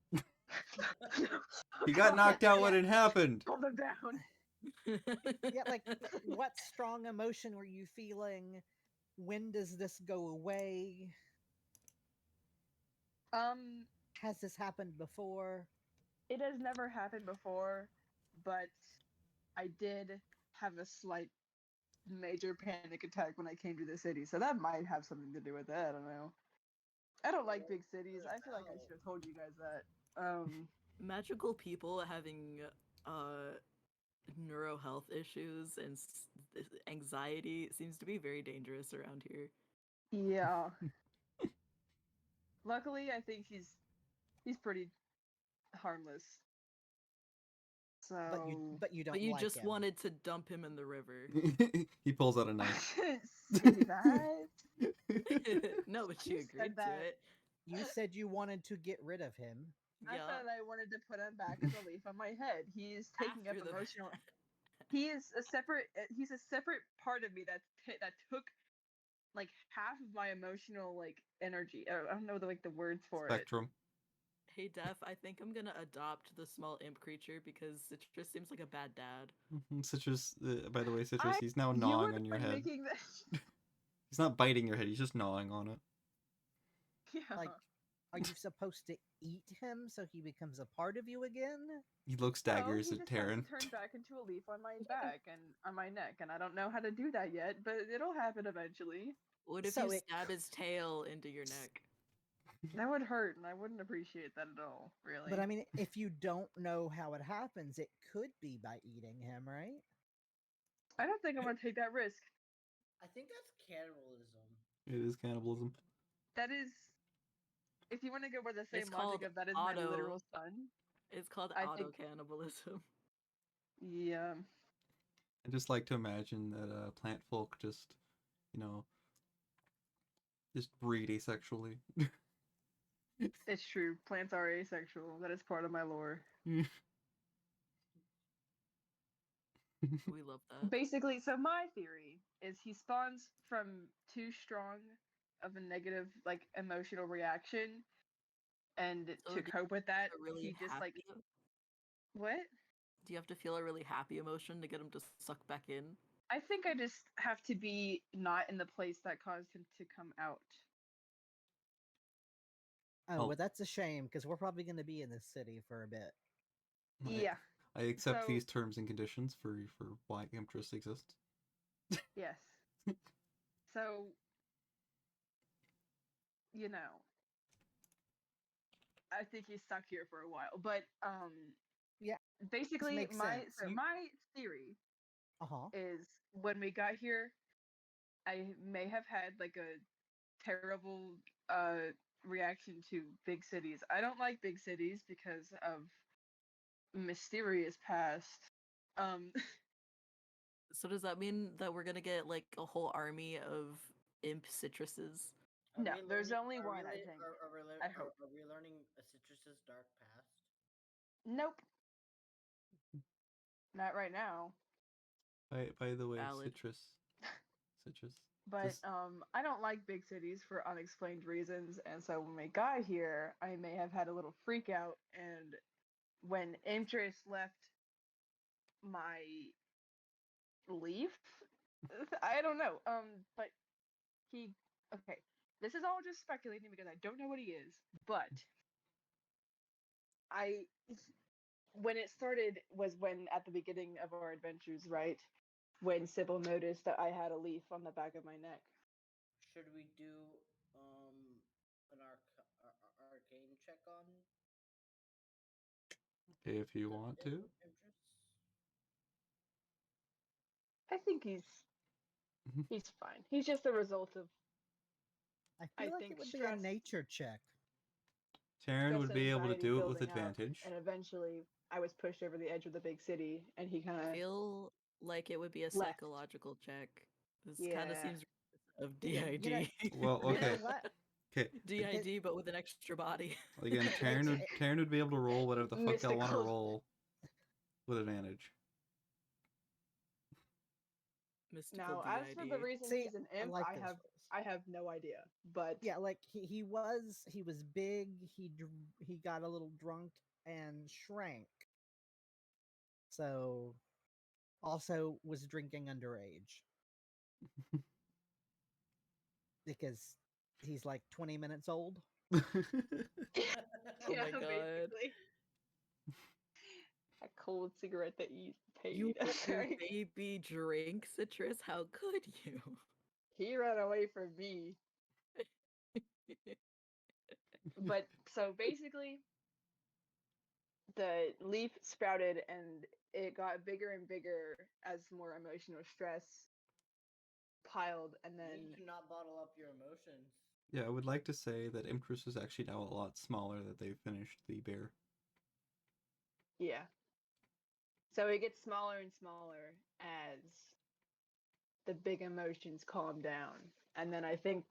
He got knocked out when Yeah. it happened. Hold him down. Yeah, like what strong emotion were you feeling? When does this go away? Has this happened before? It has never happened before, but I did have a slight major panic attack when I came to the city, so that might have something to do with it. I don't know. I don't like big cities. I feel like I should have told you guys that. Magical people having neuro health issues and anxiety seems to be very dangerous around here. Yeah. Luckily, I think he's pretty harmless. So. But you don't. But you like just him. wanted to dump him in the river. He pulls out a knife. Say that. No, but you You said agreed to that. it. You said you wanted to get rid of him. I Yeah. thought I wanted to put him back as a leaf on my head. He is taking After up the emotional. He is a separate. He's a separate part of me that took like half of my emotional like energy. I don't know the words for it. Spectrum. Hey, Def, I think I'm gonna adopt the small imp creature because it just seems like a bad dad. Citrus, by the way, Citrus, he's now You gnawing were on the your one head. making this. He's not biting your head, he's just gnawing on it. Yeah. Like, are you supposed to eat him so he becomes a part of you again? He looks No, daggers he at just has Taryn. to turn back into a leaf on my back and on my neck, and I don't know how to do that yet, but it'll happen eventually. What if So you it stab his tail into your neck? That would hurt, and I wouldn't appreciate that at all, really. But I mean, if you don't know how it happens, it could be by eating him, right? I don't think I'm gonna take that risk. I think that's cannibalism. It is cannibalism. That is, if you want to go by the same It's logic called of that is auto- my literal son. It's called I auto think- cannibalism. Yeah. I just like to imagine that plant folk just, you know, just breed asexually. It's true. Plants are asexual. That is part of my lore. We love that. Basically, so my theory is he spawns from too strong of a negative, like, emotional reaction, and So to do you cope with that, A really he just like happy- what? Do you have to feel a really happy emotion to get him to suck back in? I think I just have to be not in the place that caused him to come out. Oh, Oh. well, that's a shame because we're probably going to be in this city for a bit. Yeah. I accept So- these terms and conditions for why Imptress exists. Yes. So you know, I think he's stuck here for a while. But Yeah, basically, makes sense. my theory Uh huh. is when we got here, I may have had like a terrible reaction to big cities. I don't like big cities because of mysterious past. Um, So does that mean that we're gonna get like a whole army of imp citruses? Are no, we there's learning? only Are one. we, I le- think. are, we I hope. are we learning a citrus's dark past? Nope, not right now. By the way, Valid. citrus. But Just I don't like big cities for unexplained reasons, and so when we got here, I may have had a little freak out. And when interest left my leaf, I don't know. But he okay. This is all just speculating because I don't know what he is. But I when it started was when at the beginning of our adventures, right? When Sybil noticed that I had a leaf on the back of my neck. Should we do an arcane check on if you want to. Empress? I think Mhm. he's fine. He's just a result of I I feel like think it would be a stress nature check. Taryn stress would and be able to anxiety do it with building up, advantage. and eventually I was pushed over the edge of the big city, and he kind I of feel like it would be a left. psychological check. This kind of Yeah, seems of Yeah, DID. Well, You know okay. what? Okay. DID, but with an extra body. Again, Taryn would be able to roll whatever the fuck y'all want to mystical. roll with advantage. Mystical Now, as for the DID. reason See, he's an I imp, like those rolls. I have no idea. But Yeah, like he was big. He got a little drunk and shrank. So also was drinking underage because he's like 20 minutes old. Oh yeah, my god. basically a cold cigarette that you You paid. let your Sorry. baby drink citrus? How could you? He ran away from me. But so basically, the leaf sprouted and it got bigger and bigger as more emotional stress piled, and then You do not bottle up your emotions. Yeah, I would like to say that Impress is actually now a lot smaller that they finished the bear. yeah. So it gets smaller and smaller as the big emotions calm down. And then I think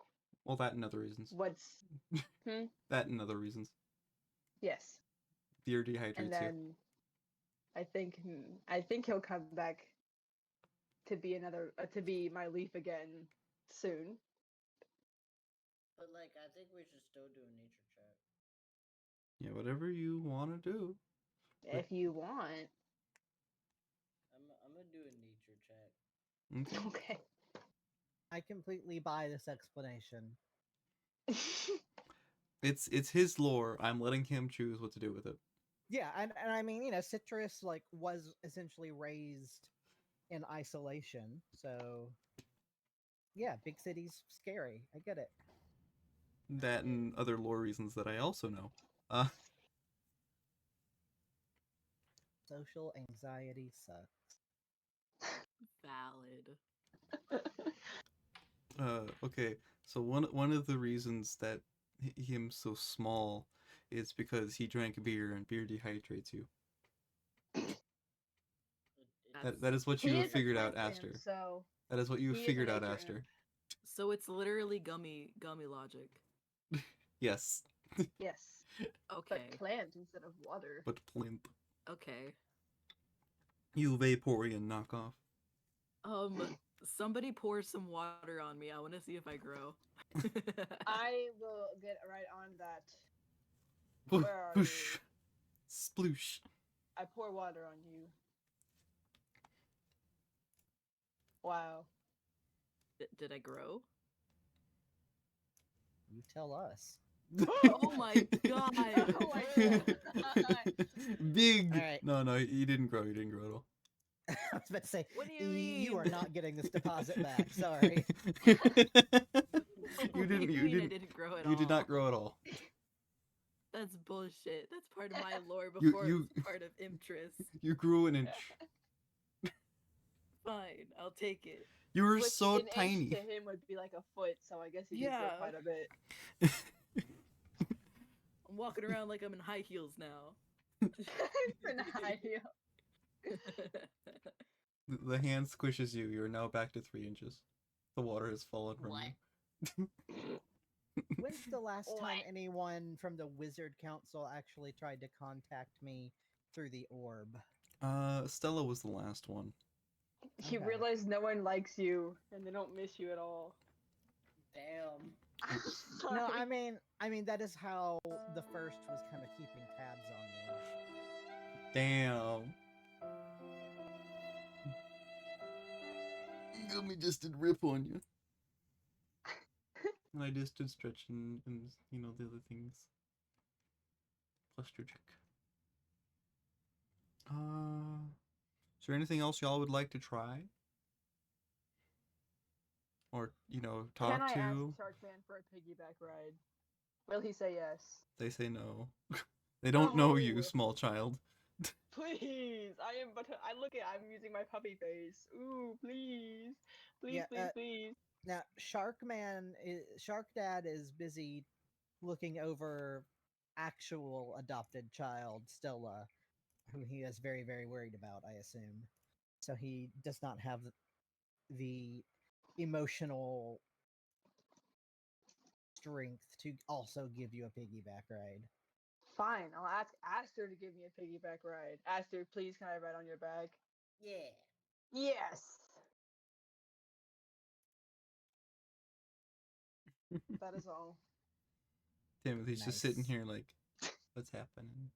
Well, that and other reasons. what's That and other reasons. yes. Beer And dehydrates you. then I think he'll come back to be to be my leaf again soon. But like, I think we should still do a nature check. Yeah, whatever you want to do. If you want. I'm gonna do a nature check. Okay. Okay. I completely buy this explanation. It's his lore. I'm letting him choose what to do with it. Yeah, and I mean, you know, Citrus like was essentially raised in isolation, so yeah, big cities scary. I get it. That and other lore reasons that I also know. Social anxiety sucks. Valid. Okay. So one of the reasons that him's so small is because he drank beer and beer dehydrates you. That is what he you have is a figured out, plant Aster. imp, so That is what you have he is a figured out, nature Aster. imp. So it's literally gummy logic. Yes. Yes. Okay. But plant instead of water. But plimp. Okay. You Vaporeon knockoff. Somebody pour some water on me. I want to see if I grow. I will get right on that. Whoosh, Where are whoosh, you? sploosh. I pour water on you. Wow. Did I grow? You tell us. Oh my god! Oh my god. Big. All right. No, you didn't grow. You didn't grow at all. I was about to say, What do you you are mean?" not getting this deposit back. Sorry. You What do didn't. you You mean I didn't. didn't grow at You did not all? grow at all. That's bullshit. That's part of my lore You- before you- it was part of Imtress. You grew an inch. Fine, I'll take it. You were Which so an inch tiny. to him would be like a foot, so I guess he did grow Yeah. quite a bit. I'm walking around like I'm in high heels now. For the high heel. The hand squishes you. You're now back to 3 inches. The water has fallen from you. When's the last time What? anyone from the Wizard Council actually tried to contact me through the orb? Stella was the last one. You Okay. realize no one likes you, and they don't miss you at all. Damn. No, Sorry. I mean that is how the first was kind of keeping tabs on me. Damn. Gummy just did rip on you. I just did stretch and you know the other things. Plus your check. Is there anything else y'all would like to try? Or, you know, talk Can I to? ask Sharkman for a piggyback ride? Will he say yes? They say no. They don't know you, No. small child. Please, I am. But I look at. I'm using my puppy face. Ooh, please, please, Yeah, please, please. Now, Shark Dad is busy looking over actual adopted child Stella, who he is very, very worried about, I assume. So he does not have the emotional strength to also give you a piggyback ride. Fine, I'll ask Aster to give me a piggyback ride. Aster, please, can I ride on your back? Yeah. Yes. That is all. Timothy's just sitting Nice. here like, what's happening?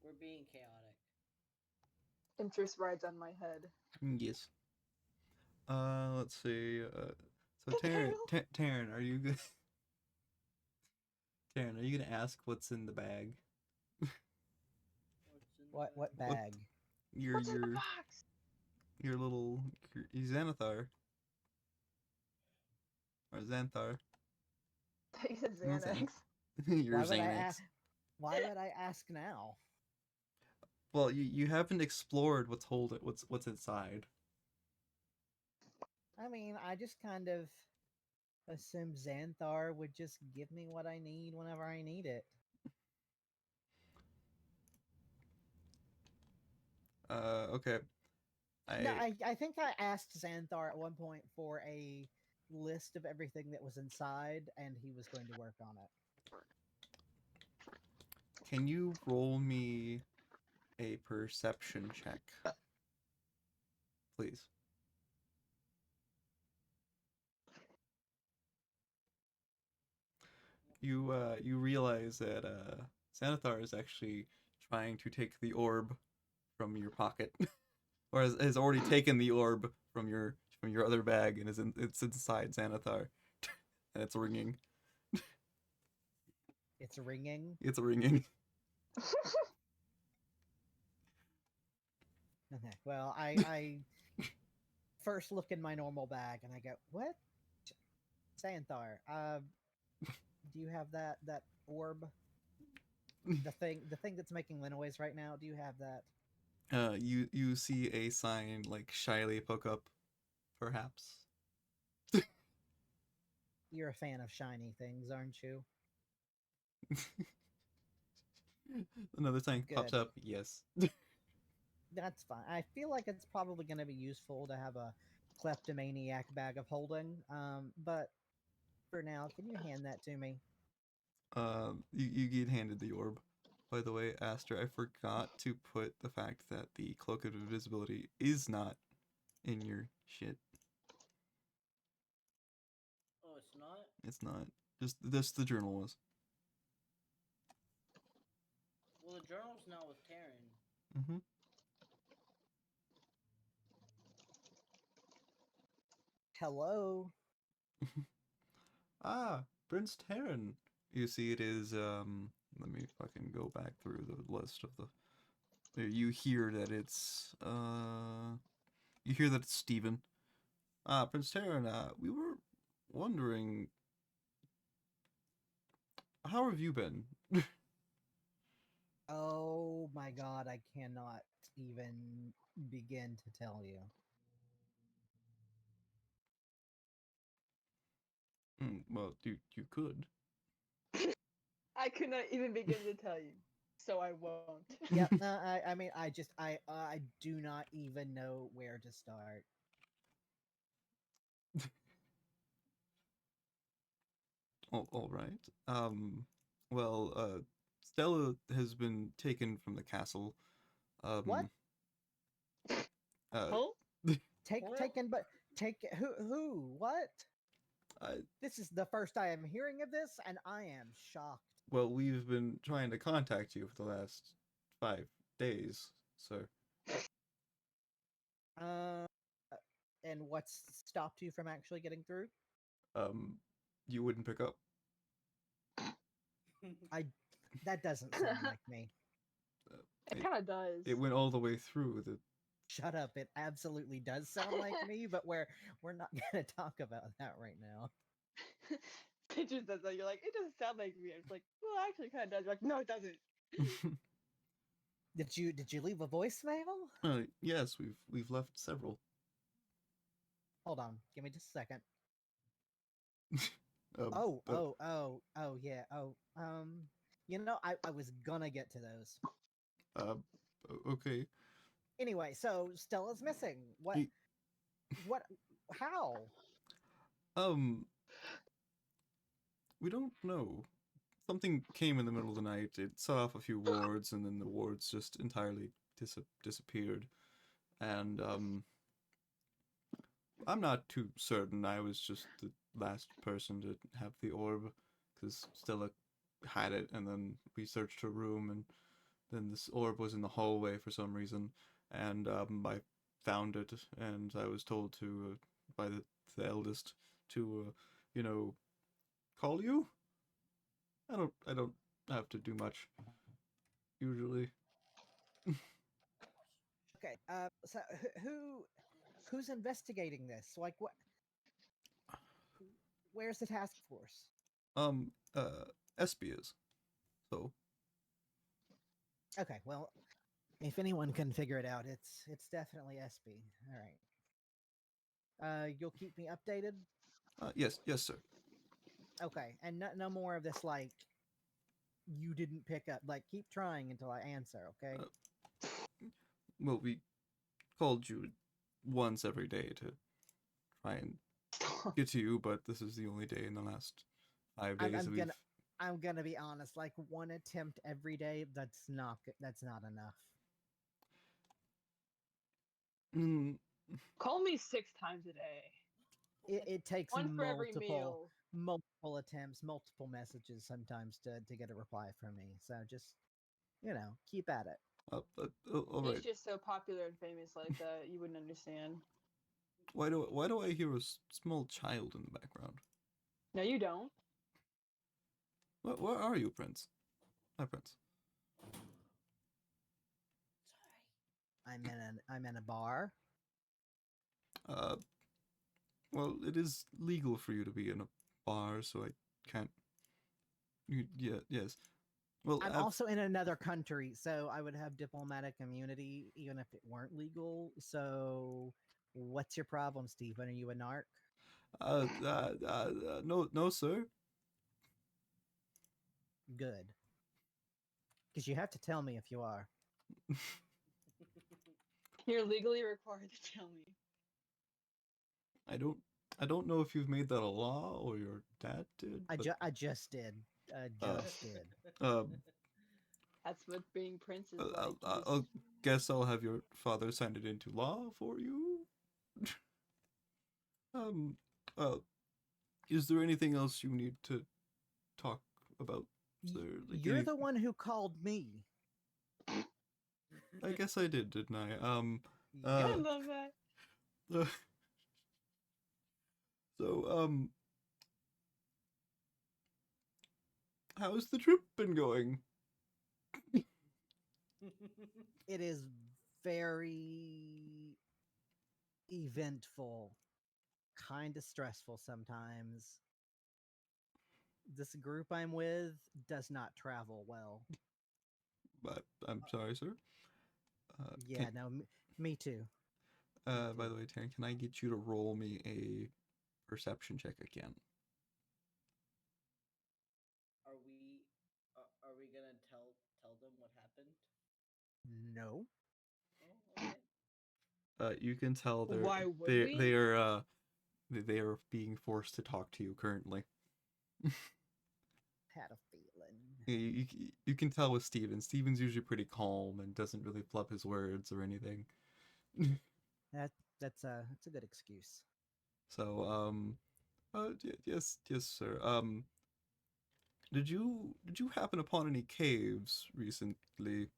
We're being chaotic. Interest rides on my head. Yes. Let's see. So Taryn, Taryn, are you good? Taryn, are you gonna ask what's in the bag? What's in the What What- bag? Your What's in the box? your little your Xanathar or Xanthar. He said Xanax. Xanax. Your Why would I Xanax. ask? Why would I ask now? Well, you haven't explored what's inside. I mean, I just kind of assumed Xanthar would just give me what I need whenever I need it. Okay. No, I think I asked Xanthar at one point for a list of everything that was inside, and he was going to work on it. Can you roll me a perception check, please? You realize that Xanathar is actually trying to take the orb from your pocket, or has already taken the orb from your other bag and it's inside Xanathar, and it's ringing. It's ringing. It's ringing. Okay. Well, I first look in my normal bag and I go, "What, Xanthar? Do you have that orb? The thing that's making the noise right now? Do you have that?" You see a sign like shyly poke up, perhaps. You're a fan of shiny things, aren't you? Another sign pops Good. up. Yes. That's fine. I feel like it's probably going to be useful to have a kleptomaniac bag of holding. But for now, can you hand that to me? You get handed the orb. By the way, Aster, I forgot to put the fact that the cloak of invisibility is not in your shit. Oh, it's not? It's not. Just the journal was. Well, the journal's now with Taryn. Mm-hmm. Hello. Ah, Prince Taryn. You see, it is. Let me fucking go back through the list of the You hear that it's you hear that it's Stephen. Prince Terran, we were wondering, how have you been? Oh my god, I cannot even begin to tell you. Well, you could. I could not even begin to tell you, so I won't. Yep, no, I mean, I do not even know where to start. All right. Well, Stella has been taken from the castle. What? Uh, Huh? Taken, but who? What? I, This is the first I am hearing of this, and I am shocked. well, we've been trying to contact you for the last 5 days, sir. Uh, and what's stopped you from actually getting through? Um, you wouldn't pick up. That doesn't sound like me. It kind of does. It went all the way through the. Shut up! It absolutely does sound like me, but we're not gonna talk about that right now. It just does that. You're like, it doesn't sound like me. It's like, well, actually, kind of does. You're like, no, it doesn't. Did you leave a voicemail? Yes, we've left several. Hold on, give me just a second. Um, Oh, yeah. You know, I was gonna get to those. uh, okay. Anyway, so Stella's missing. What? He- What? How? Um, we don't know. Something came in the middle of the night. It set off a few wards, and then the wards just entirely disappeared. And I'm not too certain. I was just the last person to have the orb, because Stella had it, and then we searched her room, and then this orb was in the hallway for some reason, and I found it, and I was told to by the eldest to call you. I don't have to do much usually. Okay. So who's investigating this? Like, what? Where's the task force? Um Espy is. So Okay. Well, if anyone can figure it out, it's definitely SB. All right. You'll keep me updated. yes, sir. Okay, and no more of this like you didn't pick up. Like, keep trying until I answer. Okay. Well, we called you once every day to try and get to you, but this is the only day in the last 5 days that we've. I'm gonna be honest. Like, one attempt every day. That's not enough. Mm, Call me 6 times a day. It takes One for every meal. multiple attempts, multiple messages sometimes to get a reply from me. So just keep at it. all He's right. just so popular and famous like that, you wouldn't understand. Why do I hear a small child in the background? No, you don't. Where are you, Prince? Hi, Prince. I'm in a bar. Well, it is legal for you to be in a bar, so I can't. Yes. Well, I'm also in another country, so I would have diplomatic immunity even if it weren't legal. So, what's your problem, Stephen? Are you a narc? no, sir. Good, because you have to tell me if you are. You're legally required to tell me. I don't know if you've made that a law or your dad did. I just did. Just did. That's what being Prince is like. I'll guess I'll have your father sign it into law for you. um, is there anything else you need to talk about, sir? Like You're the one who called me. I guess I didn't I? I love that. So, how's the trip been going? It is very eventful, kind of stressful sometimes. This group I'm with does not travel well. But I'm sorry, sir. Yeah, no, me too. By the way, Taryn, can I get you to roll me a perception check again? Are we gonna tell them what happened? No. Oh, okay. You can tell Why would they we? they are they are being forced to talk to you currently. Had a feeling. You can tell with Steven. Steven's usually pretty calm and doesn't really flub his words or anything. That's a good excuse. So yes, sir. Did you happen upon any caves recently?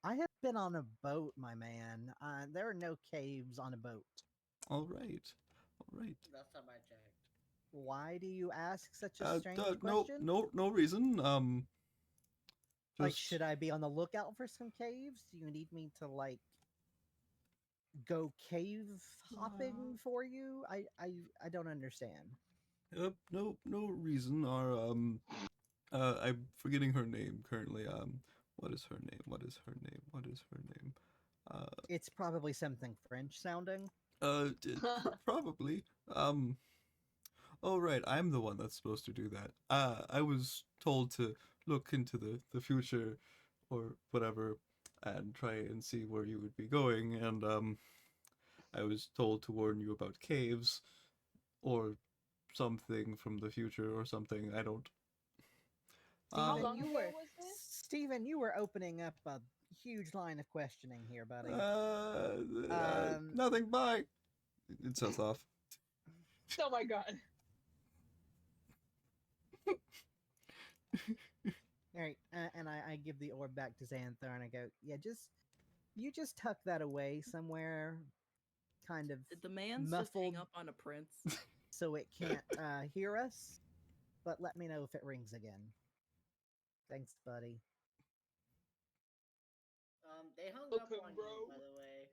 I have been on a boat, my man. There are no caves on a boat. All right, all right. Last time I checked. Why do you ask such a strange No, question? no reason. Like, Just should I be on the lookout for some caves? Do you need me to like go cave hopping for you? I don't understand. no reason. I'm forgetting her name currently. What is her name? What is her name? What is her name? It's probably something French sounding. Probably. Oh right, I'm the one that's supposed to do that. I was told to look into the future, or whatever, and try and see where you would be going, and I was told to warn you about caves, or something from the future, or something. I don't. How Steven, long you ago were was this? Steven, you were opening up a huge line of questioning here, buddy. Um, Nothing. Bye. It sets off. Oh my god. all right, and I give the orb back to Xanthar and I go, yeah, you just tuck that away somewhere, kind of Did the man's just muffled, hang up on a prince? so it can't hear us. But let me know if it rings again. Thanks, buddy. They hung up Welcome, on bro. you, by the way.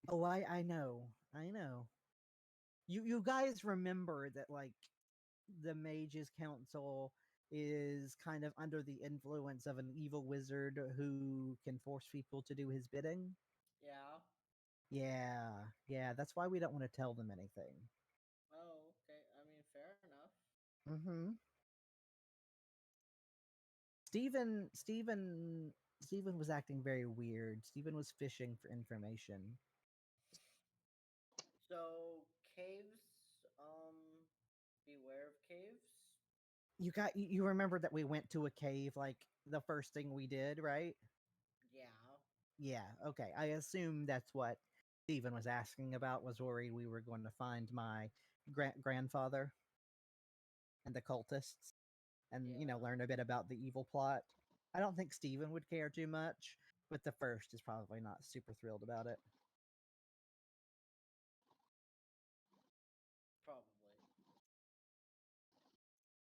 Oh, I know. You guys remember that like the Mages Council is kind of under the influence of an evil wizard who can force people to do his bidding? Yeah. Yeah, that's why we don't want to tell them anything. Oh, okay. I mean, fair enough. Mm-hmm. Steven was acting very weird. Steven was fishing for information. So caves. Beware of caves. You remember that we went to a cave like the first thing we did, right? Yeah. Yeah, okay. I assume that's what Steven was asking about, was worried we were going to find my grandfather and the cultists and, Yeah. learn a bit about the evil plot. I don't think Steven would care too much, but the first is probably not super thrilled about it. Probably.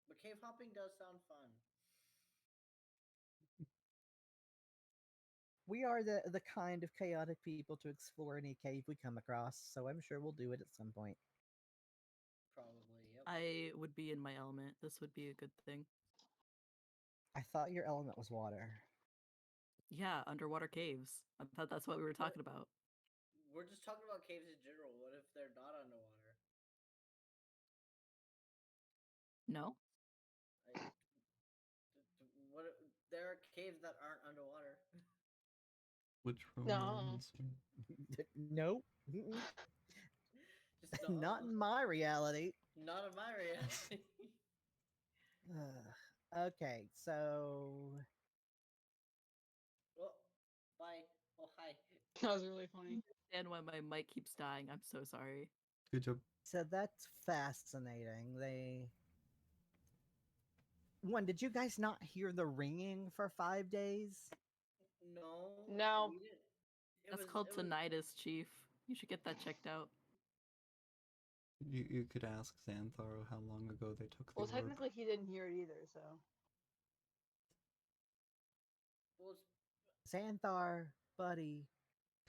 But cave hopping does sound fun. We are the kind of chaotic people to explore any cave we come across, so I'm sure we'll do it at some point. Probably. Yep. I would be in my element. This would be a good thing. I thought your element was water. Yeah, underwater caves. I thought that's what we were talking about. We're just talking about caves in general. What if they're not underwater? No? Like, what? There are caves that aren't underwater. Which No. romance? Nope. Just Not in my reality. Not in my reality. Okay, so Well, bye. Oh, hi. That was really funny. And when my mic keeps dying, I'm so sorry. Good job. that's fascinating. Did you guys not hear the ringing for 5 days? No. No. We didn't. That's called It was. tinnitus, Chief. You should get that checked out. You could ask Xanthar how long ago they took the Well, orb. technically, he didn't hear it either, so. Xanthar, buddy,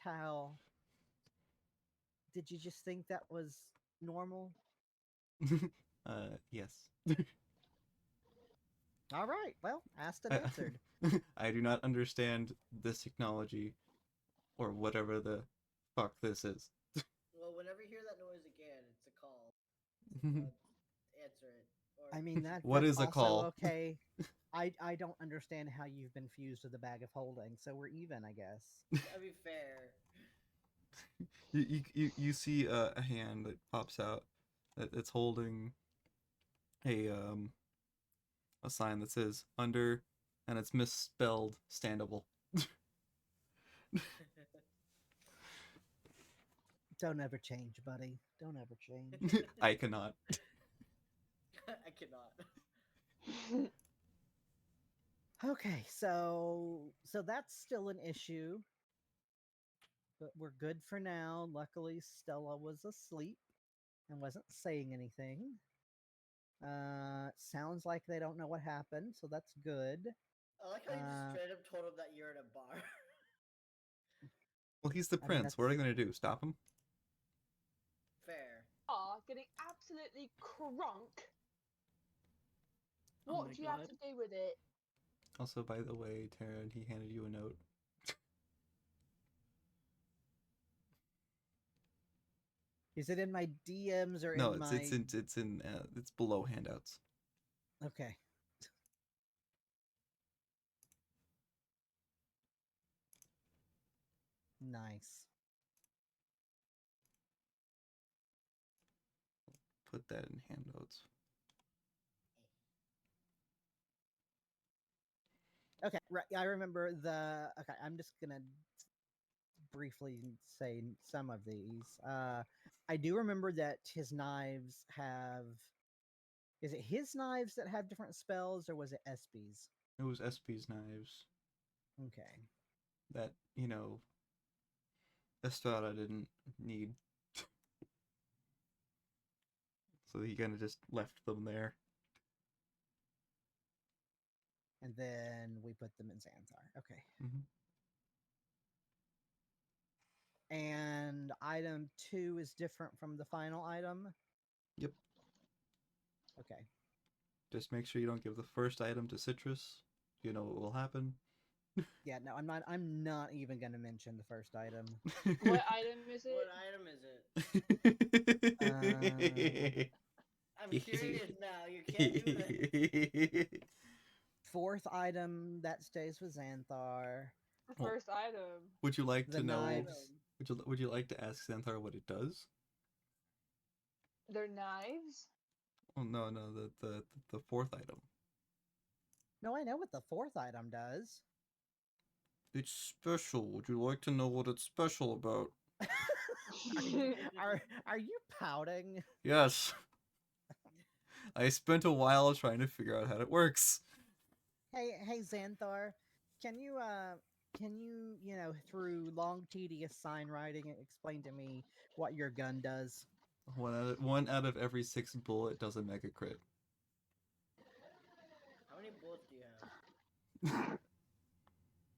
Tal, did you just think that was normal? Yes. All right, well, asked and I, answered. I do not understand this technology or whatever the fuck this is. Well, whenever you hear that noise again, it's a call. Answer it. Or I mean, that What that's is a also call? okay. I don't understand how you've been fused with a bag of holding, so we're even, I guess. that'd be fair. You see a hand that pops out that's holding a sign that says under, and it's misspelled standable. Don't ever change, buddy. Don't ever change. I cannot. I cannot. Okay, so that's still an issue, but we're good for now. Luckily, Stella was asleep and wasn't saying anything. Sounds like they don't know what happened, so that's good. I like how you just Uh, straight up told him that you're in a bar. Well, he's the I mean, prince. What are they that's- gonna do? Stop him? Fair. Are getting absolutely crunk. Oh What my do you have God. to do with it? Also, by the way, Tara, he handed you a note. Is it in my DMs or No, in it's my? it's below handouts. Okay. Nice. Put that in handouts. Okay, right. I remember the. Okay, I'm just gonna briefly say some of these. I do remember that his knives have. Is it his knives that have different spells, or was it Espy's? It was SP's knives Okay. that Estrada didn't need, so he kind of just left them there. And then we put them in Xanthar. Okay. Mm-hmm. And item 2 is different from the final item. Yep. Okay. Just make sure you don't give the first item to Citrus. You know what will happen. Yeah, no, I'm not even gonna mention the first item. What item is it? What item is it? I'm curious now. You can't do that. Fourth item that stays with Xanthar. The Well, first item. Would you like The to know? knives. Would you like to ask Xanthar what it does? They're knives? Oh no, the fourth item. No, I know what the fourth item does. It's special. Would you like to know what it's special about? Are you pouting? Yes. I spent a while trying to figure out how it works. Hey Xanthar, can you through long tedious sign writing explain to me what your gun does? One out of every 6 bullet does a mega crit. How many bullets do you have?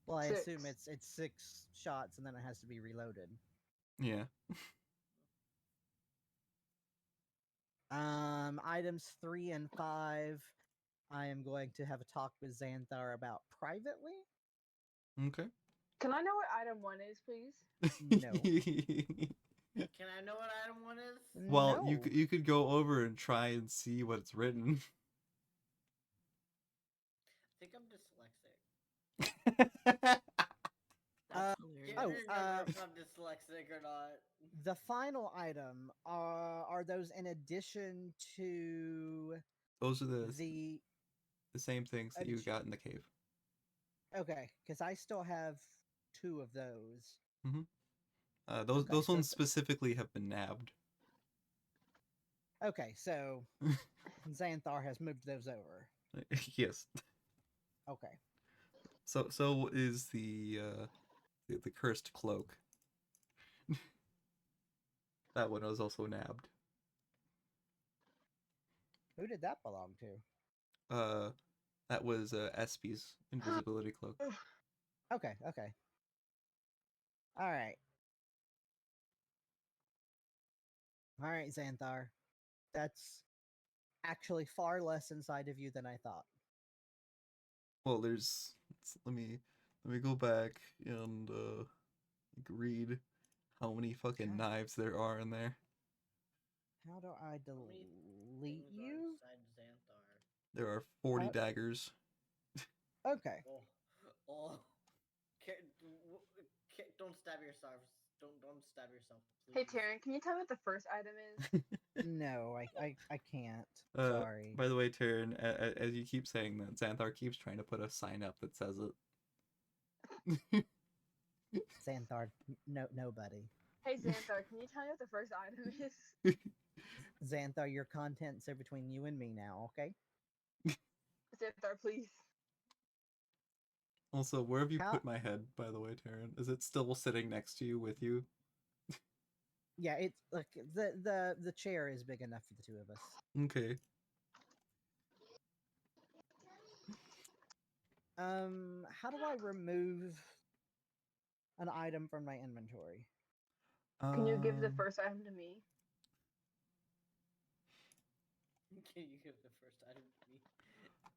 Well, I assume 6. it's 6 shots and then it has to be reloaded. Yeah. Items 3 and 5, I am going to have a talk with Xanthar about privately. Okay. Can I know what item 1 is, please? No. Can I know what item 1 is? Well, No. you could go over and try and see what it's written. I think I'm dyslexic. That's Can't hilarious. remember if I'm dyslexic or not. The final item are those in addition to Those are the the same things that you got in the cave. okay, because I still have 2 of those. Those Okay, those so ones specifically have been nabbed. Okay, so Xanthar has moved those over. Yes. Okay. So is the cursed cloak. That one was also nabbed. Who did that belong to? That was Espy's invisibility cloak. Okay, okay. All right. All right, Xanthar. That's actually far less inside of you than I thought. Well, let me go back and read how many fucking Okay. knives there are in there. How do I How many delete things are you? inside Xanthar? There are 40 Uh, daggers. Okay. Oh, oh. Don't stab yourself. Don't stab yourself, Hey, please. Taryn, can you tell me what the first item is? No, I can't. Uh, Sorry. by the way, Taryn, as you keep saying that, Xanthar keeps trying to put a sign up that says it. Xanthar, no, nobody. Hey, Xanthar, can you tell me what the first item is? Xanthar, your contents are between you and me now, okay? Xanthar, please. Also, where have you How? put my head, by the way, Taryn? Is it still sitting next to you with you? Yeah, it's like the chair is big enough for the two of us. Okay. How do I remove an item from my inventory? Can you give the Um, first item to me? Can you give the first item to me?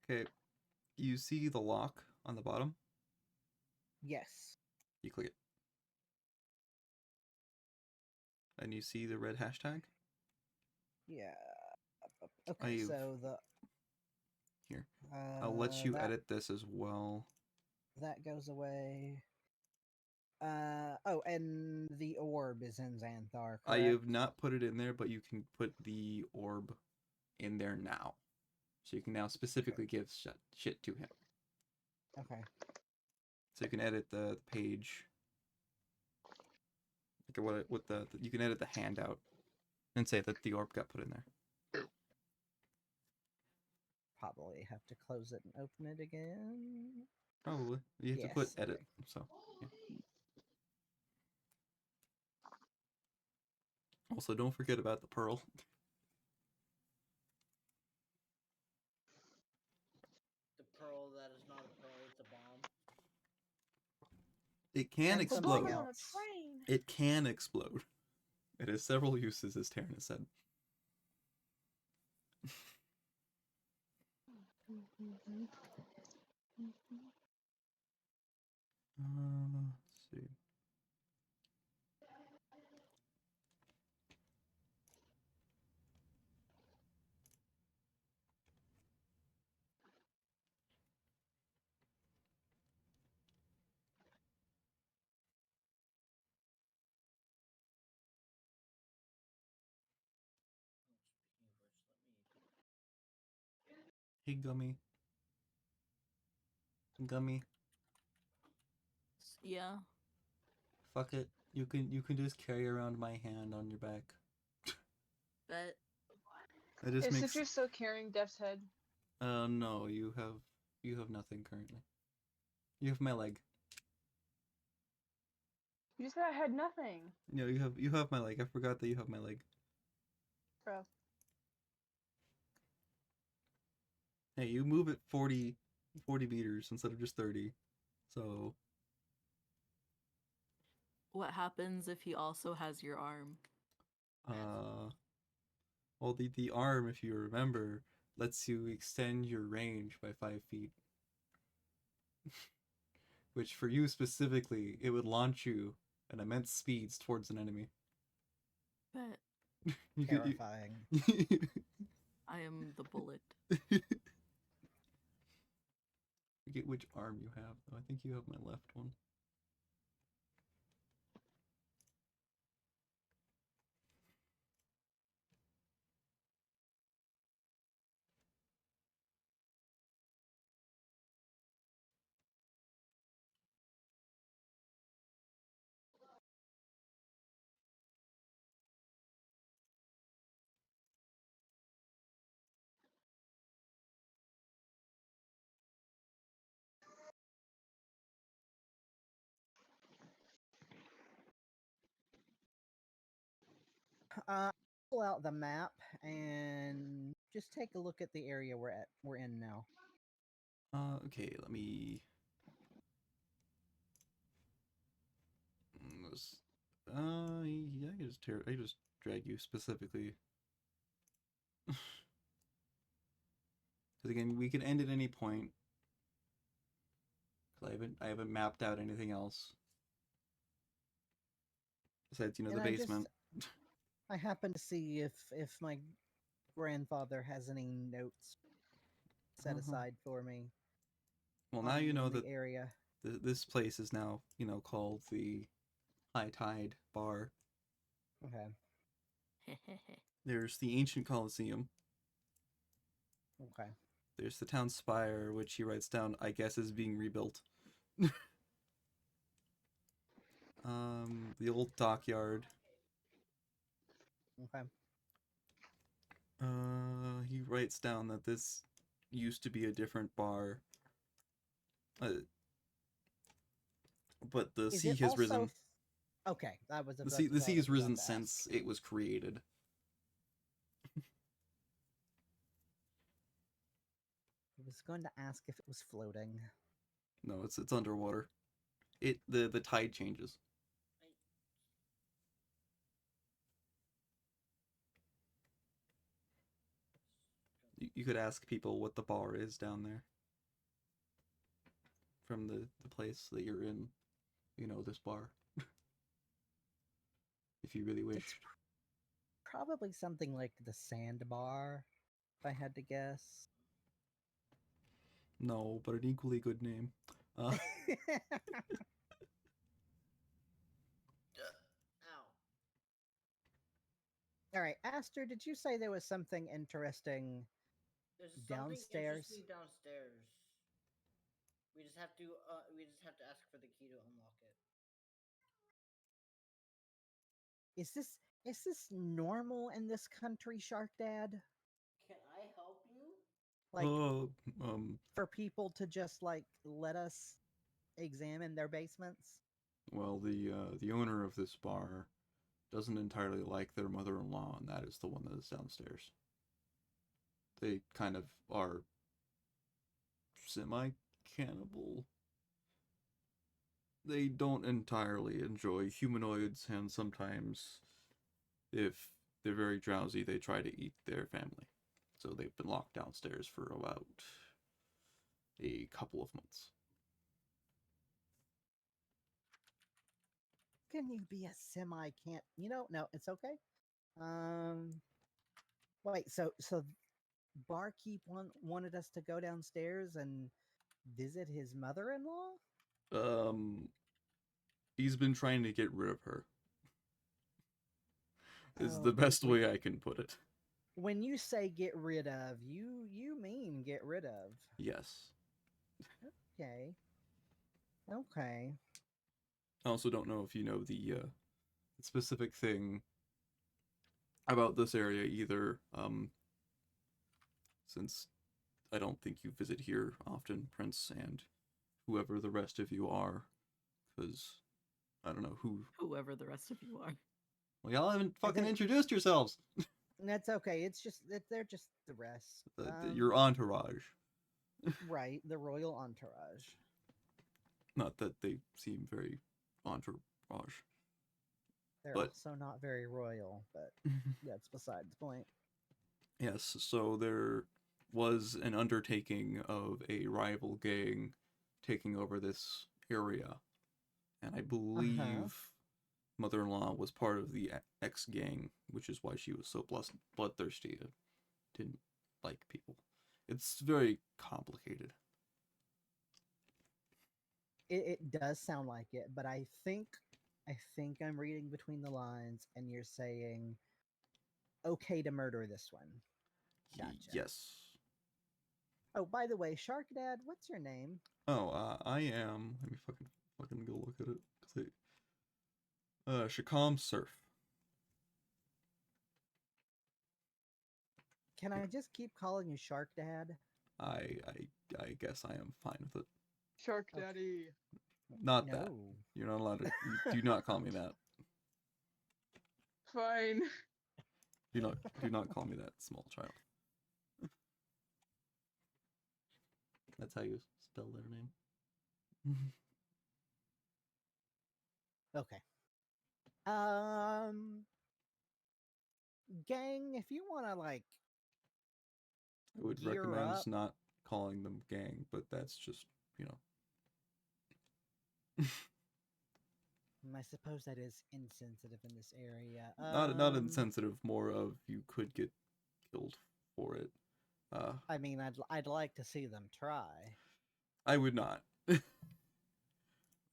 okay. You see the lock on the bottom? Yes. You click it. And you see the red hashtag? Yeah. Okay, I've so the here. I'll let you that edit this as well. that goes away. Oh, and the orb is in Xanthar, I correct? have not put it in there, but you can put the orb in there now. So you can now specifically give shit to him. Okay. So you can edit the page. Like what you can edit the handout and say that the orb got put in there. Probably have to close it and open it again. Probably. You have to put Yes. edit. Okay. So yeah. Also, don't forget about the pearl. The pearl that is not a pearl, it's a bomb. It can And The something bomb explode. is on a else. train. It can explode. It has several uses, as Taryn has said. Let's see. Speaking of which, Hey, Gummy. Gummy. Yeah. Fuck it. You can just carry around my hand on your back. But That just Is makes. Citrus still carrying Death's head? No. You have nothing currently. You have my leg. You said I had nothing. No, you have my leg. I forgot that you have my leg. Bro. Hey, you move at 40 meters instead of just 30. So, what happens if he also has your arm? well, the arm, if you remember, lets you extend your range by 5 feet. Which, for you specifically, it would launch you at immense speeds towards an enemy. But You Terrifying. I am the bullet. Forget which arm you have, though. I think you have my left one. Pull out the map and just take a look at the area we're in now. Okay, let me. was. Yeah, I just drag you specifically. Because again, we could end at any point. Because I haven't mapped out anything else. Besides, you know, And the basement. I happen to see if my grandfather has any notes set aside for me. Well, now you know the that area. this place is now, you know, called the High Tide Bar. Okay. There's the ancient Colosseum. Okay. There's the town spire, which he writes down, I guess, is being rebuilt. The old dockyard. Okay. He writes down that this used to be a different bar. But the Is sea it has also risen. Okay, that was The sea what I has was about risen to since ask. it was created. I was going to ask if it was floating. No, it's underwater. The tide changes. You could ask people what the bar is down there. From the place that you're in. You know, this bar. If you really wish. It's probably something like the Sandbar, if I had to guess. No, but an equally good name. Ow. All right, Aster, did you say there was something interesting There's downstairs? something interesting downstairs. We just have to ask for the key to unlock it. Is this normal in this country, Shark Dad? Can I help you? Like for people to just like let us examine their basements? Well, the owner of this bar doesn't entirely like their mother-in-law, and that is the one that is downstairs. They kind of are semi-cannibal. They don't entirely enjoy humanoids, and sometimes, if they're very drowsy, they try to eat their family. So they've been locked downstairs for about a couple of months. Can you be a semi can't no, it's okay. Wait, so barkeep wanted us to go downstairs and visit his mother-in-law? He's been trying to get rid of her. Is Oh, the best way I can put it. When you say get rid of, you mean get rid of. Yes. Okay. I also don't know if you know the specific thing about this area either, since I don't think you visit here often, Prince, and whoever the rest of you are, because I don't know Whoever the rest of you are. Well, y'all haven't fucking introduced yourselves. That's okay. It's just that they're just the rest. Your entourage. Right, the royal entourage. Not that they seem very entourage. They're also not very royal, but that's beside the point. Yes, so there was an undertaking of a rival gang taking over this area. And I believe mother-in-law was part of the X gang, which is why she was so bloodthirsty and didn't like people. It's very complicated. It does sound like it, but I think I'm reading between the lines, and you're saying okay to murder this one. Gotcha. Yes. Oh, by the way, Shark Dad, what's your name? Oh, I am. Let me fucking go look at it. Shakam Surf. Can I just keep calling you Shark Dad? I guess I am fine with it. Shark Daddy. Not that. You're not allowed to. Do not call me that. Fine. Do not call me that, small child. That's how you spell their name. Okay. Um, gang, if you want to like I would gear recommend up, not calling them gang, but that's just, you know. I suppose that is insensitive in this area. Not insensitive, more of you could get killed for it. I mean, I'd like to see them try. I would not. I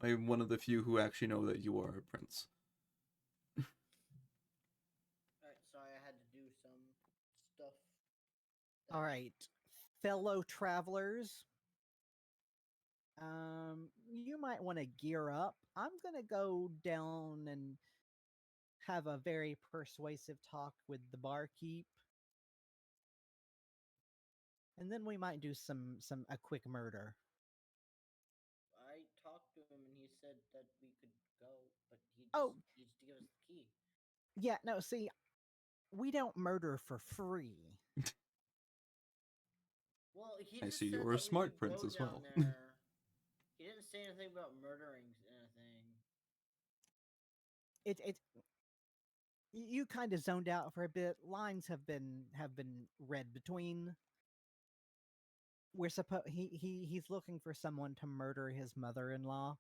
am one of the few who actually know that you are a prince. Alright, sorry, I had to do some stuff. All right, fellow travelers, you might want to gear up. I'm gonna go down and have a very persuasive talk with the barkeep, and then we might do some a quick murder. I talked to him and he said that we could go, but he just Oh, needs to give us the key. yeah, no, see, we don't murder for free. Well, he I just see said you're a that we smart could prince go as down well. there. He didn't say anything about murdering anything. It you kind of zoned out for a bit. Lines have been read between. We're supposed he's looking for someone to murder his mother-in-law,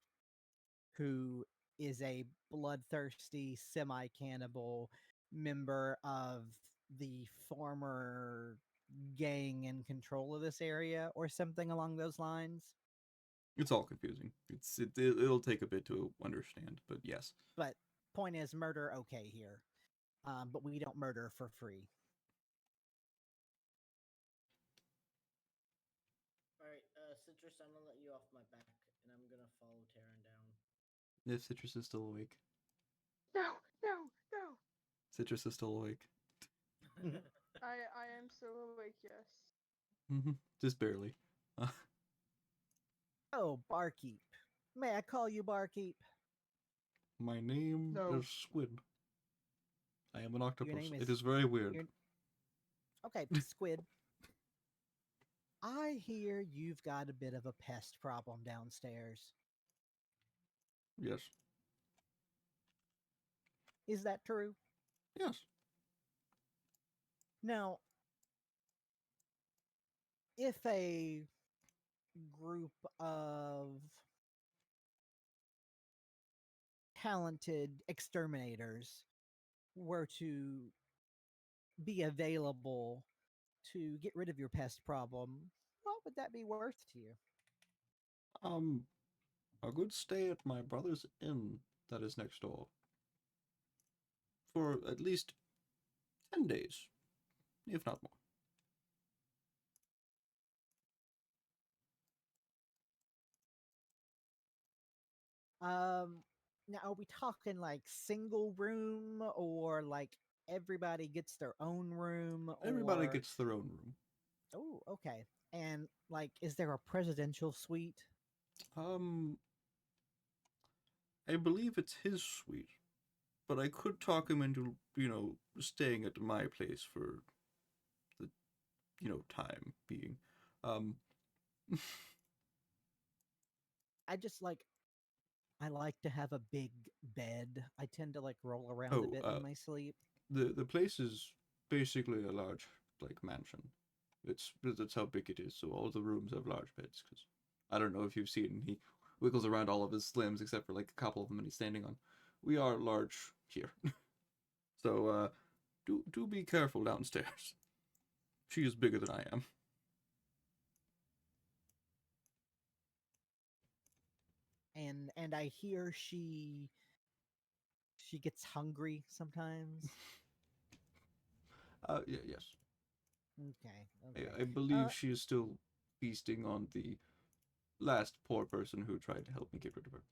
who is a bloodthirsty semi-cannibal member of the former gang in control of this area or something along those lines. It's all confusing. It'll take a bit to understand, but yes. But point is, murder okay here, but we don't murder for free. Alright, Citrus, I'm gonna let you off my back, and I'm gonna follow Terran down. If Citrus is still awake. No, no, no. Citrus is still awake. I am still awake. Yes. Just barely. Oh, barkeep. May I call you barkeep? My name No. is Squid. I am an Your octopus. name It is very weird. Okay, Squid. I hear you've got a bit of a pest problem downstairs. Yes. Is that true? Yes. Now, if a group of talented exterminators were to be available to get rid of your pest problem, what would that be worth to you? A good stay at my brother's inn that is next door. For at least 10 days, if not more. Now are we talking like single room or like everybody gets their own room Everybody or gets their own room. oh, okay. And like is there a presidential suite? Um, I believe it's his suite, but I could talk him into, staying at my place for the, time being. Um, I just like I like to have a big bed. I tend to like roll around a bit in my sleep. the place is basically a large mansion. That's how big it is. So all the rooms have large beds. Because I don't know if you've seen, he wiggles around all of his limbs except for like a couple of them, and he's standing on. We are large here, so do be careful downstairs. She is bigger than I am. And I hear she gets hungry sometimes. Yes. Okay. I believe she is still feasting on the last poor person who tried to help me get rid of her.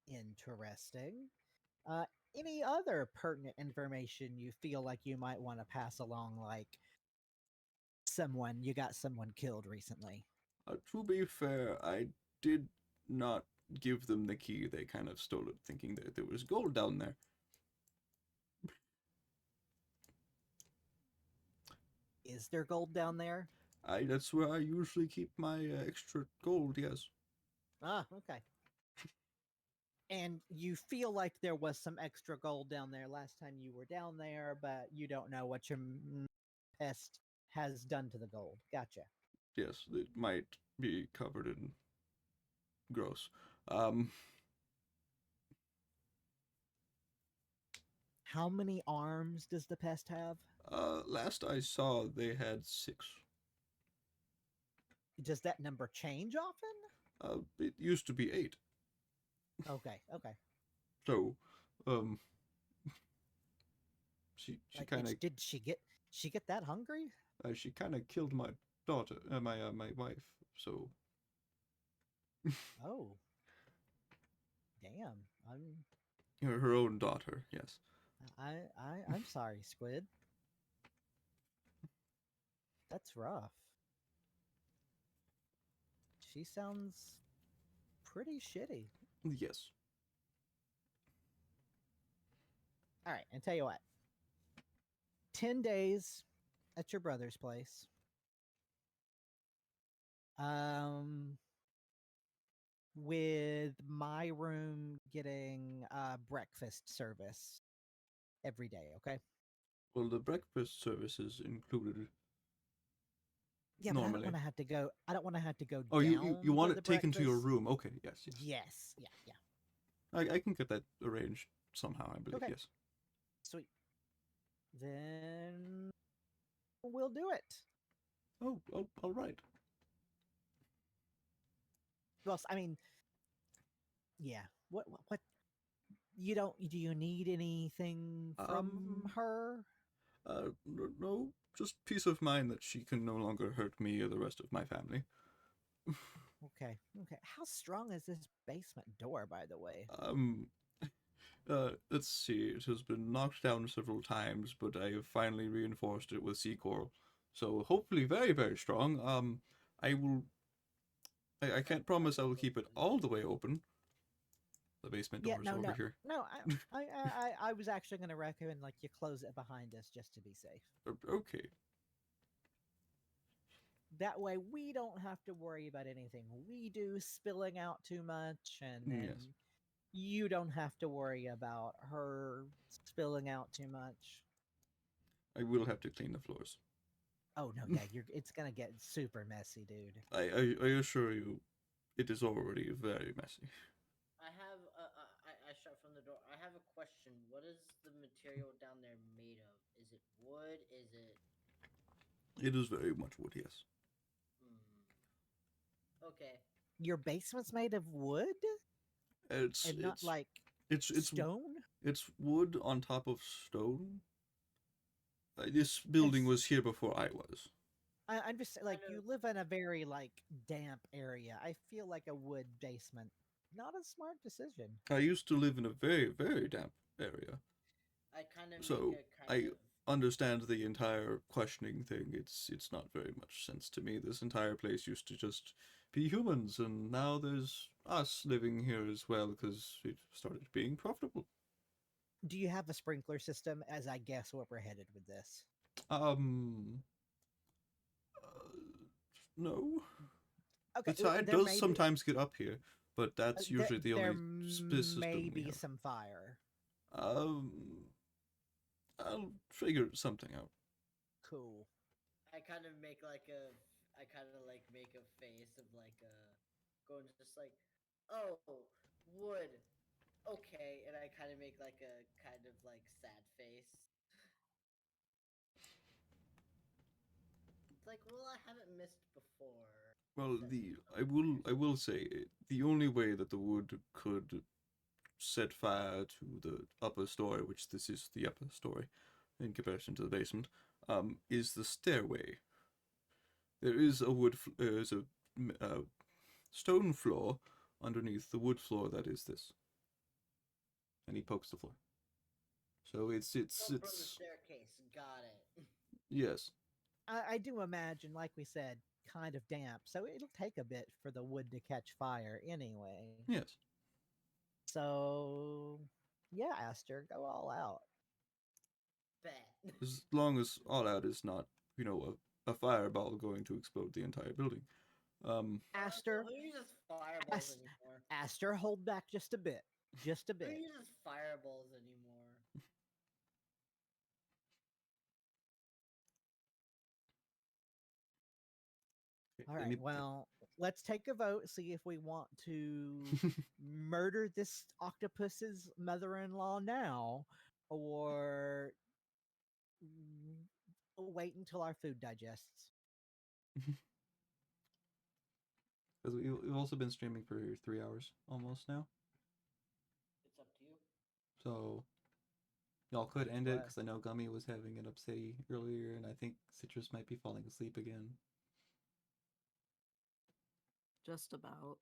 Interesting. Any other pertinent information you feel like you might want to pass along, like you got someone killed recently? To be fair, I did not give them the key. They kind of stole it, thinking that there was gold down there. Is there gold down there? That's where I usually keep my extra gold. Yes. Ah, okay. And you feel like there was some extra gold down there last time you were down there, but you don't know what your pest has done to the gold. Gotcha. Yes, it might be covered in gross. Um, How many arms does the pest have? last I saw, they had 6. Does that number change often? It used to be 8. Okay, okay. So, um, she Like, kind of did she get that hungry? she kind of killed my daughter, my wife. So Oh, damn. I'm her own daughter. Yes. I'm sorry, Squid. That's rough. She sounds pretty shitty. Yes. All right, and tell you what. 10 days at your brother's place. Um with my room getting breakfast service every day, okay? Well, the breakfast service is included Yeah, but I don't normally. want to have to go. I don't want to have to go Oh, down you want for it the taken to your breakfast. room? Okay. Yes. Yes. Yes, yeah, yeah. I can get that arranged somehow. I believe. Okay. Yes. Sweet. Then we'll do it. Oh. Oh. All right. Well, I mean, yeah. What? You don't? Do you need anything from her? No. Just peace of mind that she can no longer hurt me or the rest of my family. Okay. Okay. How strong is this basement door, by the way? Um. Let's see. It has been knocked down several times, but I have finally reinforced it with sea coral. So hopefully very, very strong. I will. I can't promise I will keep it all the way open. The basement Yeah. door is No. over No. here. No. I was actually going to recommend like you close it behind us just to be safe. Okay. That way we don't have to worry about anything we do spilling out too much, and then Yes. you don't have to worry about her spilling out too much. I will have to clean the floors. Oh no, yeah, it's gonna get super messy, dude. I assure you, it is already very messy. I have I shut from the door. I have a question. What is the material down there made of? Is it wood? Is it? It is very much wood, yes. Okay. Your basement's made of wood It's and not like it's stone. it's wood on top of stone. This building It's- was here before I was. I'm just like Kind you of- live in a very like damp area. I feel like a wood basement. Not a smart decision. I used to live in a very, very damp area. I kind of So make a I kind of. understand the entire questioning thing. It's not very much sense to me. This entire place used to just be humans, and now there's us living here as well because it started being profitable. Do you have a sprinkler system? As I guess where we're headed with this. Um, no. Okay, The tide there does may be sometimes get up here, but that's usually the there only system may we be have. some fire. Um, I'll figure something out. Cool. I kind of make like a. I kind of like make a face of like going just like, oh, wood. Okay, and I kind of make like a kind of like sad face. It's like, well, I haven't missed before. Well, That the makes I will say the only way that the wood could set fire to the upper story, which this is the upper story in comparison to the basement, is the stairway. There is a there's a stone floor underneath the wood floor that is this, and he pokes the floor. So it's Up from the staircase. Got it. yes. I do imagine, like we said, kind of damp, so it'll take a bit for the wood to catch fire anyway. Yes. So, yeah, Aster, go all out. Bet. As long as all out is not, a fireball going to explode the entire building. Aster, Who uses fireballs Ast- anymore? Aster, hold back just a bit. Just a Who bit. uses fireballs anymore? All right. Well, let's take a vote. See if we want to murder this octopus's mother-in-law now, or wait until our food digests. Because we've also been streaming for 3 hours almost now. It's up to you. So y'all could end it What? because I know Gummy was having an upsetty earlier, and I think Citrus might be falling asleep again. Just about.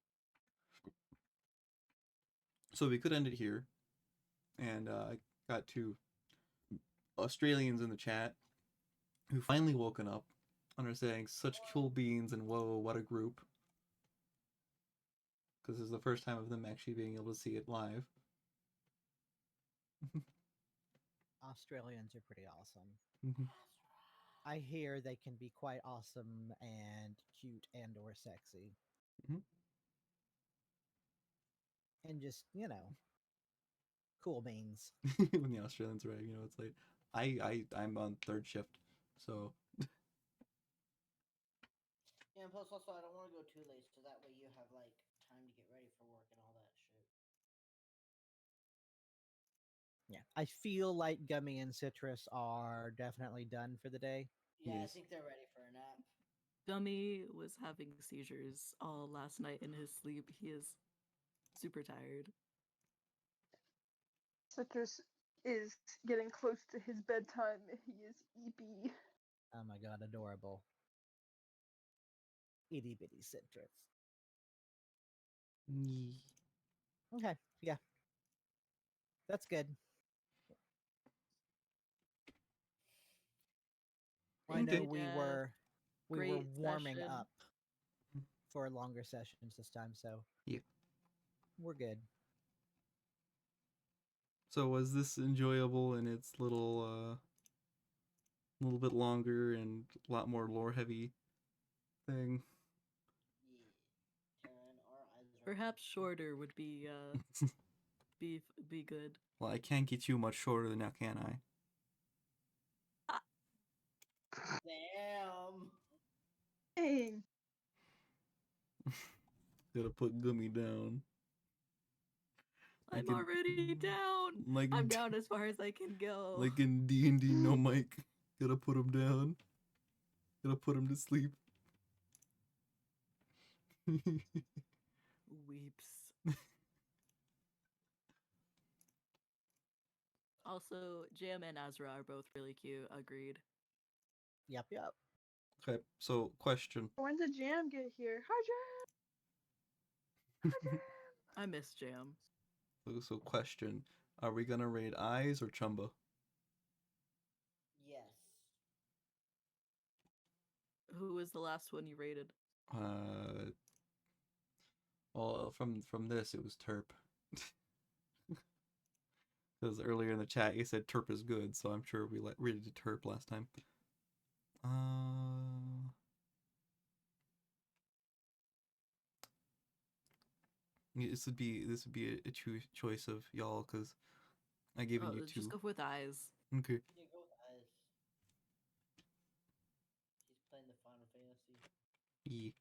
So we could end it here. And I got 2 Australians in the chat who finally woken up and are saying such cool beans and whoa, what a group. Because this is the first time of them actually being able to see it live. Australians are pretty awesome. Mhm. I hear they can be quite awesome and cute and or sexy. Mhm. And just, cool beans. When the Australians arrive, it's late. I'm on 3rd shift, so Yeah, and plus also I don't want to go too late, so that way you have like time to get ready for work and all that shit. Yeah. I feel like Gummy and Citrus are definitely done for the day. Yeah, I Yes. think they're ready for a nap. Gummy was having seizures all last night in his sleep. He is super tired. Citrus is getting close to his bedtime. He is eepy. Oh my god, adorable. Itty bitty Citrus. Okay, yeah. That's good. I Thank know Okay. you, we Jeff. were Great warming session. up for longer sessions this time, so Yeah. we're good. So was this enjoyable in its little bit longer and a lot more lore heavy thing? Yeah. Taryn, our eyes are Perhaps open. shorter would be be good. Well, I can't get you much shorter than that, can I? Damn. Dang. Gotta put Gummy down. I'm Like in- already down. like I'm in- down as far as I can go. Like in D&D, no mic. Gotta put him down. Gotta put him to sleep. Weeps. Also, Jam and Azra are both really cute. Agreed. Yep. Okay, so question. When did Jam get here? Hi, Jam. Hi, Jam. I miss Jam. So question. Are we gonna raid Eyes or Chumba? Yes. Who was the last one you rated? Well, from this, it was Terp. Because earlier in the chat, you said Terp is good, so I'm sure we rated Terp last time. This would be a choice of y'all, because I given you 2. Just go with Eyes. Okay. Yeah, go with eyes. He's playing the Final Fantasy. Yeah.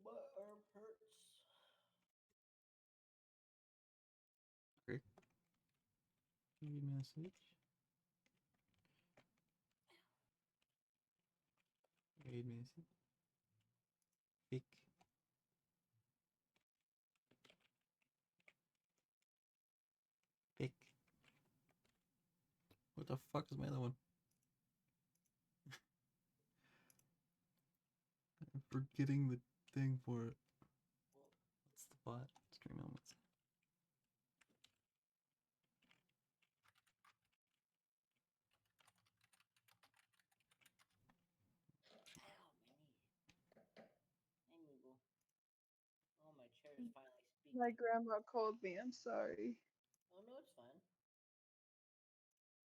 My arm hurts. Okay. Read message. Read message. Pick. Pick. What the fuck is my other one? I'm forgetting the thing for it. What's the bot? Stream elements. Ow, my knee. Hey, Moogle. Oh, my chair is finally My grandma called me. I'm sorry. Oh no, it's fine.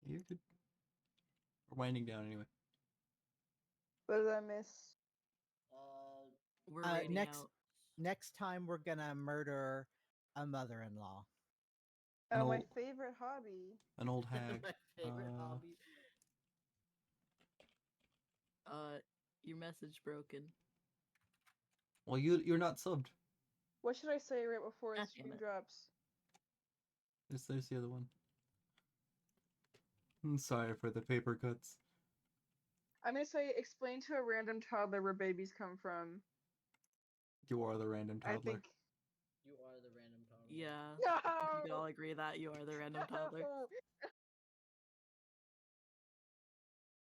You're good. We're winding down anyway. What did I miss? We're raiding next out. next time we're gonna murder a mother-in-law. An Oh, my old favorite hobby. an old hag. My favorite hobby. Your message broken. Well, you're not subbed. What should I say right before the Ah, damn stream it. drops? There's the other one. I'm sorry for the paper cuts. I'm gonna say explain to a random toddler where babies come from. You are the random toddler. I think. You are the random toddler. Yeah. No. We can all agree that you are the random toddler.